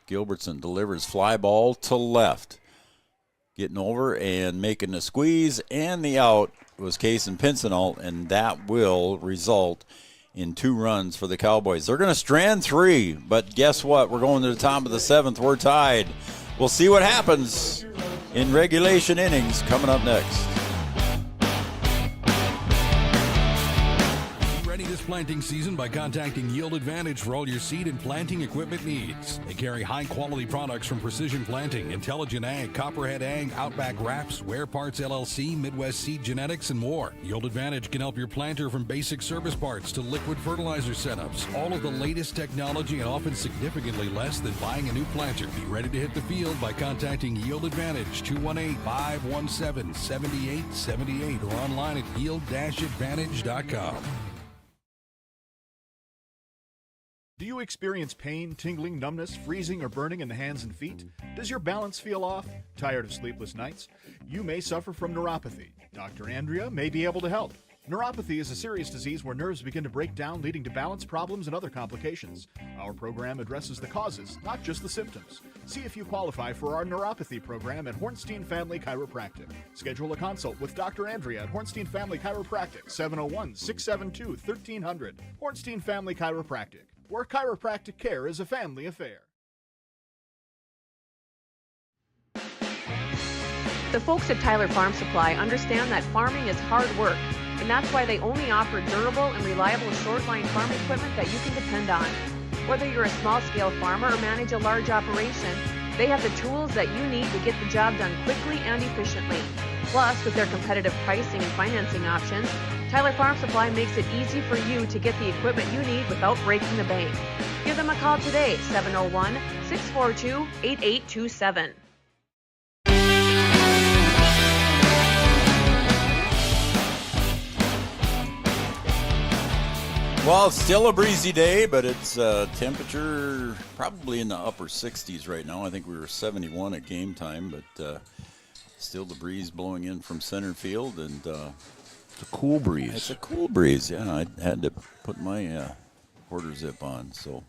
Gilbertson delivers fly ball to left. Getting over and making the squeeze, and the out was Case and Pincinel, and that will result in 2 runs for the Cowboys. They're going to strand 3, but guess what? We're going to the top of the 7th. We're tied. We'll see what happens in regulation innings coming up next. This planting season by contacting Yield Advantage for all your seed and planting equipment needs. They carry high-quality products from Precision Planting, Intelligent Ag, Copperhead Ag, Outback Wraps, Ware Parts LLC, Midwest Seed Genetics, and more. Yield Advantage can help your planter from basic service parts to liquid fertilizer setups. All of the latest technology and often significantly less than buying a new planter. Be ready to hit the field by contacting Yield Advantage, 218-517-7878, or online at yield-advantage.com. Do you experience pain, tingling, numbness, freezing, or burning in the hands and feet? Does your balance feel off? Tired of sleepless nights? You may suffer from neuropathy. Dr. Andrea may be able to help. Neuropathy is a serious disease where nerves begin to break down, leading to balance problems and other complications. Our program addresses the causes, not just the symptoms. See if you qualify for our neuropathy program at Hornstein Family Chiropractic. Schedule a consult with Dr. Andrea at Hornstein Family Chiropractic, 701-672-1300. Hornstein Family Chiropractic, where chiropractic care is a family affair. The folks at Tyler Farm Supply understand that farming is hard work, and that's why they only offer durable and reliable short-line farm equipment that you can depend on. Whether you're a small-scale farmer or manage a large operation, they have the tools that you need to get the job done quickly and efficiently. Plus, with their competitive pricing and financing options, Tyler Farm Supply makes it easy for you to get the equipment you need without breaking the bank. Give them a call today, 701-642-8827. Well, it's still a breezy day, but it's temperature probably in the upper 60s right now. I think we were 71 at game time, but still the breeze blowing in from center field, and it's a cool breeze. It's a cool breeze, yeah. I had to put my quarter zip on, so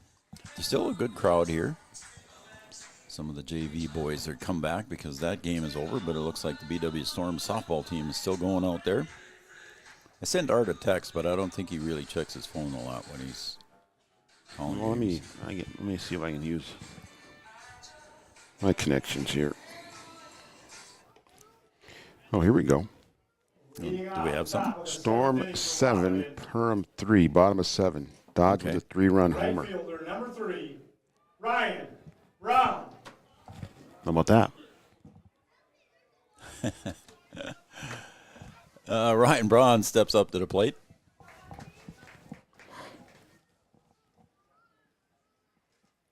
there's still a good crowd here. Some of the JV boys are come back because that game is over, but it looks like the BW Storm softball team is still going out there. I sent Art a text, but I don't think he really checks his phone a lot when he's calling. Well, let me see if I can use my connections here. Oh, here we go. Do we have something? Storm 7, Perham 3, bottom of 7. Dodge with a 3-run homer. Right fielder number 3, Ryan Brown. How about that? Ryan Braun steps up to the plate.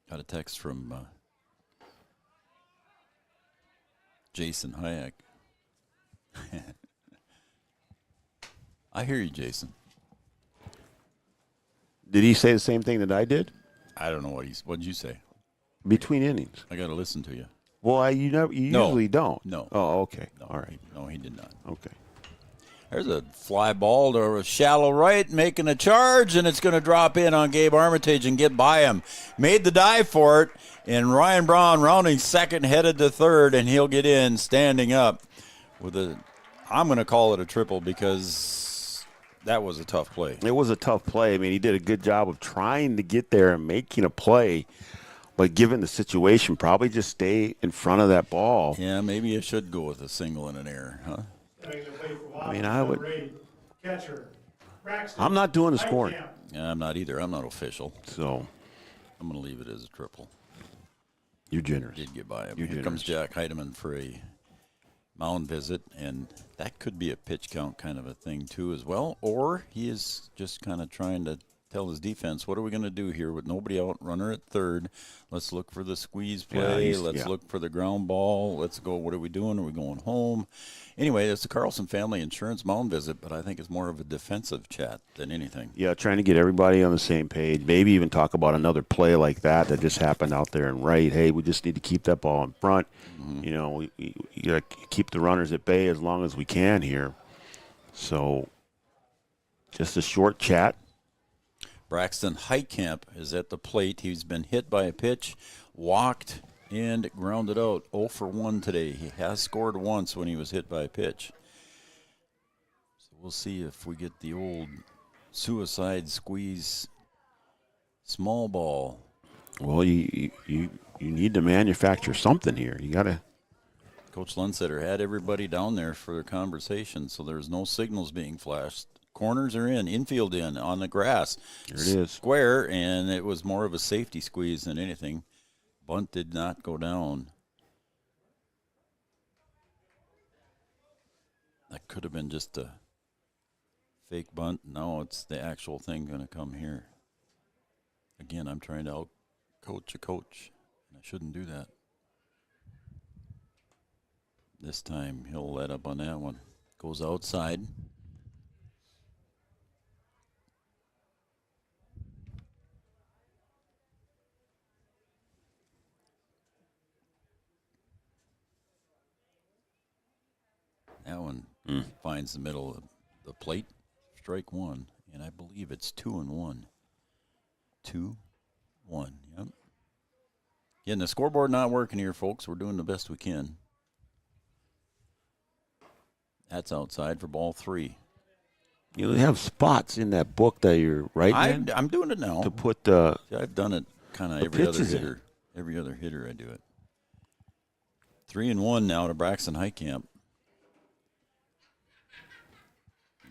Got a text from Jason Hayek. I hear you, Jason. Did he say the same thing that I did? I don't know what did you say? Between innings. I got to listen to you. Well, you usually don't. No. Oh, okay. No, all right. No, he did not. Okay. There's a fly ball to a shallow right, making a charge, and it's going to drop in on Gabe Armitage and get by him. Made the dive for it, and Ryan Braun rounding second, headed to third, and he'll get in standing up with I'm going to call it a triple because that was a tough play. It was a tough play. I mean, he did a good job of trying to get there and making a play, but given the situation, probably just stay in front of that ball. Yeah, maybe you should go with a single and an error, huh? I mean, I would. I'm not doing the scoring. Yeah, I'm not either. I'm not official. So I'm going to leave it as a triple. You're generous. Did get by him. You're Here generous. comes Jack Heidemann for a mound visit, and that could be a pitch count kind of a thing too as well. Or he is just kind of trying to tell his defense, what are we going to do here with nobody out, runner at third? Let's look for the squeeze play. Let's look for the ground ball. Let's go, what are we doing? Are we going home? Anyway, it's the Carlson Family Insurance mound visit, but I think it's more of a defensive chat than anything. Yeah, trying to get everybody on the same page. Maybe even talk about another play like that just happened out there and right. Hey, we just need to keep that ball in front. Mm-hmm. You know, we got to keep the runners at bay as long as we can here. So just a short chat. Braxton Heitkamp is at the plate. He's been hit by a pitch, walked, and grounded out. 0 for 1 today. He has scored once when he was hit by a pitch. So we'll see if we get the old suicide squeeze small ball. Well, you need to manufacture something here. You got to. Coach Lundsetter had everybody down there for their conversation, so there's no signals being flashed. Corners are in, infield in, on the grass. There it is. Square, and it was more of a safety squeeze than anything. Bunt did not go down. That could have been just a fake bunt. No, it's the actual thing going to come here. Again, I'm trying to out-coach a coach, and I shouldn't do that. This time, he'll let up on that one. Goes outside. That one finds the middle of the plate, strike one, and I believe it's 2-1. 2-1, yep. Again, the scoreboard not working here, folks. We're doing the best we can. That's outside for ball 3. You have spots in that book that you're writing in? I'm doing it now. To put the I've done it kind of every other hitter. Every other hitter I do it. 3-1 now to Braxton Heitkamp.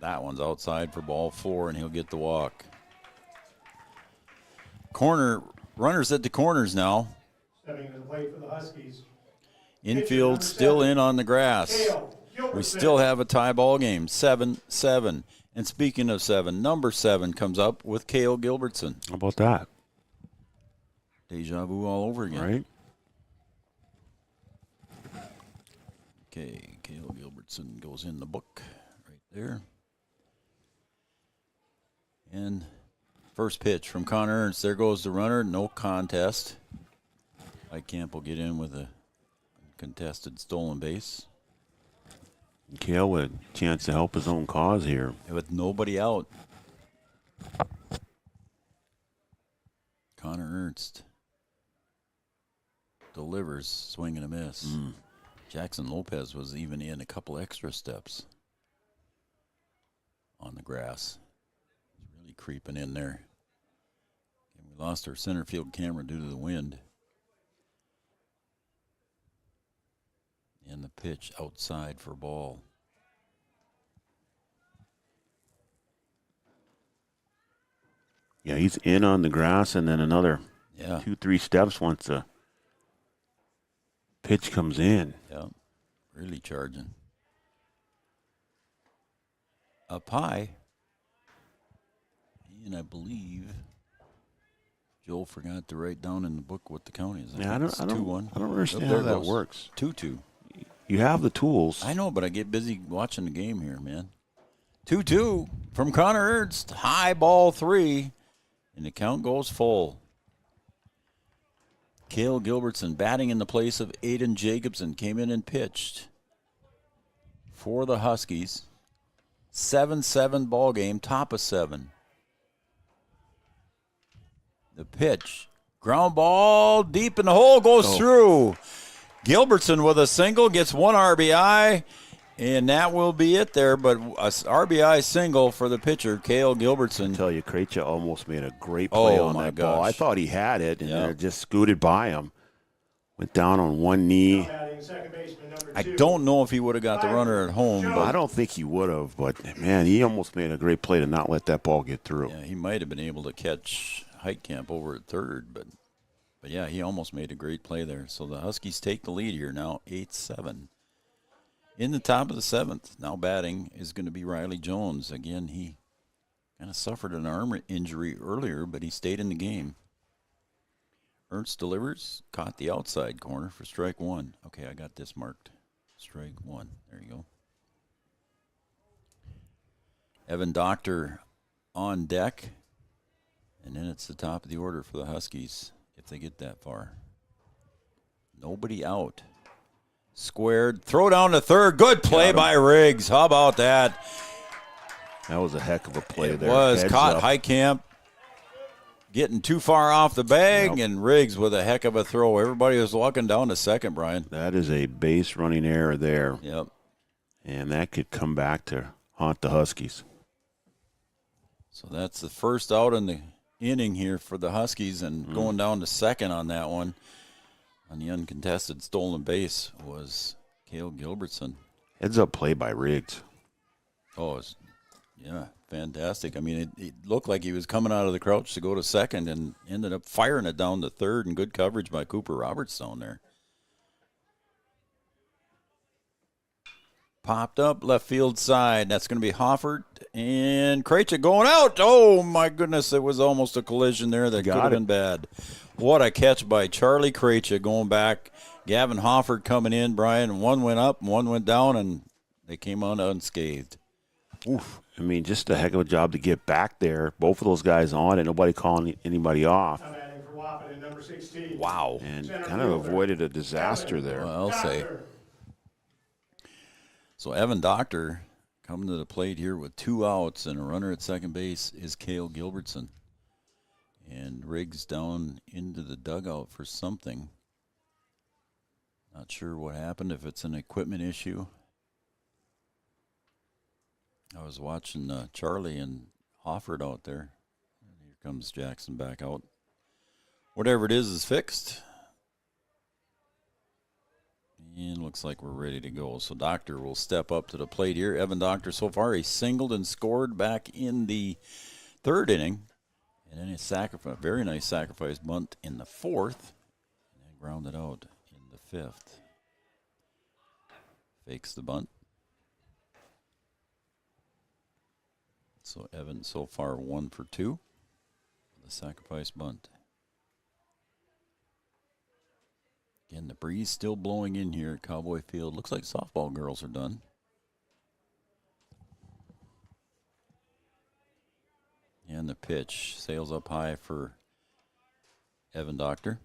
That one's outside for ball 4, and he'll get the walk. Corner, runners at the corners now. Stepping to the plate for the Huskies. Infield still in on the grass. We still have a tie ball game, 7-7. And speaking of 7, number 7 comes up with Cale Gilbertson. How about that? Deja vu all over again. Right. Okay, Cale Gilbertson goes in the book right there. And first pitch from Connor Ernst. There goes the runner. No contest. Heitkamp will get in with a contested stolen base. Cale with a chance to help his own cause here. With nobody out. Connor Ernst delivers, swing and a miss. Jackson Lopez was even in a couple extra steps on the grass. Really creeping in there. And we lost our center field camera due to the wind. And the pitch outside for ball. Yeah, he's in on the grass, and then another 2-3 steps once the pitch comes in. Yeah, really charging. Up high. And I believe Joel forgot to write down in the book what the count is. Yeah, I don't 2-1. understand there how that goes. works. 2-2. You have the tools. I know, but I get busy watching the game here, man. 2-2 from Connor Ernst. High ball 3. And the count goes full. Cale Gilbertson batting in the place of Aiden Jacobson came in and pitched for the Huskies. 7-7 ball game, top of 7. The pitch. Ground ball deep in the hole, goes through. Gilbertson with a single, gets 1 RBI, and that will be it there. But a RBI single for the pitcher, Cale Gilbertson. I tell you, Krejci almost made a great play on that ball. I thought he had it, and it just scooted by him. Went down on one knee. I don't know if he would have got the runner at home. But I don't think he would have, but, man, he almost made a great play to not let that ball get through. Yeah, he might have been able to catch Heitkamp over at third, but yeah, he almost made a great play there. So the Huskies take the lead here now, 8-7. In the top of the 7th, now batting is going to be Riley Jones. Again, he kind of suffered an arm injury earlier, but he stayed in the game. Ernst delivers, caught the outside corner for strike 1. Okay, I got this marked. Strike 1. There you go. Evan Doctor on deck. And then it's the top of the order for the Huskies, if they get that far. Nobody out. Squared. Throw down to third. Good play by Riggs. How about that? That was a heck of a play there. It was. Heads Caught up. Heitkamp getting too far off the bag, and Riggs with a heck of a throw. Everybody was walking down to second, Brian. That is a base running error there. Yep. And that could come back to haunt the Huskies. So that's the first out in the inning here for the Huskies, and going down to second on that one on the uncontested stolen base was Cale Gilbertson. Heads up play by Riggs. Oh, yeah, fantastic. I mean, it looked like he was coming out of the crouch to go to second and ended up firing it down to third, and good coverage by Cooper Roberts down there. Popped up left field side. That's going to be Hoffert and Krejci going out. Oh, my goodness. It was almost a collision there that could have been bad. What a catch by Charlie Krejci going back. Gavin Hoffert coming in, Brian. One went up and one went down, and they came on unscathed. Oof. I mean, just a heck of a job to get back there. Both of those guys on it, nobody calling anybody off. Wow. And kind of avoided a disaster there. Well, I'll say. So Evan Doctor coming to the plate here with 2 outs, and a runner at second base is Cale Gilbertson. And Riggs down into the dugout for something. Not sure what happened, if it's an equipment issue. I was watching Charlie and Hoffert out there. Here comes Jackson back out. Whatever it is fixed. And looks like we're ready to go. So Doctor will step up to the plate here. Evan Doctor so far, he singled and scored back in the 3rd inning. And then a very nice sacrifice bunt in the 4th. And then grounded out in the 5th. Fakes the bunt. So Evan so far 1 for 2. The sacrifice bunt. Again, the breeze still blowing in here at Cowboy Field. Looks like softball girls are done. And the pitch sails up high for Evan Doctor.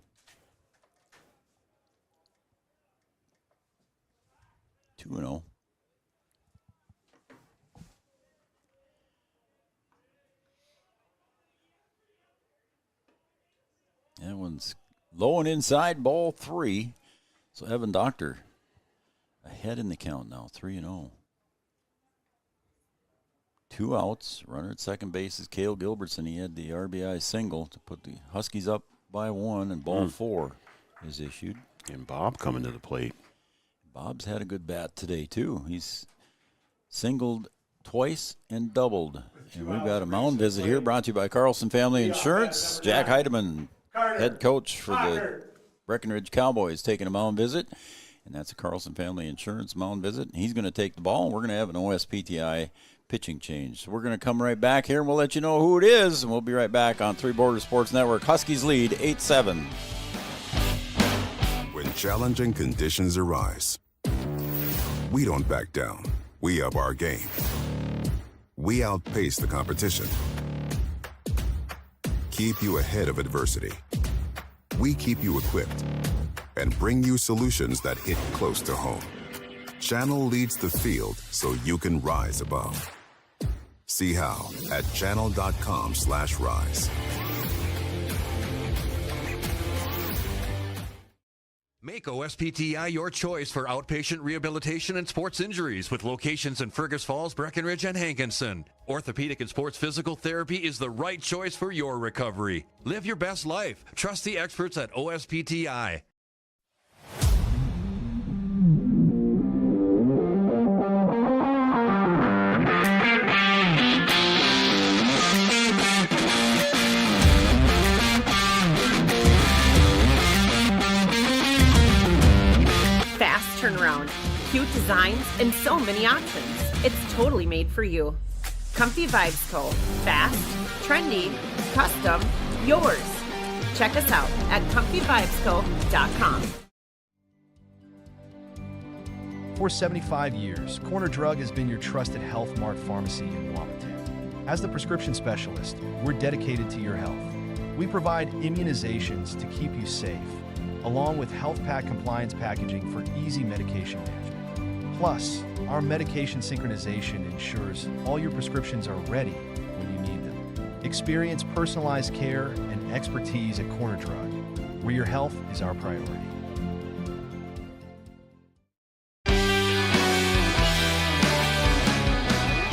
2-0. That one's low and inside, ball 3. So Evan Doctor ahead in the count now, 3-0. 2 outs. Runner at second base is Cale Gilbertson. He had the RBI single to put the Huskies up by 1, and ball 4 is issued. And Bob coming to the plate. Bob's had a good bat today, too. He's singled twice and doubled. And we've got a mound visit here brought to you by Carlson Family Insurance. Jack Heidemann, head coach for the Breckenridge Cowboys, taking a mound visit. And that's a Carlson Family Insurance mound visit. He's going to take the ball, and we're going to have an OSPTI pitching change. So we're going to come right back here, and we'll let you know who it is. And we'll be right back on Three Borders Sports Network. Huskies lead 8-7. When challenging conditions arise, We don't back down. We up our game. We outpace the competition. Keep you ahead of adversity. We keep you equipped and bring you solutions that hit close to home. Channel leads the field so you can rise above. See how at channel.com/rise. Make OSPTI your choice for outpatient rehabilitation and sports injuries with locations in Fergus Falls, Breckenridge, and Hankinson. Orthopedic and sports physical therapy is the right choice for your recovery. Live your best life. Trust the experts at OSPTI. Fast turnaround, cute designs, and so many options. It's totally made for you. Comfy Vibes Co. Fast, trendy, custom, yours. Check us out at comfyvibesco.com. For 75 years, Corner Drug has been your trusted Health Mart pharmacy in Wahpeton. As the prescription specialist, we're dedicated to your health. We provide immunizations to keep you safe, along with health pack compliance packaging for easy medication management. Plus, our medication synchronization ensures all your prescriptions are ready when you need them. Experience personalized care and expertise at Corner Drug, where your health is our priority.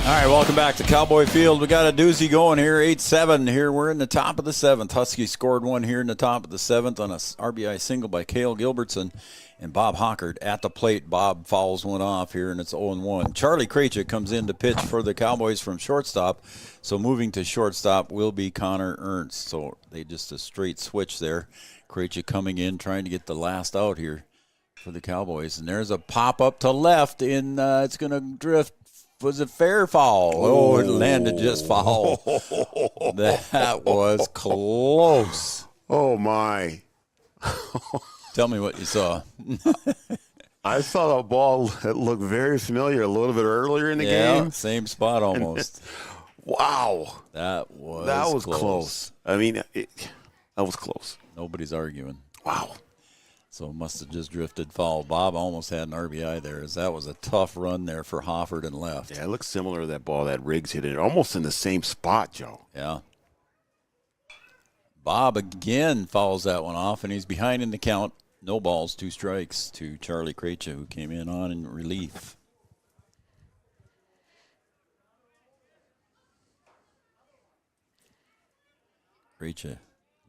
All right, welcome back to Cowboy Field. We got a doozy going here, 8-7 here. We're in the top of the 7th. Huskies scored one here in the top of the 7th on a RBI single by Cale Gilbertson and Bob Hockert at the plate. Bob fouls one off here, and it's 0-1. Charlie Krejci comes in to pitch for the Cowboys from shortstop. So moving to shortstop will be Connor Ernst. So they just a straight switch there. Krejci coming in, trying to get the last out here for the Cowboys. And there's a pop-up to left, and it's going to drift. Was it fair foul? Oh, it landed just foul. That was close. Oh, my. Tell me what you saw. I saw a ball that looked very familiar a little bit earlier in the game. Same spot almost. Wow. That was close. I mean, that was close. Nobody's arguing. Wow. So it must have just drifted foul. Bob almost had an RBI there, as that was a tough run there for Hofford and left. Yeah, it looks similar to that ball that Riggs hit it, almost in the same spot, Joe. Yeah. Bob again fouls that one off, and he's behind in the count. No balls, 2 strikes to Charlie Krejci, who came in on in relief. Krejci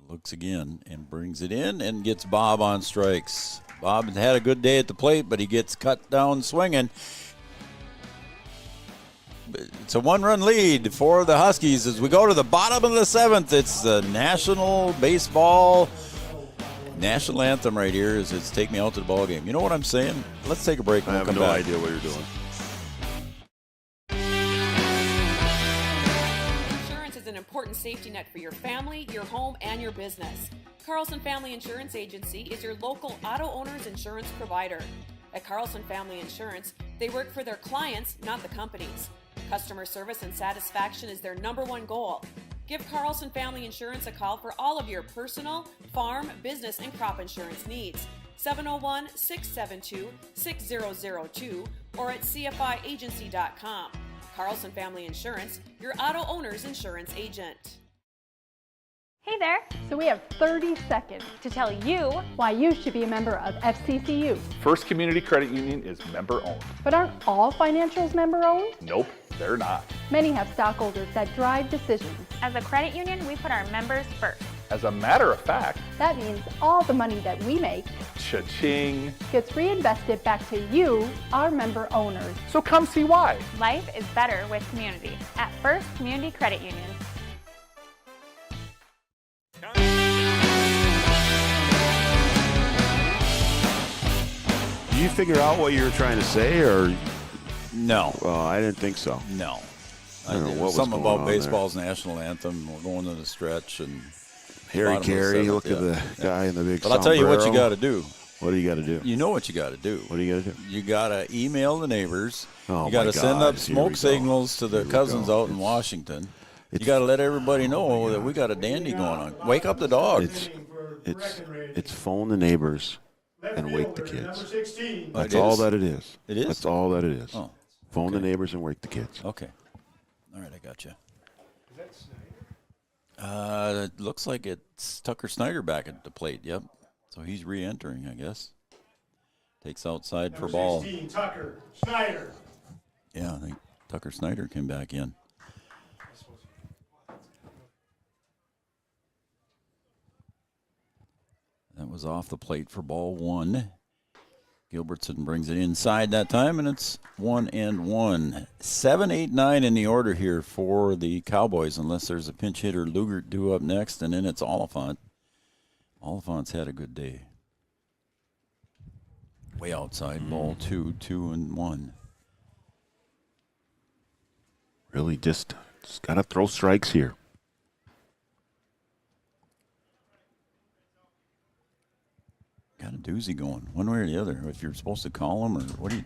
looks again and brings it in and gets Bob on strikes. Bob had a good day at the plate, but he gets cut down swinging. It's a 1-run lead for the Huskies as we go to the bottom of the 7th. It's the National Baseball National Anthem right here as it's Take Me Out to the Ball Game. You know what I'm saying? Let's take a break and I have no idea what you're doing. An important safety net for your family, your home, and your business. Carlson Family Insurance Agency is your local auto owner's insurance provider. At Carlson Family Insurance, they work for their clients, not the companies. Customer service and satisfaction is their #1 goal. Give Carlson Family Insurance a call for all of your personal, farm, business, and crop insurance needs. 701-672-6002 or at cfiagency.com. Carlson Family Insurance, your auto owner's insurance agent. Hey there! So we have 30 seconds to tell you why you should be a member of FCCU. First Community Credit Union is member-owned. But aren't all financials member-owned? Nope, they're not. Many have stockholders that drive decisions. As a credit union, we put our members first. As a matter of fact, that means all the money that we make cha-ching gets reinvested back to you, our member owners. So come see why. Life is better with community at First Community Credit Union. Did you figure out what you were trying to say, or no? I didn't think so. No. I don't know what was something going about on baseball's national anthem. We're going to the stretch and Harry Carey, look at the guy in the big But I'll tell you what you got to do. What do you got to do? You know what you got to do. What do you got to do? You got to email the neighbors. Oh, you got to send up Here we smoke go. signals to the Here we cousins go. out in Washington. You got to let everybody know that we got a dandy going on. Wake up the dogs. It's phone the neighbors and wake the kids. Number 16. That's all that it is. It is? That's all that it is. Oh, phone the neighbors and wake the kids. Okay. All right, I got you. It looks like it's Tucker Snyder back at the plate. Yep. So he's re-entering, I guess. Takes outside for ball. 16, Tucker Snyder. Yeah, I think Tucker Snyder came back in. That was off the plate for ball 1. Gilbertson brings it inside that time, and it's 1-1. 7, 8, 9 in the order here for the Cowboys, unless there's a pinch hitter Lugert due up next, and then it's Oliphant. Oliphant's had a good day. Way outside, ball 2, 2-1. Really just got to throw strikes here. Got a doozy going, one way or the other. If you're supposed to call them, or what do you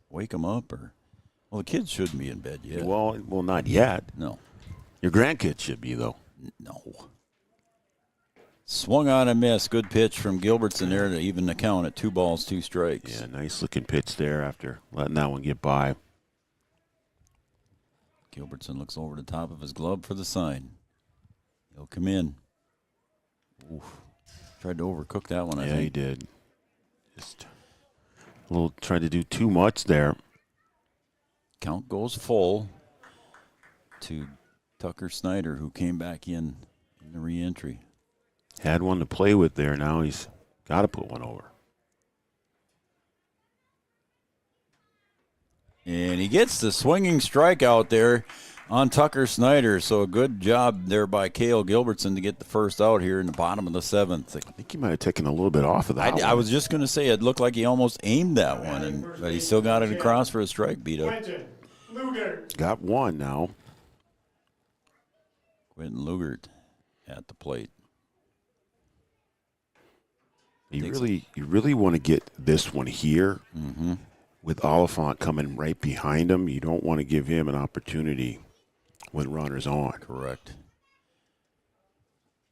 wake them up, or well, the kids shouldn't be in bed yet. Well, not yet. No, your grandkids should be though. No. Swung on a miss. Good pitch from Gilbertson there to even the count at 2 balls, 2 strikes. Yeah, nice looking pitch there after letting that one get by. Gilbertson looks over the top of his glove for the sign. He'll come in. Oof. Tried to overcook that one, I think. Yeah, he did. Just a little, tried to do too much there. Count goes full to Tucker Snyder, who came back in the re-entry. Had one to play with there. Now he's got to put one over. And he gets the swinging strike out there on Tucker Snyder. So a good job there by Cale Gilbertson to get the first out here in the bottom of the 7th. I think he might have taken a little bit off of that. I was just going to say it looked like he almost aimed that one, but he still got it across for a strike beat up. Got one now. Quentin Lugert at the plate. You really want to get this one here. Mm-hmm. With Oliphant coming right behind him, you don't want to give him an opportunity when runner's on. Correct.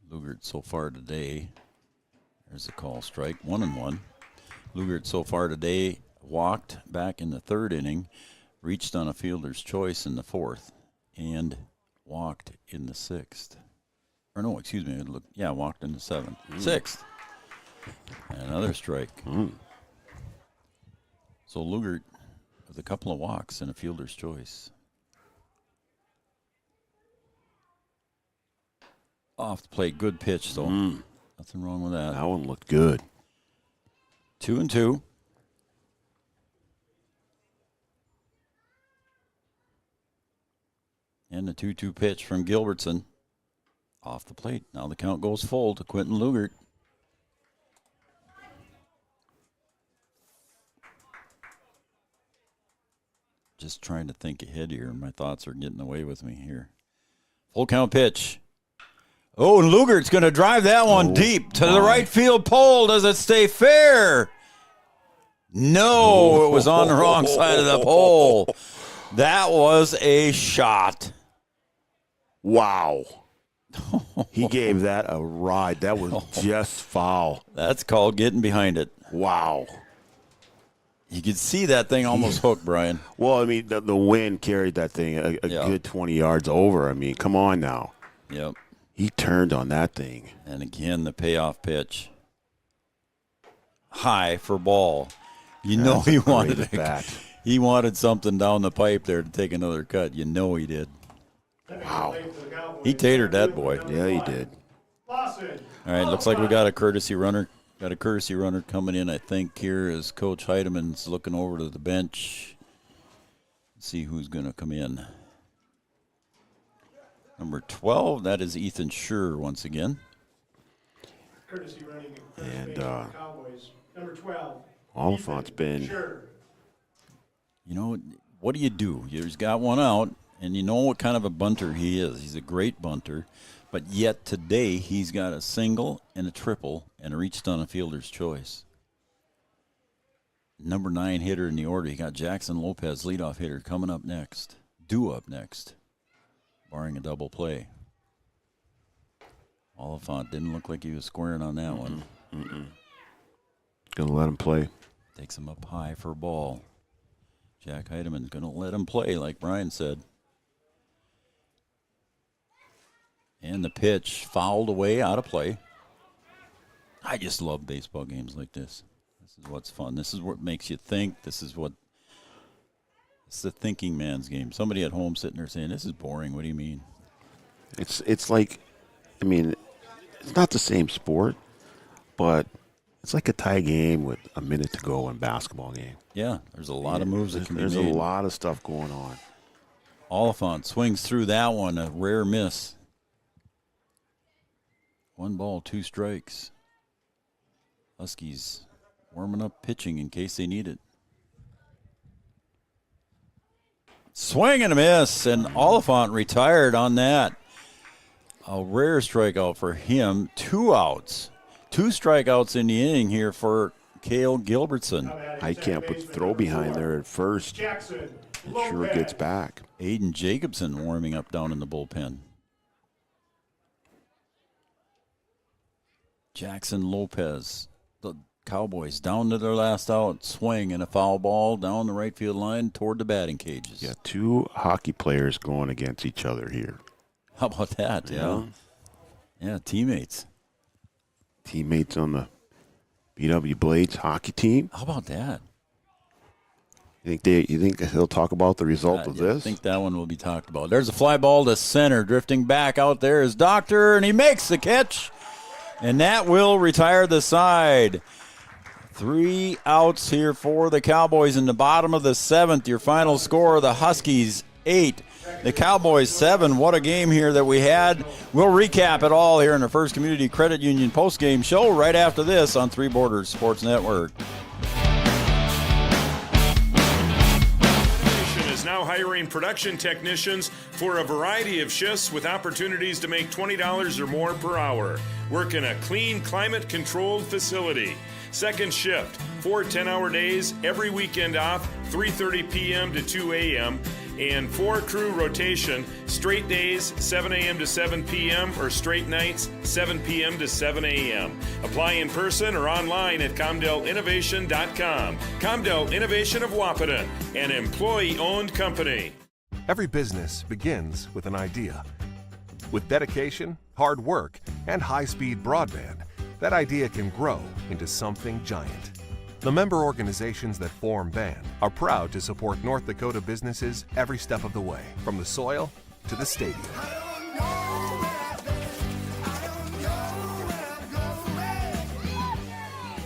Lugert so far today, there's a call strike, 1-1. Lugert so far today walked back in the 3rd inning, reached on a fielder's choice in the 4th, and walked in the 6th. Or no, excuse me, walked in the 7th. 6th. And another strike. So Lugert with a couple of walks and a fielder's choice. Off the plate, good pitch though. Nothing wrong with that. That one looked good. 2-2. And the 2-2 pitch from Gilbertson. Off the plate. Now the count goes full to Quentin Lugert. Just trying to think ahead here. My thoughts are getting away with me here. Full count pitch. Oh, and Lugert's going to drive that one deep to the right field pole. Does it stay fair? No, it was on the wrong side of the pole. That was a shot. Wow. He gave that a ride. That was just foul. That's called getting behind it. Wow. You could see that thing almost hooked, Brian. Well, I mean, the wind carried that thing a good 20 yards over. I mean, come on now. Yep. He turned on that thing. And again, the payoff pitch. High for ball. You know he wanted it back. He wanted something down the pipe there to take another cut. You know he did. Wow. He tatered that boy. Yeah, he did. All right, looks like we got a courtesy runner. Got a courtesy runner coming in, I think, here as Coach Heideman's looking over to the bench. See who's going to come in. Number 12, that is Ethan Schur once again. Courtesy running and Cowboys. Number 12. Oliphant's been. You know, what do? He's got one out, and you know what kind of a bunter he is. He's a great bunter. But yet today he's got a single and a triple and reached on a fielder's choice. number 9 hitter in the order. You got Jackson Lopez, leadoff hitter, coming up next. Due up next, barring a double play. Oliphant didn't look like he was squaring on that one. Gonna let him play. Takes him up high for a ball. Jack Heideman's gonna let him play, like Brian said. And the pitch fouled away, out of play. I just love baseball games like this. This is what's fun. This is what makes you think. It's the thinking man's game. Somebody at home sitting there saying, this is boring. What do you mean? It's like, I mean, it's not the same sport, but it's like a tie game with a minute to go in a basketball game. Yeah, there's a lot of moves that can be made. There's a lot of stuff going on. Oliphant swings through that one, a rare miss. 1 ball, 2 strikes. Huskies warming up pitching in case they need it. Swing and a miss, and Oliphant retired on that. A rare strikeout for him. 2 outs. 2 strikeouts in the inning here for Cale Gilbertson. I can't put the throw behind there at first. It sure gets back. Aiden Jacobson warming up down in the bullpen. Jackson Lopez, the Cowboys down to their last out, swing and a foul ball down the right field line toward the batting cages. Yeah, 2 hockey players going against each other here. How about that? Yeah, teammates. Teammates on the BW Blades hockey team. How about that? You think he'll talk about the result of this? I think that one will be talked about. There's a fly ball to center. Drifting back out there is Doctor, and he makes the catch. And that will retire the side. 3 outs here for the Cowboys in the bottom of the 7th. Your final score, the Huskies 8, the Cowboys 7. What a game here that we had. We'll recap it all here in the First Community Credit Union postgame show right after this on Three Borders Sports Network. Is now hiring production technicians for a variety of shifts with opportunities to make $20 or more per hour. Work in a clean, climate-controlled facility. Second shift, 4 10-hour days, every weekend off, 3:30 p.m. to 2 a.m., and 4 crew rotation, straight days, 7 a.m. to 7 p.m., or straight nights, 7 p.m. to 7 a.m. Apply in person or online at ComdelInnovation.com. Comdel Innovation of Wahpeton, an employee-owned company. Every business begins with an idea. With dedication, hard work, and high-speed broadband, that idea can grow into something giant. The member organizations that form BAN are proud to support North Dakota businesses every step of the way, from the soil to the stadium.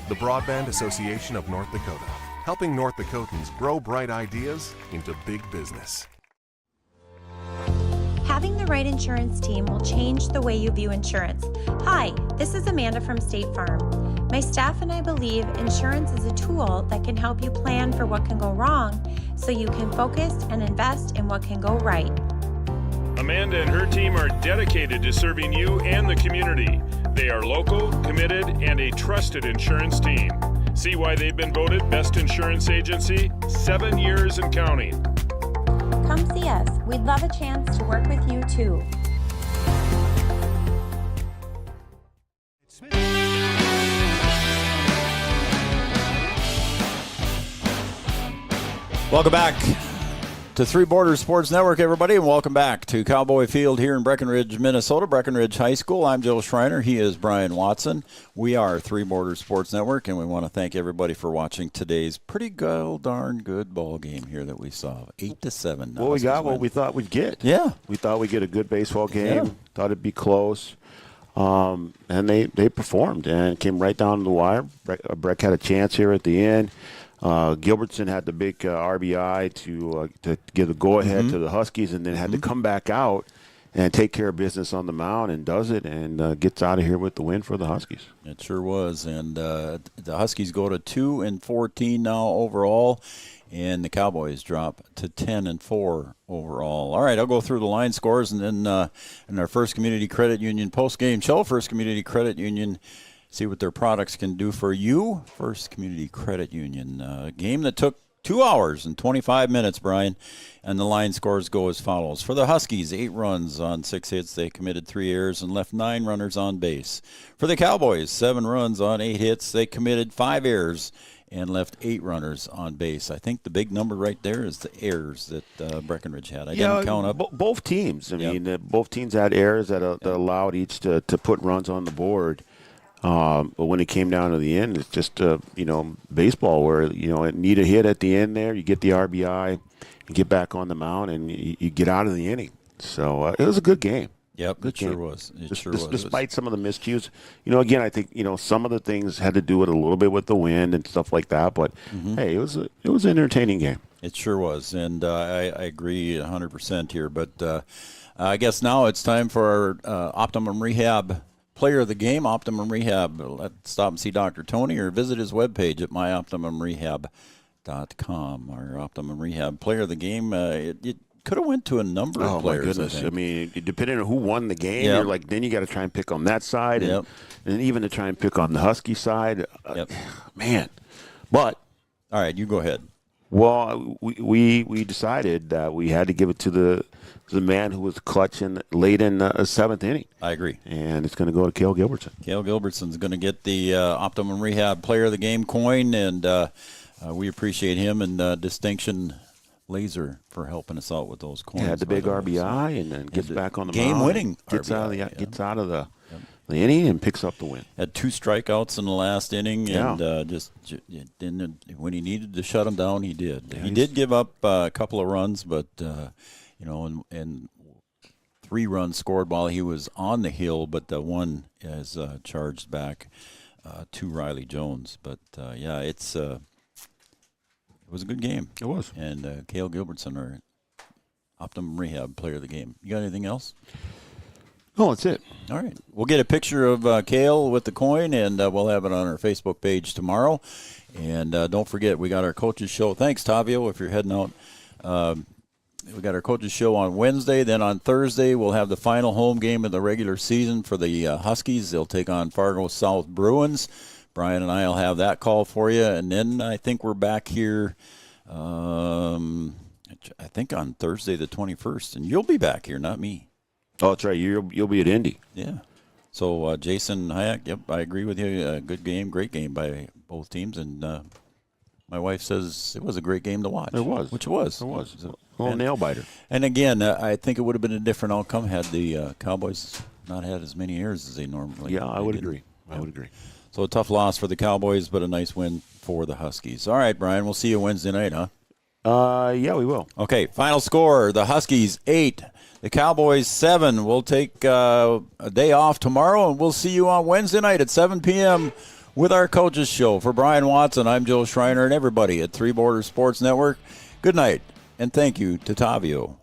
The Broadband Association of North Dakota, helping North Dakotans grow bright ideas into big business. Having the right insurance team will change the way you view insurance. Hi, this is Amanda from State Farm. My staff and I believe insurance is a tool that can help you plan for what can go wrong so you can focus and invest in what can go right. Amanda and her team are dedicated to serving you and the community. They are local, committed, and a trusted insurance team. See why they've been voted Best Insurance Agency 7 years and counting. Come see us. We'd love a chance to work with you too. Welcome back to Three Borders Sports Network, everybody, and welcome back to Cowboy Field here in Breckenridge, Minnesota, Breckenridge High School. I'm Joe Schreiner. He is Brian Watson. We are Three Borders Sports Network, and we want to thank everybody for watching today's pretty darn good ball game here that we saw. 8-7. Well, we got what we thought we'd get. Yeah. We thought we'd get a good baseball game. Yeah. Thought it'd be close. And they performed and came right down to the wire. Breck had a chance here at the end. Gilbertson had the big RBI to give the go-ahead to the Huskies, and then had to come back out and take care of business on the mound, and does it, and gets out of here with the win for the Huskies. It sure was, and the Huskies go to 2-14 now overall, and the Cowboys drop to 10-4 overall. All right, I'll go through the line scores, and then in our First Community Credit Union post-game show, First Community Credit Union See what their products can do for you. First Community Credit Union. A game that took 2 hours and 25 minutes, Brian, and the line scores go as follows. For the Huskies, 8 runs on 6 hits. They committed 3 errors and left 9 runners on base. For the Cowboys, 7 runs on 8 hits. They committed 5 errors and left 8 runners on base. I think the big number right there is the errors that Breckenridge had. I didn't count up. Both teams. I mean, both teams had errors that allowed each to put runs on the board. But when it came down to the end, it's just, baseball where, it need a hit at the end there. You get the RBI, you get back on the mound, and you get out of the inning. So it was a good game. Yep, good game. Sure was. It sure was. Despite some of the miscues. Again, I think, some of the things had to do with a little bit with the wind and stuff like that. But, hey, it was an entertaining game. It sure was. And I agree 100% here. But I guess now it's time for our Optimum Rehab Player of the Game, Optimum Rehab. Let's stop and see Dr. Tony or visit his webpage at myoptimumrehab.com. Our Optimum Rehab Player of the Game, it could have went to a number of players. Oh, my goodness. I mean, depending on who won the game, Yep. then you got to try and pick on that side. And even to try and pick on the Husky side. Man. But. All right, you go ahead. Well, we decided that we had to give it to the man who was clutch late in the 7th inning. I agree. And it's going to go to Cale Gilbertson. Cale Gilbertson's going to get the Optimum Rehab Player of the Game coin, and we appreciate him and Distinction Laser for helping us out with those coins. Yeah, had the big RBI and then gets back on the game mound. winning. Gets RBI, gets out of the inning and picks up the win. Had 2 strikeouts in the last inning, and when he needed to shut him down, he did. Yeah, he did give up a couple of runs, but and 3 runs scored while he was on the hill, but the one is charged back to Riley Jones. But it was a good game. It was. And Cale Gilbertson, our Optimum Rehab Player of the Game. You got anything else? No, that's it. All right. We'll get a picture of Cale with the coin, and we'll have it on our Facebook page tomorrow. And don't forget, we got our coaches show. Thanks, Tavio, if you're heading out. We got our coaches show on Wednesday. Then on Thursday, we'll have the final home game of the regular season for the Huskies. They'll take on Fargo South Bruins. Brian and I will have that call for you. And then I think we're back here, I think on Thursday the 21st. And you'll be back here, not me. Oh, that's right. You'll be at Indy. Yeah. So Jason Hayek, yep, I agree with you. Good game, great game by both teams. And my wife says it was a great game to watch. It was. Which it was. It was. A little nail-biter. And again, I think it would have been a different outcome had the Cowboys not had as many errors as they normally Yeah, I would agree. I would agree. So a tough loss for the Cowboys, but a nice win for the Huskies. All right, Brian, we'll see you Wednesday night, huh? Yeah, we will. Okay, final score, the Huskies 8, the Cowboys 7. We'll take a day off tomorrow, and we'll see you on Wednesday night at 7 p.m. with our Coaches Show. For Brian Watson, I'm Joe Schreiner, and everybody at Three Borders Sports Network. Good night, and thank you to Tavio.